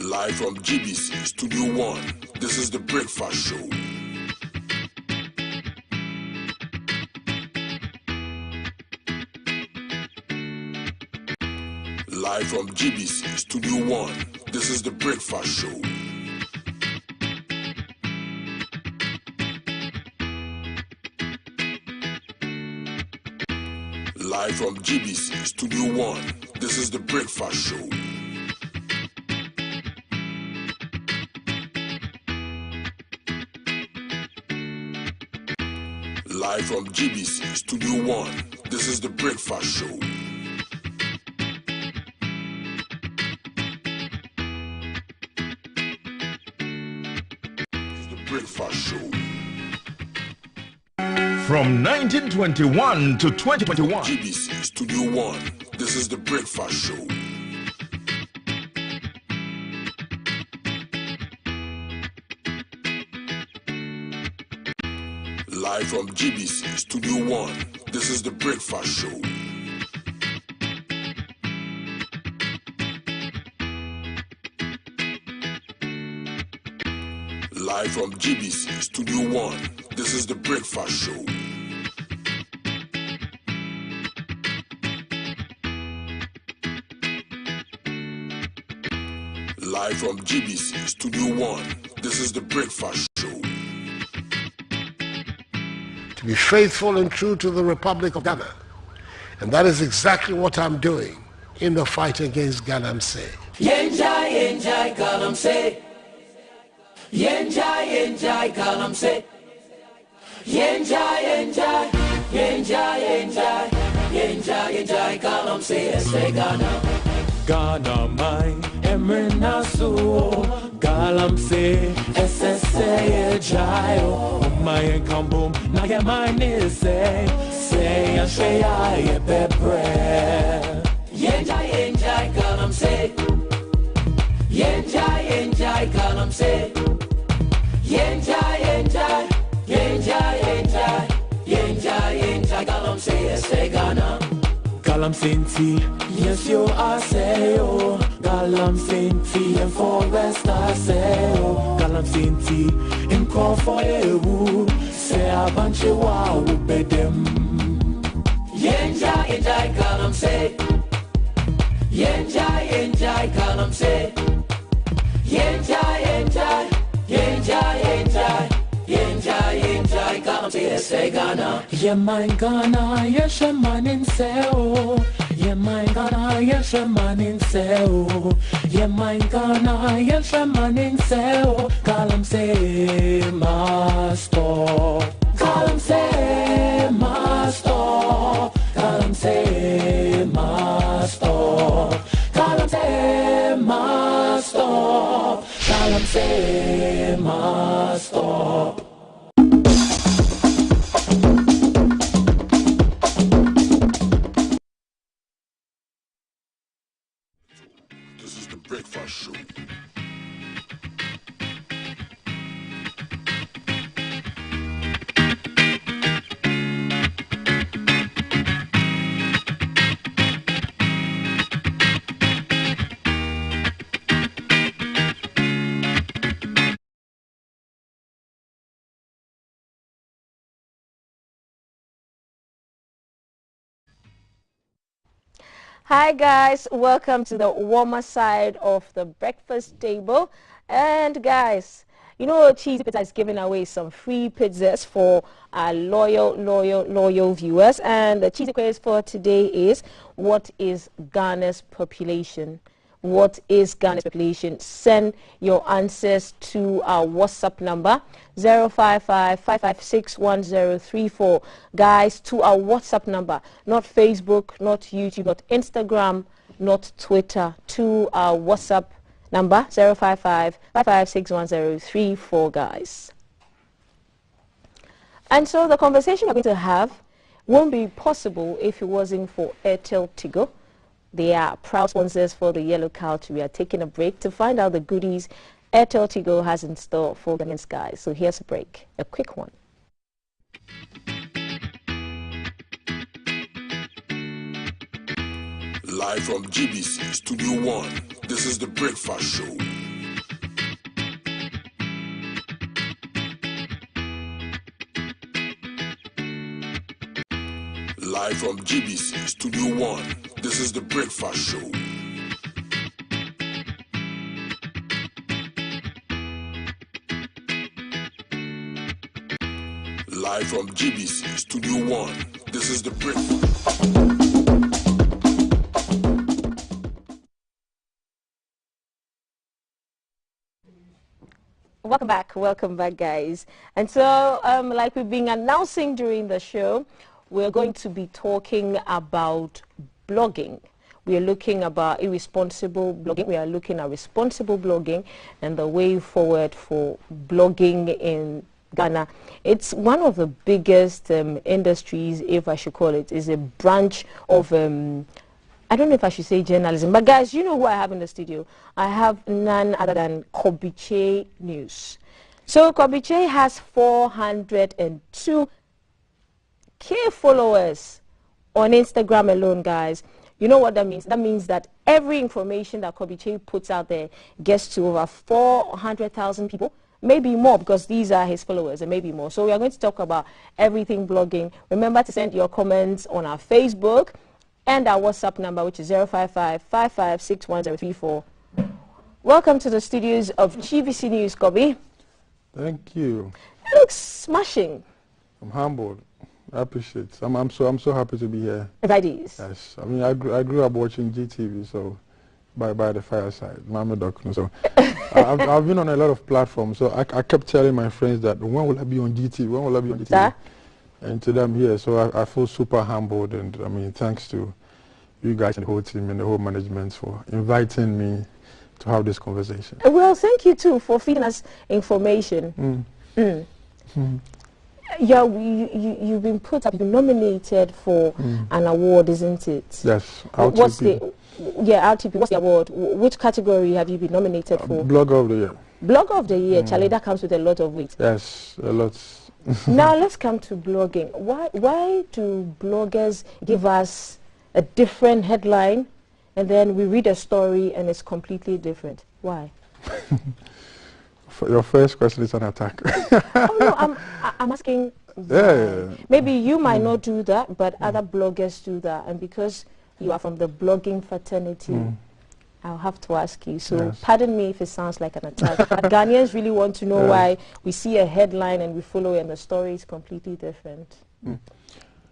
Live from GBC Studio 1, this is the Breakfast Show. Live from GBC Studio 1, this is the Breakfast Show. Live from GBC Studio 1, this is the Breakfast Show. Live from GBC Studio 1, this is the Breakfast Show. Breakfast Show. From 1921 to 2021. GBC Studio 1, this is the Breakfast Show. Live from GBC Studio 1, this is the Breakfast Show. Live from GBC Studio 1, this is the Breakfast Show. Live from GBC Studio 1, this is the Breakfast Show. to be faithful and true to the Republic of Ghana. And that is exactly what I'm doing in the fight against Galamsey. Yenjai, yenjai, Galamsey. Yenjai, yenjai, Galamsey. Yenjai, yenjai, yenjai, yenjai, yenjai, yenjai, Galamsey, Ese Ghana. Ghana, my Emrina Suo, Galamsey, SSA, Jayo, my Kambum, Naya, my Nise, say, and say, I pepper. Yenjai, yenjai, Galamsey. Yenjai, yenjai, Galamsey. Yenjai, yenjai, yenjai, yenjai, yenjai, yenjai, Galamsey, Ese Ghana. Galamsey, yes, you are say, oh. Galamsey, and forest, I say, oh. Galamsey, in call for you, say a bunch of wow, bedem. Yenjai, yenjai, Galamsey. Yenjai, yenjai, Galamsey. Yenjai, yenjai, yenjai, yenjai, yenjai, yenjai, Galamsey, Ese Ghana. Yeah, my Ghana, yes, a man in seo. Yeah, my Ghana, yes, a man in seo. Yeah, my Ghana, yes, a man in seo. Galamsey, master. Galamsey, master. Galamsey, master. Galamsey, master. Galamsey, master. This is the Breakfast Show. Hi guys, welcome to the warmer side of the breakfast table. And guys, you know Cheesy Pizza is giving away some free pizzas for our loyal viewers. And the cheesy quiz for today is, what is Ghana's population? What is Ghana's population? Send your answers to our WhatsApp number 055-556-1034. Guys, to our WhatsApp number, not Facebook, not YouTube, not Instagram, not Twitter, to our WhatsApp number 055-556-1034, guys. And so the conversation we're going to have won't be possible if it wasn't for Airtel Tigo. They are proud sponsors for the Yellow Couch. We are taking a break to find out the goodies Airtel Tigo has in store for Ghanaians, guys. So here's a break, a quick one. Live from GBC Studio 1, this is the Breakfast Show. Live from GBC Studio 1, this is the Breakfast Show. Live from GBC Studio 1, this is the Breakfast. Welcome back, guys. And so, like we've been announcing during the show, we're going to be talking about blogging. We are looking about irresponsible blogging. We are looking at responsible blogging and the way forward for blogging in Ghana. It's one of the biggest industries, if I should call it. It's a branch of I don't know if I should say journalism, but guys, you know who I have in the studio? I have none other than Kobiche News. So Kobiche has 402K followers on Instagram alone, guys. You know what that means? That means that every information that Kobiche puts out there gets to over 400,000 people, maybe more, because these are his followers, and maybe more. So we are going to talk about everything blogging. Remember to send your comments on our Facebook and our WhatsApp number, which is 055-556-1034. Welcome to the studios of GBC News, Kobi. Thank you. It looks smashing. I'm humbled. I appreciate it. I'm so happy to be here. That is. Yes. I mean, I grew up watching GTV, so by the fireside, Mama Doc. So I've been on a lot of platforms. So I kept telling my friends that when will I be on GTV? When will I be on GTV? And today I'm here. So I feel super humbled, and I mean, thanks to you guys and the whole team and the whole management for inviting me to have this conversation. Well, thank you too for feeding us information. Yeah, you've been nominated for an award, isn't it? Yes. What's the RTP? What's the award? Which category have you been nominated for? Blogger of the Year. Blogger of the Year. Charlie, that comes with a lot of weight. Yes, a lot. Now let's come to blogging. Why do bloggers give us a different headline, and then we read a story and it's completely different? Why? Your first question is an attack. Oh no, I'm asking. Maybe you might not do that, but other bloggers do that, and because you are from the blogging fraternity, I'll have to ask you. So pardon me if it sounds like an attack, but Ghanaians really want to know why we see a headline and we follow it and the story is completely different.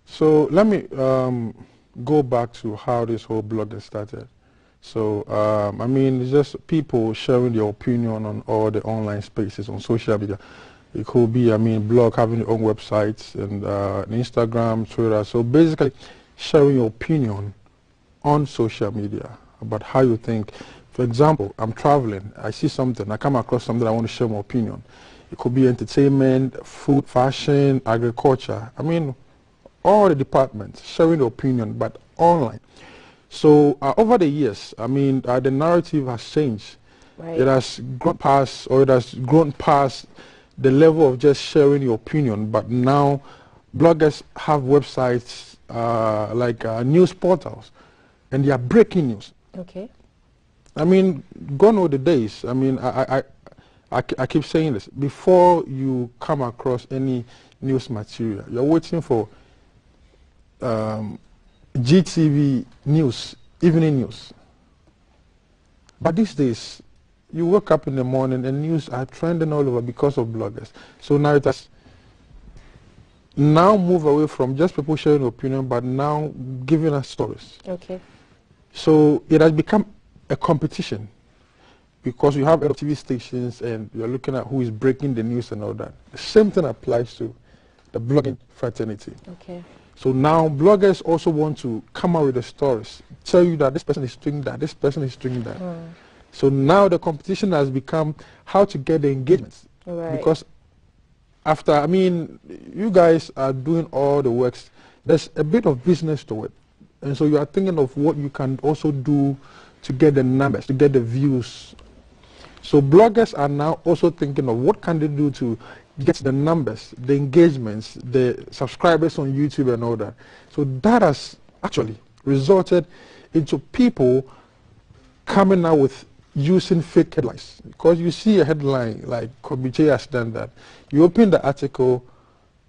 So let me go back to how this whole blogging started. So, I mean, it's just people sharing their opinion on all the online spaces on social media. It could be, I mean, blog having their own websites and Instagram, Twitter. So basically, sharing your opinion on social media about how you think. For example, I'm traveling, I see something, I come across something, I want to share my opinion. It could be entertainment, food, fashion, agriculture. I mean, all the departments, sharing the opinion, but online. So over the years, I mean, the narrative has changed. Right. It has grown past the level of just sharing your opinion. But now, bloggers have websites like news portals, and they are breaking news. Okay. I mean, gone are the days. I mean, I keep saying this. Before you come across any news material, you're waiting for GTV news, evening news. But these days, you wake up in the morning and news are trending all over because of bloggers. So now it has now moved away from just people sharing opinion, but now giving us stories. Okay. So it has become a competition because you have TV stations and you're looking at who is breaking the news and all that. The same thing applies to the blogging fraternity. Okay. So now bloggers also want to come out with the stories, tell you that this person is doing that, this person is doing that. So now the competition has become how to get the engagements. Right. Because after, I mean, you guys are doing all the works, there's a bit of business to it. And so you are thinking of what you can also do to get the numbers, to get the views. So bloggers are now also thinking of what can they do to get the numbers, the engagements, the subscribers on YouTube and all that. So that has actually resulted into people coming out with using fake headlines. Because you see a headline like Kobiche has done that. You open the article,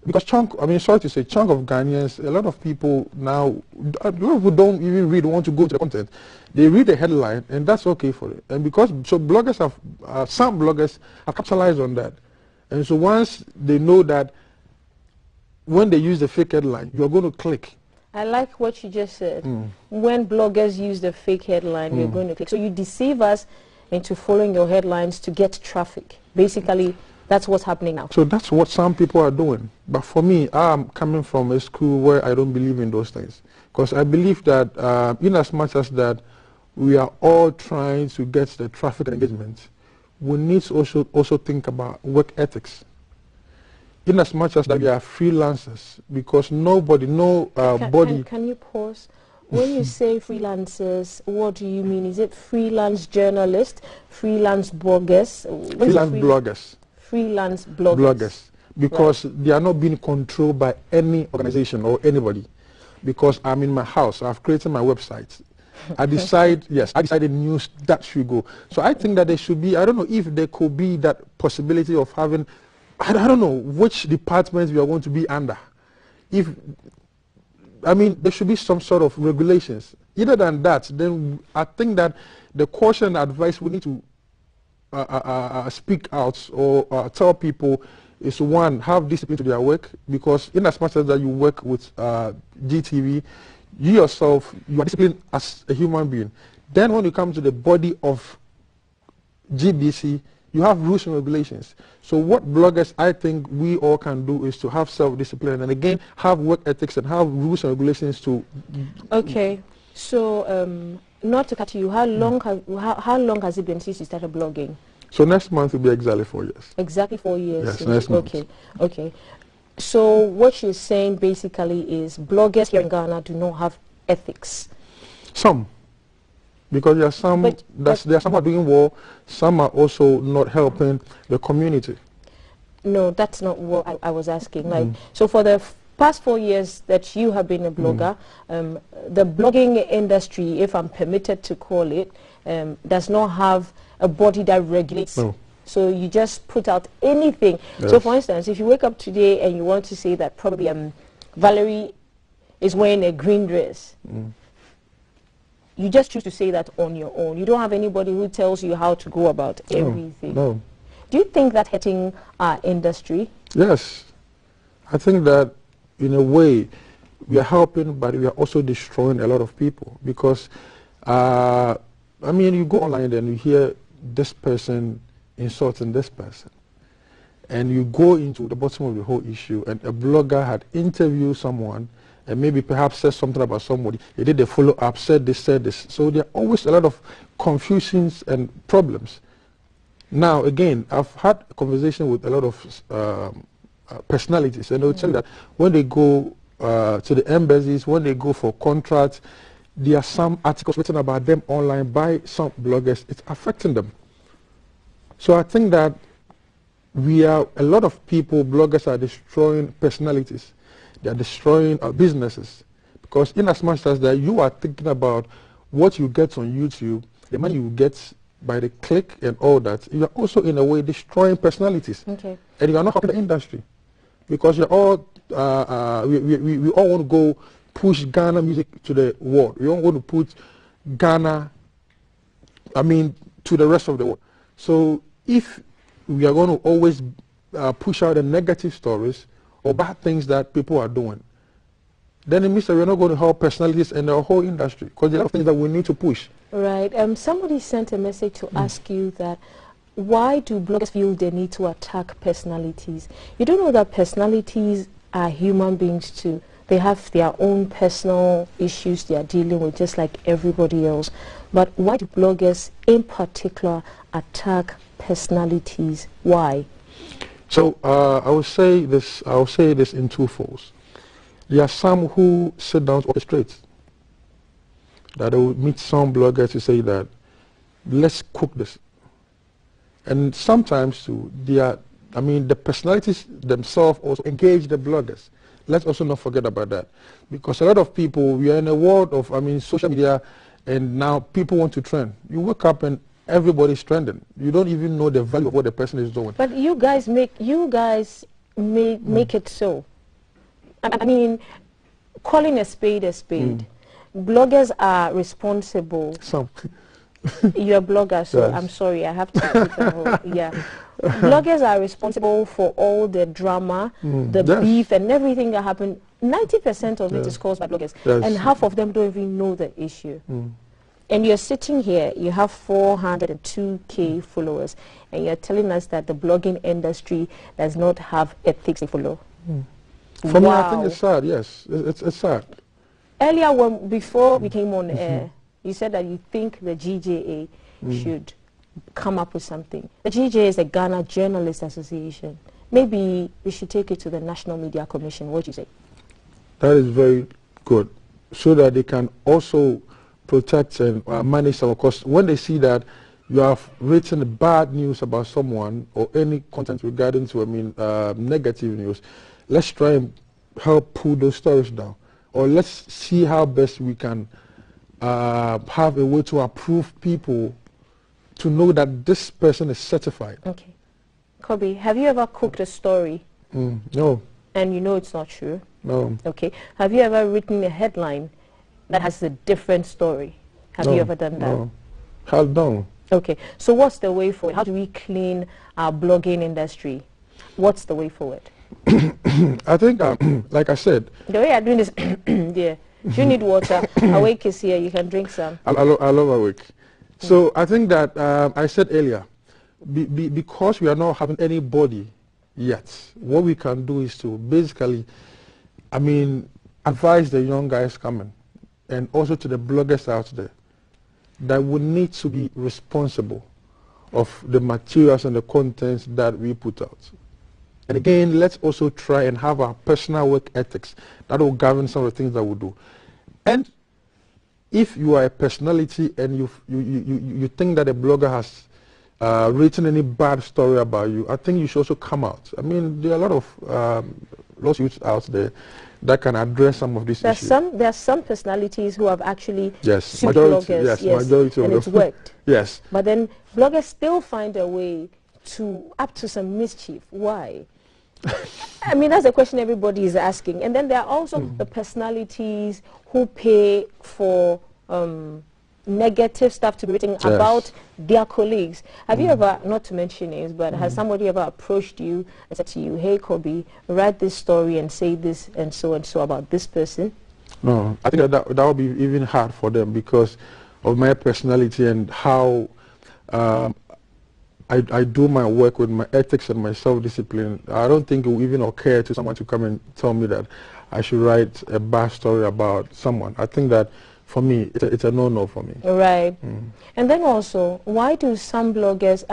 because chunk of Ghanaians, a lot of people now, a lot of people don't even read, want to go to the content. They read the headline and that's okay for it. And because, so bloggers have, some bloggers have capitalized on that. And so once they know that when they use the fake headline, you're going to click. I like what you just said. When bloggers use the fake headline, we're going to click. So you deceive us into following your headlines to get traffic. Basically, that's what's happening now. So that's what some people are doing. But for me, I'm coming from a school where I don't believe in those things. Because I believe that in as much as that we are all trying to get the traffic engagement, we need to also think about work ethics. In as much as that we are freelancers, because nobody, body. Can you pause? When you say freelancers, what do you mean? Is it freelance journalists, freelance bloggers? Freelance bloggers. Freelance bloggers. Because they are not being controlled by any organization or anybody. Because I'm in my house, I've created my website. I decide, I decided news that should go. So I think that there should be, I don't know if there could be that possibility of having, I don't know which departments we are going to be under. If, I mean, there should be some sort of regulations. Other than that, then I think that the caution and advice we need to speak out or tell people is one, have discipline to their work, because in as much as that you work with GTV, you yourself, you are disciplined as a human being. Then when you come to the body of GBC, you have rules and regulations. So what bloggers, I think we all can do is to have self-discipline and again have work ethics and have rules and regulations to. Okay, so not to cut you, how long has it been since you started blogging? So next month will be exactly 4 years. Exactly 4 years. Yes, next month. Okay, okay. So what you're saying basically is bloggers here in Ghana do not have ethics. Some. Because there are some, there are some are doing well, some are also not helping the community. No, that's not what I was asking. Like, so for the past 4 years that you have been a blogger, the blogging industry, if I'm permitted to call it, does not have a body that regulates. No. So you just put out anything. Yes. So for instance, if you wake up today and you want to say that probably Valerie is wearing a green dress, you just choose to say that on your own. You don't have anybody who tells you how to go about everything. No. Do you think that hurting our industry? Yes. I think that in a way we are helping, but we are also destroying a lot of people because, I mean, you go online and you hear this person insulting this person. And you go into the bottom of the whole issue and a blogger had interviewed someone and maybe perhaps said something about somebody. They did a follow-up, said this. So there are always a lot of confusions and problems. Now, again, I've had a conversation with a lot of personalities, and they'll tell you that when they go to the embassies, when they go for contracts, there are some articles written about them online by some bloggers. It's affecting them. So I think that a lot of people, bloggers are destroying personalities. They are destroying businesses because in as much as that you are thinking about what you get on YouTube, the money you get by the click and all that, you are also in a way destroying personalities. Okay. And you are not helping the industry because you're all we all want to go push Ghana music to the world. We all want to put Ghana, to the rest of the world. So if we are going to always push out the negative stories or bad things that people are doing, then it means that we're not going to help personalities and the whole industry because there are things that we need to push. Right. Somebody sent a message to ask you that why do bloggers feel they need to attack personalities? You don't know that personalities are human beings too. They have their own personal issues they are dealing with just like everybody else. But why do bloggers in particular attack personalities? Why? So I will say this in two folds. There are some who sit down to orchestrate. That they will meet some bloggers to say that let's cook this. And sometimes too, the personalities themselves also engage the bloggers. Let's also not forget about that. Because a lot of people, we are in a world of social media and now people want to trend. You wake up and everybody's trending. You don't even know the value of what the person is doing. But you guys make it so. I mean, calling a spade a spade. Bloggers are responsible. Some. You're a blogger, so Yes. I'm sorry, I have to keep the whole, yeah. Bloggers are responsible for all the drama, the Yes. beef and everything that happened. 90% of it is caused by bloggers. Yes. And half of them don't even know the issue. And you're sitting here, you have 402K followers, and you're telling us that the blogging industry does not have ethics to follow. For me, I think it's sad, yes. It's sad. Earlier, before we came on air, you said that you think the GJA should come up with something. The GJA is the Ghana Journalists Association. Maybe we should take it to the National Media Commission. What do you say? That is very good, so that they can also protect and manage some costs. When they see that you have written bad news about someone or any content regarding to negative news, let's try and help pull those stories down. Or let's see how best we can have a way to approve people to know that this person is certified. Okay. Kobe, have you ever cooked a story? No. And you know it's not true? No. Okay. Have you ever written a headline that has a different story? Have you ever done that? No. How done? Okay. So what's the way forward? How do we clean our blogging industry? What's the way forward? I think, like I said, the way you're doing this, yeah. If you need water, Awake is here. You can drink some. I love Awake. So I think that I said earlier, because we are not having anybody yet, what we can do is to basically, advise the young guys coming, and also to the bloggers out there, that we need to be responsible of the materials and the contents that we put out. And again, let's also try and have our personal work ethics that will govern some of the things that we do. And if you are a personality and you think that a blogger has written any bad story about you, I think you should also come out. There are a lot of lawsuits out there that can address some of these issues. There are some personalities who have actually sued majority, bloggers, majority and of it's worked. Yes. But then bloggers still find a way up to some mischief. Why? That's the question everybody is asking. And then there are also the personalities who pay for negative stuff to be written about their colleagues. Have you ever, not to mention names, but has somebody ever approached you and said to you, hey Kobe, write this story and say this and so about this person? No, I think that would be even hard for them because of my personality and how I do my work with my ethics and my self-discipline. I don't think it will even occur to someone to come and tell me that I should write a bad story about someone. I think that for me, it's a no-no for me. Right. And then also, why do some bloggers,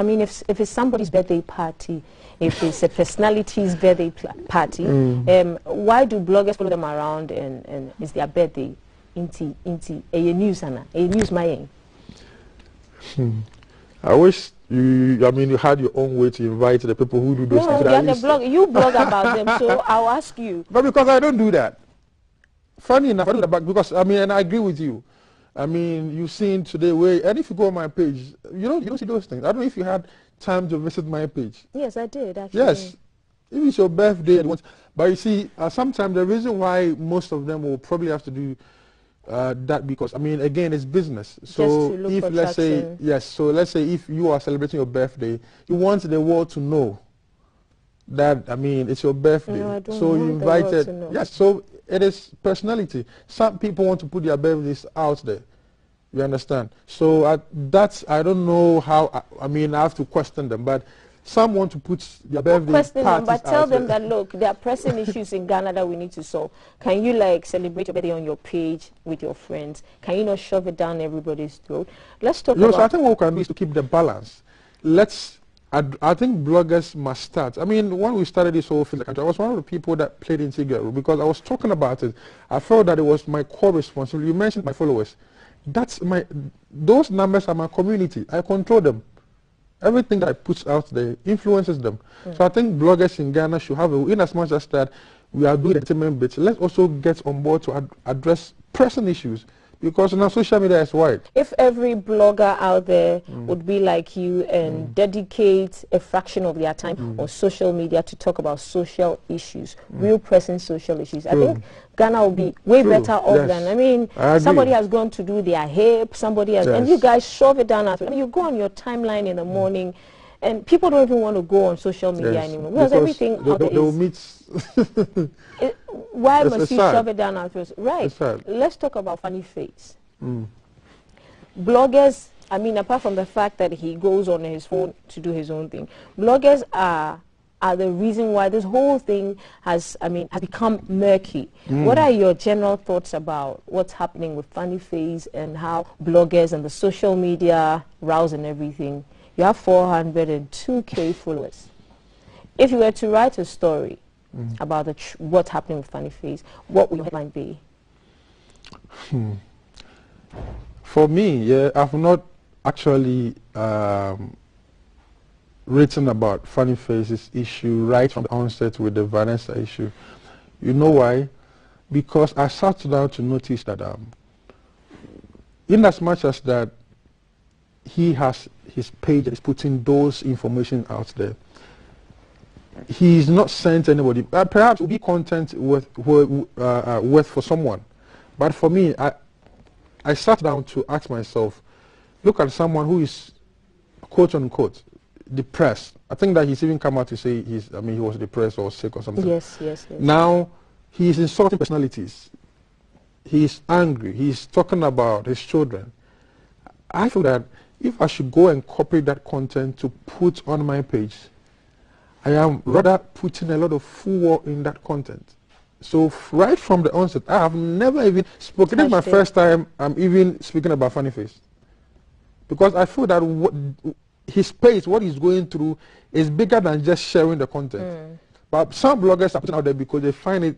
if it's somebody's birthday party, if it's a personality's birthday party, why do bloggers follow them around and it's their birthday? News my I wish you had your own way to invite the people who do those things. No, you blog about them, so I'll ask you. But because I don't do that. Funny enough, I do that because, and I agree with you. You've seen today and if you go on my page, you don't see those things. I don't know if you had time to visit my page. Yes, I did, actually. Yes. If it's your birthday, but you see, sometimes the reason why most of them will probably have to do that because again it's business. So if let's say if you are celebrating your birthday, you want the world to know that it's your birthday. No, I don't so want you invited the world to know. Yes, so it is personality. Some people want to put their birthdays out there. You understand? So I don't know how I have to question them, but some want to put their birthday question parties them, but tell them there. that look, there are pressing issues in Ghana that we need to solve. Can you celebrate your birthday on your page with your friends? Can you not shove it down everybody's throat? Let's talk about. So I think what we can do is to keep the balance. I think bloggers must start. When we started this whole thing, I was one of the people that played integral because I was talking about it. I felt that it was my core responsibility. You mentioned my followers. Those numbers are my community. I control them. Everything that I put out there influences them. So I think bloggers in Ghana should have in as much as that we are doing the entertainment bits, let's also get on board to address pressing issues. Because now social media is wide. If every blogger out there would be like you and dedicate a fraction of their time on social media to talk about social issues, real pressing social issues, I think Ghana will be way better off than, somebody has gone to do their hair, somebody has, and you guys shove it down after. You go on your timeline in the morning, and people don't even want to go on social media anymore because everything out there is... Why must you shove it down our throats? Right. Let's talk about Funny Face. Bloggers, apart from the fact that he goes on his phone to do his own thing, bloggers are the reason why this whole thing has become murky. What are your general thoughts about what's happening with Funny Face and how bloggers and the social media rouse and everything? You have 402K followers. If you were to write a story about what's happening with Funny Face, what would your headline be? For me, I've not actually written about Funny Face's issue right from the onset with the Vanessa issue. You know why? Because I sat down to notice that in as much as that he has his page and is putting those information out there, he's not sent anybody. Perhaps it will be content worth for someone. But for me, I sat down to ask myself, look at someone who is, quote unquote, depressed. I think that he's even come out to say he was depressed or sick or something. Yes. Now he's insulting personalities. He's angry. He's talking about his children. I feel that if I should go and copy that content to put on my page, I am rather putting a lot of fuel in that content. So right from the onset, I have never even spoken. This is my first time I'm even speaking about Funny Face. Because I feel that his pace, what he's going through, is bigger than just sharing the content. But some bloggers are putting out there because they find it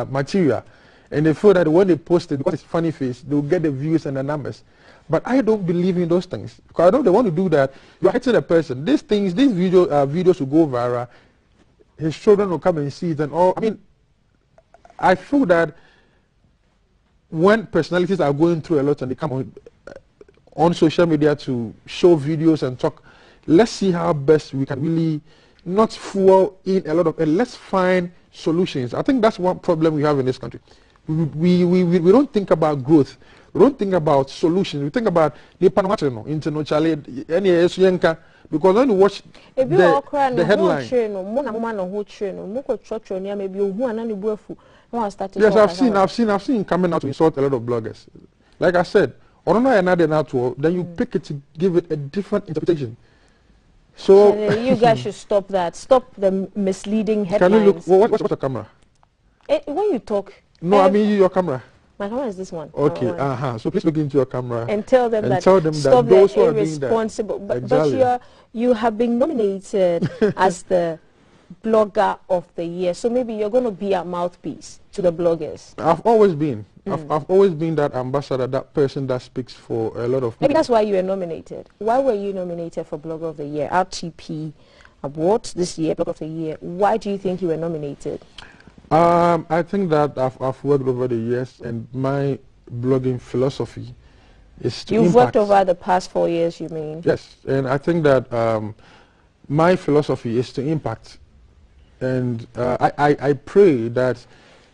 material. And they feel that when they post it, because it's Funny Face, they'll get the views and the numbers. But I don't believe in those things. Because I know they want to do that. You're hitting a person. These videos will go viral. His children will come and see it and all. I feel that when personalities are going through a lot and they come on social media to show videos and talk, let's see how best we can really not fuel in a lot of, and let's find solutions. I think that's one problem we have in this country. We don't think about growth. We don't think about solutions. We think about the Panamatrino, because when you watch the headline. Yes, I've seen coming out to insult a lot of bloggers. Like I said, then you pick it to give it a different interpretation. So you guys should stop that. Stop the misleading headlines. Can you look? What's the camera? When you talk. No, I mean your camera. My camera is this one. Okay, so please look into your camera and tell them that stop those who are irresponsible. But you have been nominated as the blogger of the year, so maybe you're going to be a mouthpiece to the bloggers. I've always been. I've always been that ambassador, that person that speaks for a lot of people. Maybe that's why you were nominated. Why were you nominated for Blogger of the Year? RTP Awards this year, Blogger of the Year. Why do you think you were nominated? I think that I've worked over the years, and my blogging philosophy is to You've worked over the past 4 years, you mean? Yes, and I think that my philosophy is to impact. And I pray that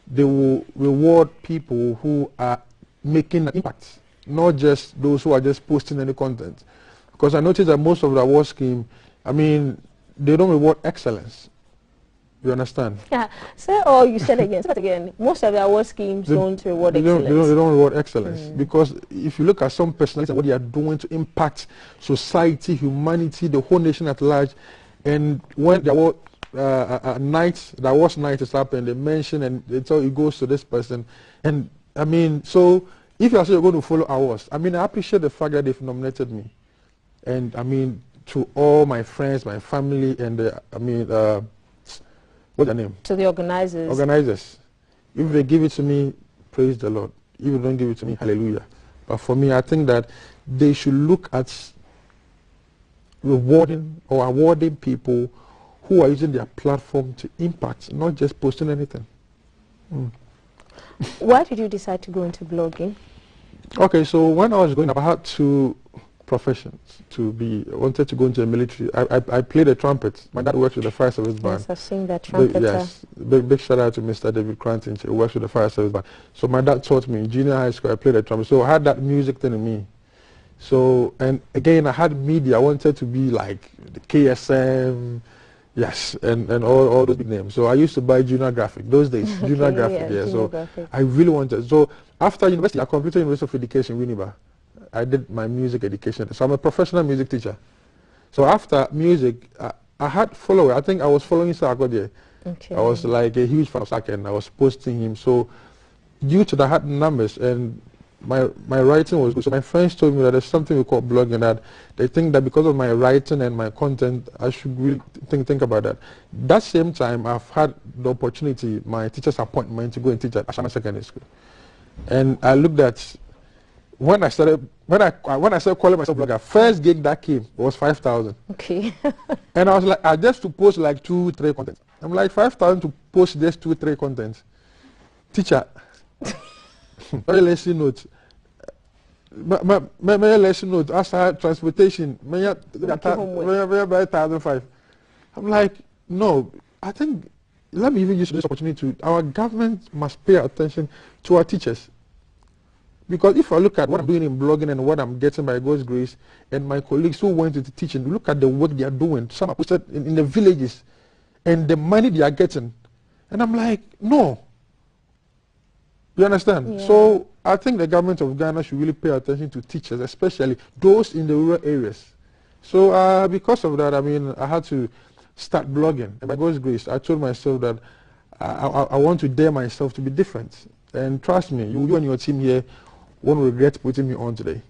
they will reward people who are making an impact, not just those who are just posting any content. Because I noticed that most of the award scheme, they don't reward excellence. You understand? Yeah. You said again. Say that again. Most of the award schemes don't reward excellence. They don't reward excellence. Because if you look at some personalities and what they are doing to impact society, humanity, the whole nation at large, and when the award the awards night is happening, they mention and they tell it goes to this person. And so if you are saying you're going to follow awards, I appreciate the fact that they've nominated me. And to all my friends, my family, and what's the name? To the organizers. Organizers. If they give it to me, praise the Lord. If they don't give it to me, hallelujah. But for me, I think that they should look at rewarding or awarding people who are using their platform to impact, not just posting anything. Why did you decide to go into blogging? Okay, so when I was growing up, I had two professions to be. I wanted to go into the military. I played the trumpet. My dad works with the fire service band. Yes, I've seen that trumpeter. Yes, big shout out to Mr. David Cranton. He works with the fire service band. So my dad taught me in junior high school. I played the trumpet. So I had that music thing in me. So, and again, I had media. I wanted to be like the KSM. Yes, and all those big names. So I used to buy Junior Graphic. Those days, Junior Graphic, yeah. So graphic. I really wanted. So after university, I completed University of Education, Winneba. I did my music education. So I'm a professional music teacher. So after music, I had followers. I think I was following Brigadier. Okay. I was like a huge fan of Saka, and I was posting him. So due to that, I had numbers, and my writing was good. So my friends told me that there's something we call blogging, that they think that because of my writing and my content, I should really think about that. That same time, I've had the opportunity, my teacher's appointment, to go and teach at Ashama Secondary School. And I looked at, when I started calling myself blogger, first gig that came was 5,000. Okay. And I was like, I just to post like 2-3 content. I'm like, 5,000 to post just 2-3 content. Teacher, very lesson note. May lesson note. After transportation, may I buy 1,500. I'm like, no. I think let me even use this opportunity to. Our government must pay attention to our teachers. Because if I look at what I'm doing in blogging and what I'm getting by God's grace, and my colleagues who went into teaching, look at the work they are doing. Some are posted in the villages, and the money they are getting. And I'm like, no. You understand? Yeah. So I think the government of Ghana should really pay attention to teachers, especially those in the rural areas. So because of that, I mean, I had to start blogging. And by God's grace, I told myself that I want to dare myself to be different. And trust me, you and your team here won't regret putting me on today.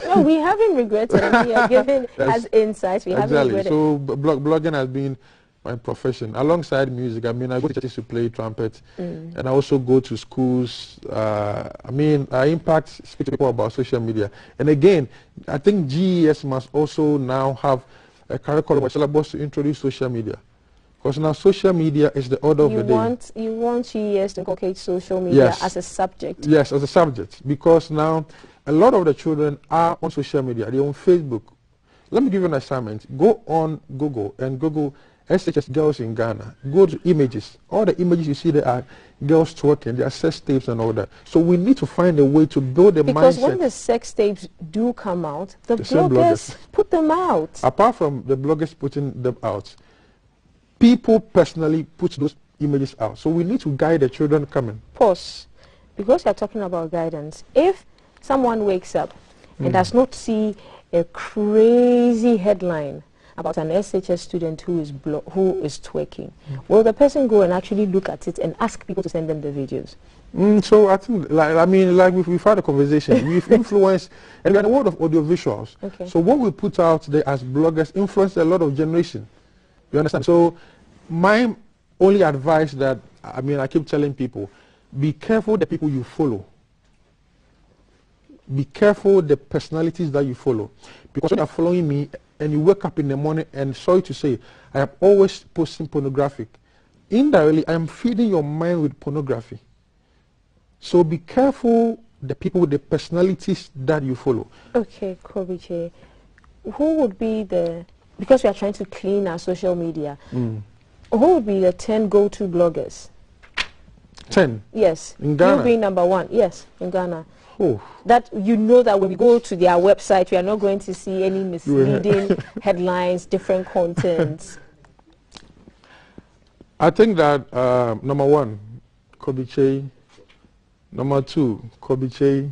No, we haven't regretted. We are giving as insights. We haven't regretted. So blogging has been my profession. Alongside music, I mean, I go to churches to play trumpet, and I also go to schools. I mean, I speak to people about social media. And again, I think GES must also now have a curriculum or syllabus to introduce social media. Because now social media is the order of the day. You want GES to inculcate social media as a subject? Yes, as a subject. Because now a lot of the children are on social media. They're on Facebook. Let me give you an assignment. Go on Google and Google SHS girls in Ghana. Go to images. All the images you see there are girls twerking. They are sex tapes and all that. So we need to find a way to build a mindset. Because when the sex tapes do come out, the bloggers put them out. Apart from the bloggers putting them out, people personally put those images out. So we need to guide the children coming. Pause. Because you're talking about guidance. If someone wakes up and does not see a crazy headline about an SHS student who is twerking, will the person go and actually look at it and ask people to send them the videos? So I think, like we've had a conversation. We've influenced, and we're in the world of audiovisuals. Okay. So what we put out there as bloggers influenced a lot of generation. You understand? So my only advice that, I mean, I keep telling people, be careful the people you follow. Be careful the personalities that you follow. Because when you're following me and you wake up in the morning, and sorry to say, I am always posting pornographic. Indirectly, I am feeding your mind with pornography. So be careful the people with the personalities that you follow. Okay, Kobiche, who would be because we are trying to clean our social media, who would be the 10 go-to bloggers? 10? Yes. In Ghana? You being number 1, yes, in Ghana. Oh. That you know that when we go to their website, we are not going to see any misleading headlines, different contents. I think that number 1, Kobiche. Number 2, Kobiche.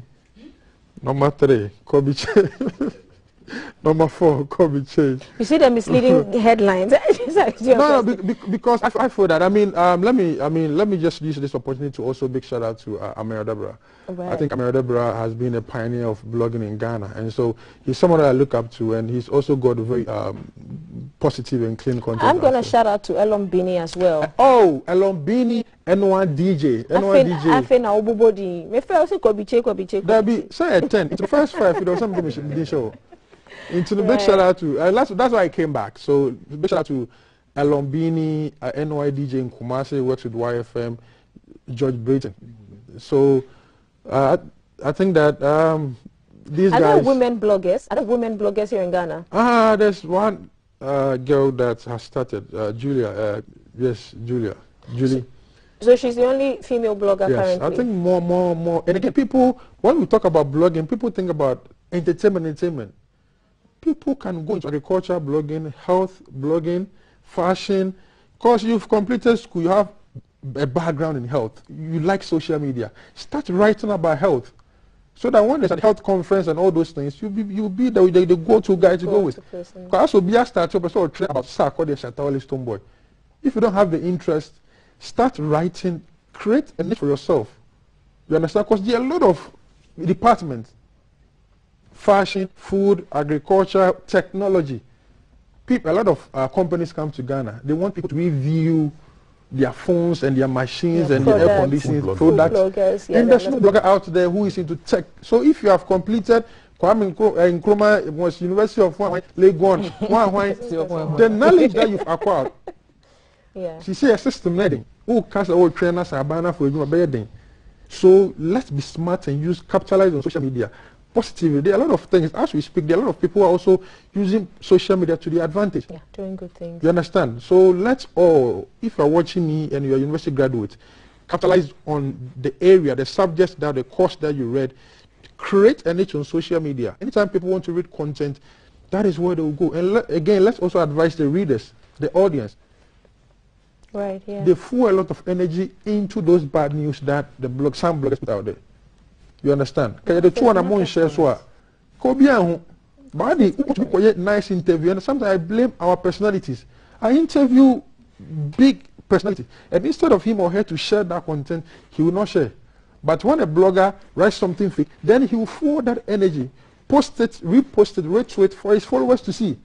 Number 3, Kobiche. Number 4, Kobiche. You see the misleading headlines. No, because I feel that. I mean, let me just use this opportunity to also big shout out to Amir Debra. Right. I think Amir Debra has been a pioneer of blogging in Ghana, and so he's someone that I look up to, and he's also got very positive and clean content. I'm going to shout out to Elon Bini as well. Oh, Elon Bini, N1 DJ. I think now Bobodi. Me feel also Kobiche. There be say 10. It's the first 5. It was something we didn't show. Into the big shout out to that's why I came back. So big shout out to Elon Bini, NY DJ in Kumasi, works with YFM, George Brayton. So I think that these guys. Are there women bloggers? Are there women bloggers here in Ghana? There's one girl that has started, Julia. Yes, Julie. So she's the only female blogger currently? I think more. And again, people, when we talk about blogging, people think about entertainment. People can go into agriculture blogging, health blogging, fashion. Because you've completed school, you have a background in health. You like social media. Start writing about health. So that when there's a health conference and all those things, you'll be the go-to guy to go with. Because also be a startup, or train about SAC or the Shatawale Stone Boy. If you don't have the interest, start writing, create a niche for yourself. You understand? Because there are a lot of departments. Fashion, food, agriculture, technology. A lot of companies come to Ghana. They want people to review their phones and their machines and their air conditioning products. And there's no blogger out there who is into tech. So if you have completed Kwame Nkrumah was University of Legon, the knowledge that you've acquired, she say a system netting. Who cast all trainers are banner for you. So let's be smart and capitalize on social media. Positively, there are a lot of things. As we speak, there are a lot of people who are also using social media to their advantage. Yeah, doing good things. You understand? So let's all, if you're watching me and you're a university graduate, capitalize on the area, the subjects, the course that you read, create a niche on social media. Anytime people want to read content, that is where they will go. And again, let's also advise the readers, the audience. Right, yeah. They throw a lot of energy into those bad news that some bloggers put out there. You understand? Because the two one I'm share so nice interview, and sometimes I blame our personalities. I interview big personality, and instead of him or her to share that content, he will not share. But when a blogger writes something fake, then he will forward that energy, post it, repost it, retweet for his followers to see.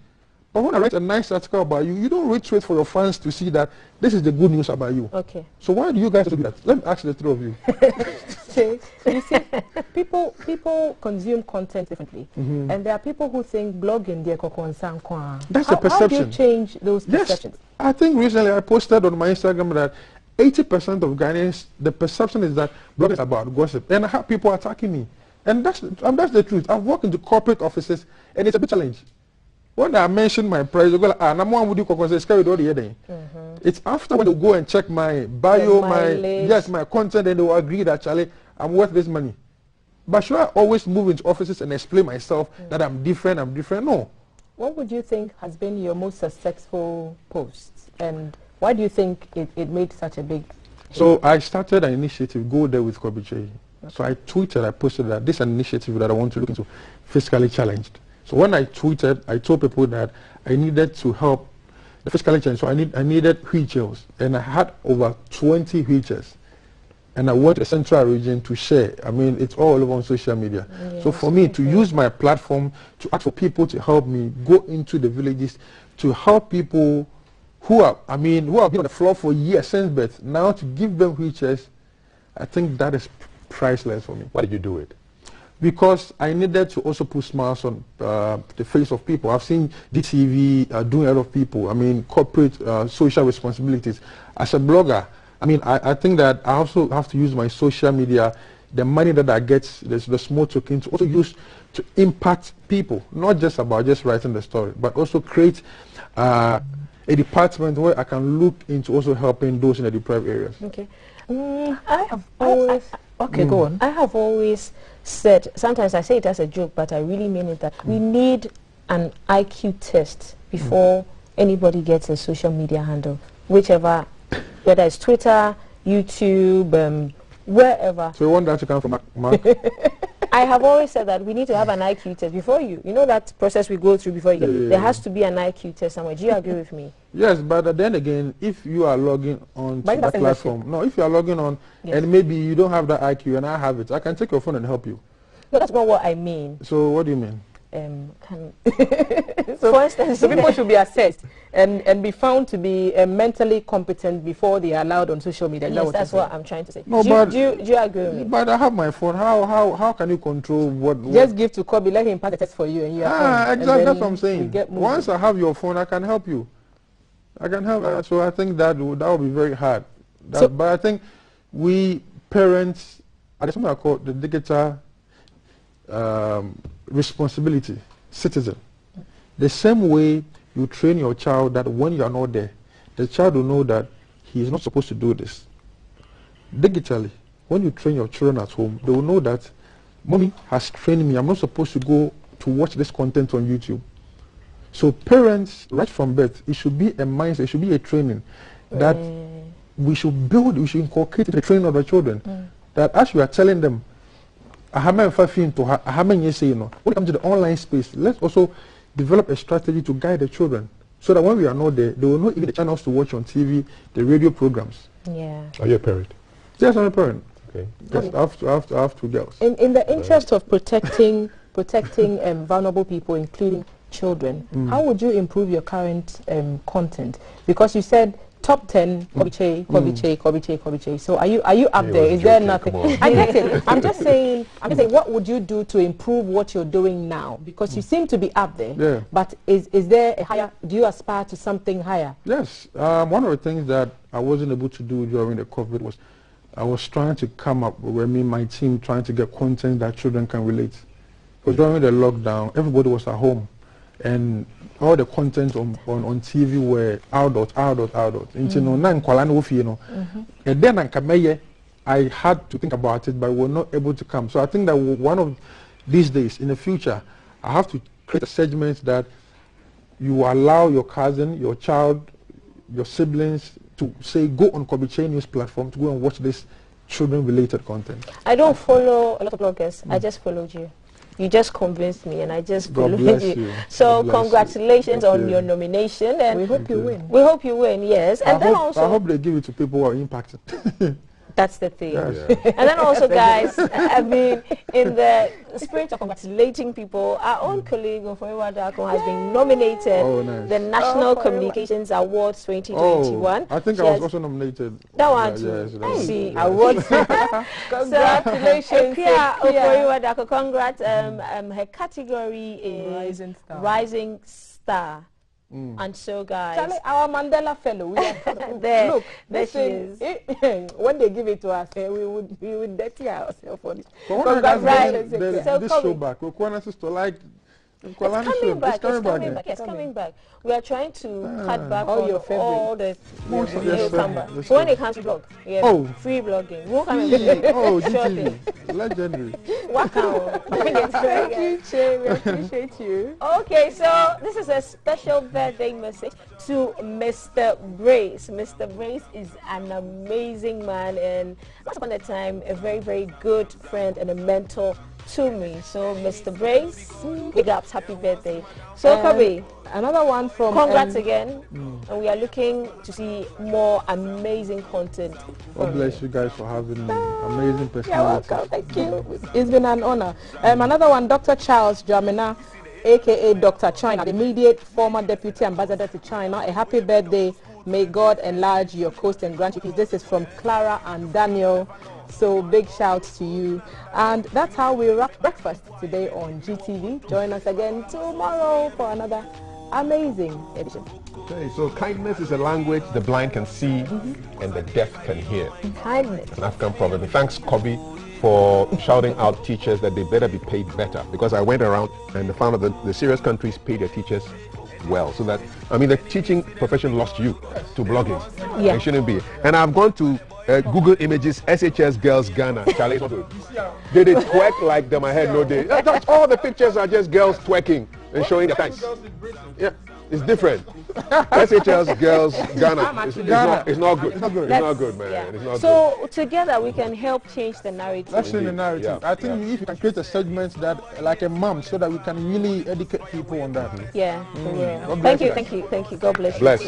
But when I write a nice article about you, you don't retweet for your fans to see that this is the good news about you. Okay. So why do you guys do that? Let me ask the three of you. You see, people consume content differently, and there are people who think blogging they're concern. That's a perception. How do you change those perceptions? I think recently I posted on my Instagram that 80% of Ghanaians, the perception is that blogging is about gossip, and I have people attacking me, and that's the truth. I've worked into corporate offices, and it's a big challenge. When I mention my price, they go like, it's after when they go and check my bio, my content, and they will agree that Charlie, I'm worth this money. But should I always move into offices and explain myself that I'm different? No. What would you think has been your most successful post, and why do you think it made such a big? So I started an initiative, Go There with Kobiche. So I tweeted, I posted that this is an initiative that I want to look into, fiscally challenged. So when I tweeted, I told people that I needed to help the fiscally challenged. So I needed wheelchairs, and I had over 20 wheelchairs. And I went to the central region to share. I mean, it's all over on social media. So for me to use my platform to ask for people to help me go into the villages to help people who have been on the floor for years since birth, now to give them wheelchairs, I think that is priceless for me. Why did you do it? Because I needed to also put smiles on the face of people. I've seen DTV doing a lot of people. I mean, corporate social responsibilities. As a blogger, I mean, I think that I also have to use my social media, the money that I get, the small token, to also use to impact people, not just about just writing the story, but also create a department where I can look into also helping those in the deprived areas. Okay. I have always... Okay, go on. I have always said, sometimes I say it as a joke, but I really mean it, that we need an IQ test before anybody gets a social media handle, whichever, whether it's Twitter, YouTube, wherever. So you want that to come from Mark? I have always said that we need to have an IQ test before you know that process we go through before you get, there has to be an IQ test somewhere. Do you agree with me? Yes, but then again, if you are logging on to that platform, if you are logging on and maybe you don't have that IQ and I have it, I can take your phone and help you. No, that's not what I mean. So what do you mean? For instance, so people should be assessed and be found to be mentally competent before they are allowed on social media. Yes, that's what I'm trying to say. No, do you agree with me? But I have my phone. How can you control what? Just give to Kobe, let him pass the test for you, and you are exactly. That's what I'm saying. Once I have your phone, I can help you. I can help. So I think that would be very hard. But I think we parents, there's something I call the digital responsibility citizen. The same way you train your child that when you are not there, the child will know that he is not supposed to do this. Digitally, when you train your children at home, they will know that mommy has trained me. I'm not supposed to go to watch this content on YouTube. So parents, right from birth, it should be a mindset, it should be a training that we should inculcate the training of the children. That as you are telling them, when it comes to the online space, let's also develop a strategy to guide the children so that when we are not there, they will know even the channels to watch on TV, the radio programs. Yeah. Are you a parent? Yes, I'm a parent. Okay. Yes, I have two girls. In the interest of protecting vulnerable people, including children, how would you improve your current content? Because you said top 10 Kobiche. So are you up there? Is there nothing? I get it. I'm just saying what would you do to improve what you're doing now? Because you seem to be up there. Yeah. But is there a higher, do you aspire to something higher? Yes. One of the things that I wasn't able to do during the COVID was I was trying to come up with my team trying to get content that children can relate. Because during the lockdown, everybody was at home. And all the content on TV were adult. And then I had to think about it, but we were not able to come. So I think that one of these days. In the future, I have to create a segment that you allow your cousin, your child, your siblings to say, go on Kobiche News platform to go and watch this children-related content. I don't follow a lot of bloggers. I just followed you. You just convinced me, and I just followed you. So congratulations on your nomination, and we hope you win. We hope you win, yes. And then also, I hope they give it to people who are impacted. That's the thing. Yes. Yeah. And then also, guys, I mean, in the spirit of congratulating people, our own colleague Ofoiwa Dako has been nominated the National Communications Awards 2021. I think I was also nominated. That one too. Yes, see, awards. Congratulations. Ofoiwa Dako, congrats. Her category is Rising Star. And so, guys, Charlie, our Mandela fellow, we are there. Look, there she is. When they give it to us, we would dirty ourselves for this. Congratulations! This show back. We want us to like. It's coming back. It's coming back. We are trying to cut back on all the so when it comes to blog, free blogging. We'll come GTV, legendary. Thank you, Che. We appreciate you. Okay, so this is a special birthday message to Mr. Brace. Mr. Brace is an amazing man, and once upon a time, a very, very good friend and a mentor to me. So Mr. Brace, big ups, happy birthday. So Kobe, another one from congrats again, and we are looking to see more amazing content. God bless you guys for having me. Amazing personality. You're welcome. Thank you. It's been an honor. Another one, Dr. Charles Jamina, aka Dr. China, the immediate former deputy ambassador to China. A happy birthday. May God enlarge your coast and grant you peace. This is from Clara and Daniel. So big shouts to you. And that's how we wrap breakfast today on GTV. Join us again tomorrow for another amazing edition. Okay, so kindness is a language the blind can see and the deaf can hear. Kindness. An African proverb. And thanks, Kobe, for shouting out teachers that they better be paid better. Because I went around and found that the serious countries pay their teachers well. So that, I mean, the teaching profession lost you to blogging. Yeah. It shouldn't be. And I've gone to Google Images, SHS Girls Ghana. Charlie, they twerk like them. I had no day. That's all the pictures are just girls twerking and showing their thighs. Yeah, it's different. SHS Girls Ghana. It's not good. It's not good, man. Yeah. It's not so good. together we can help change the narrative. Let's change the narrative. I think if you can create a segment that, like a mom, so that we can really educate people on that. Yeah. Thank you. God bless you. Bless.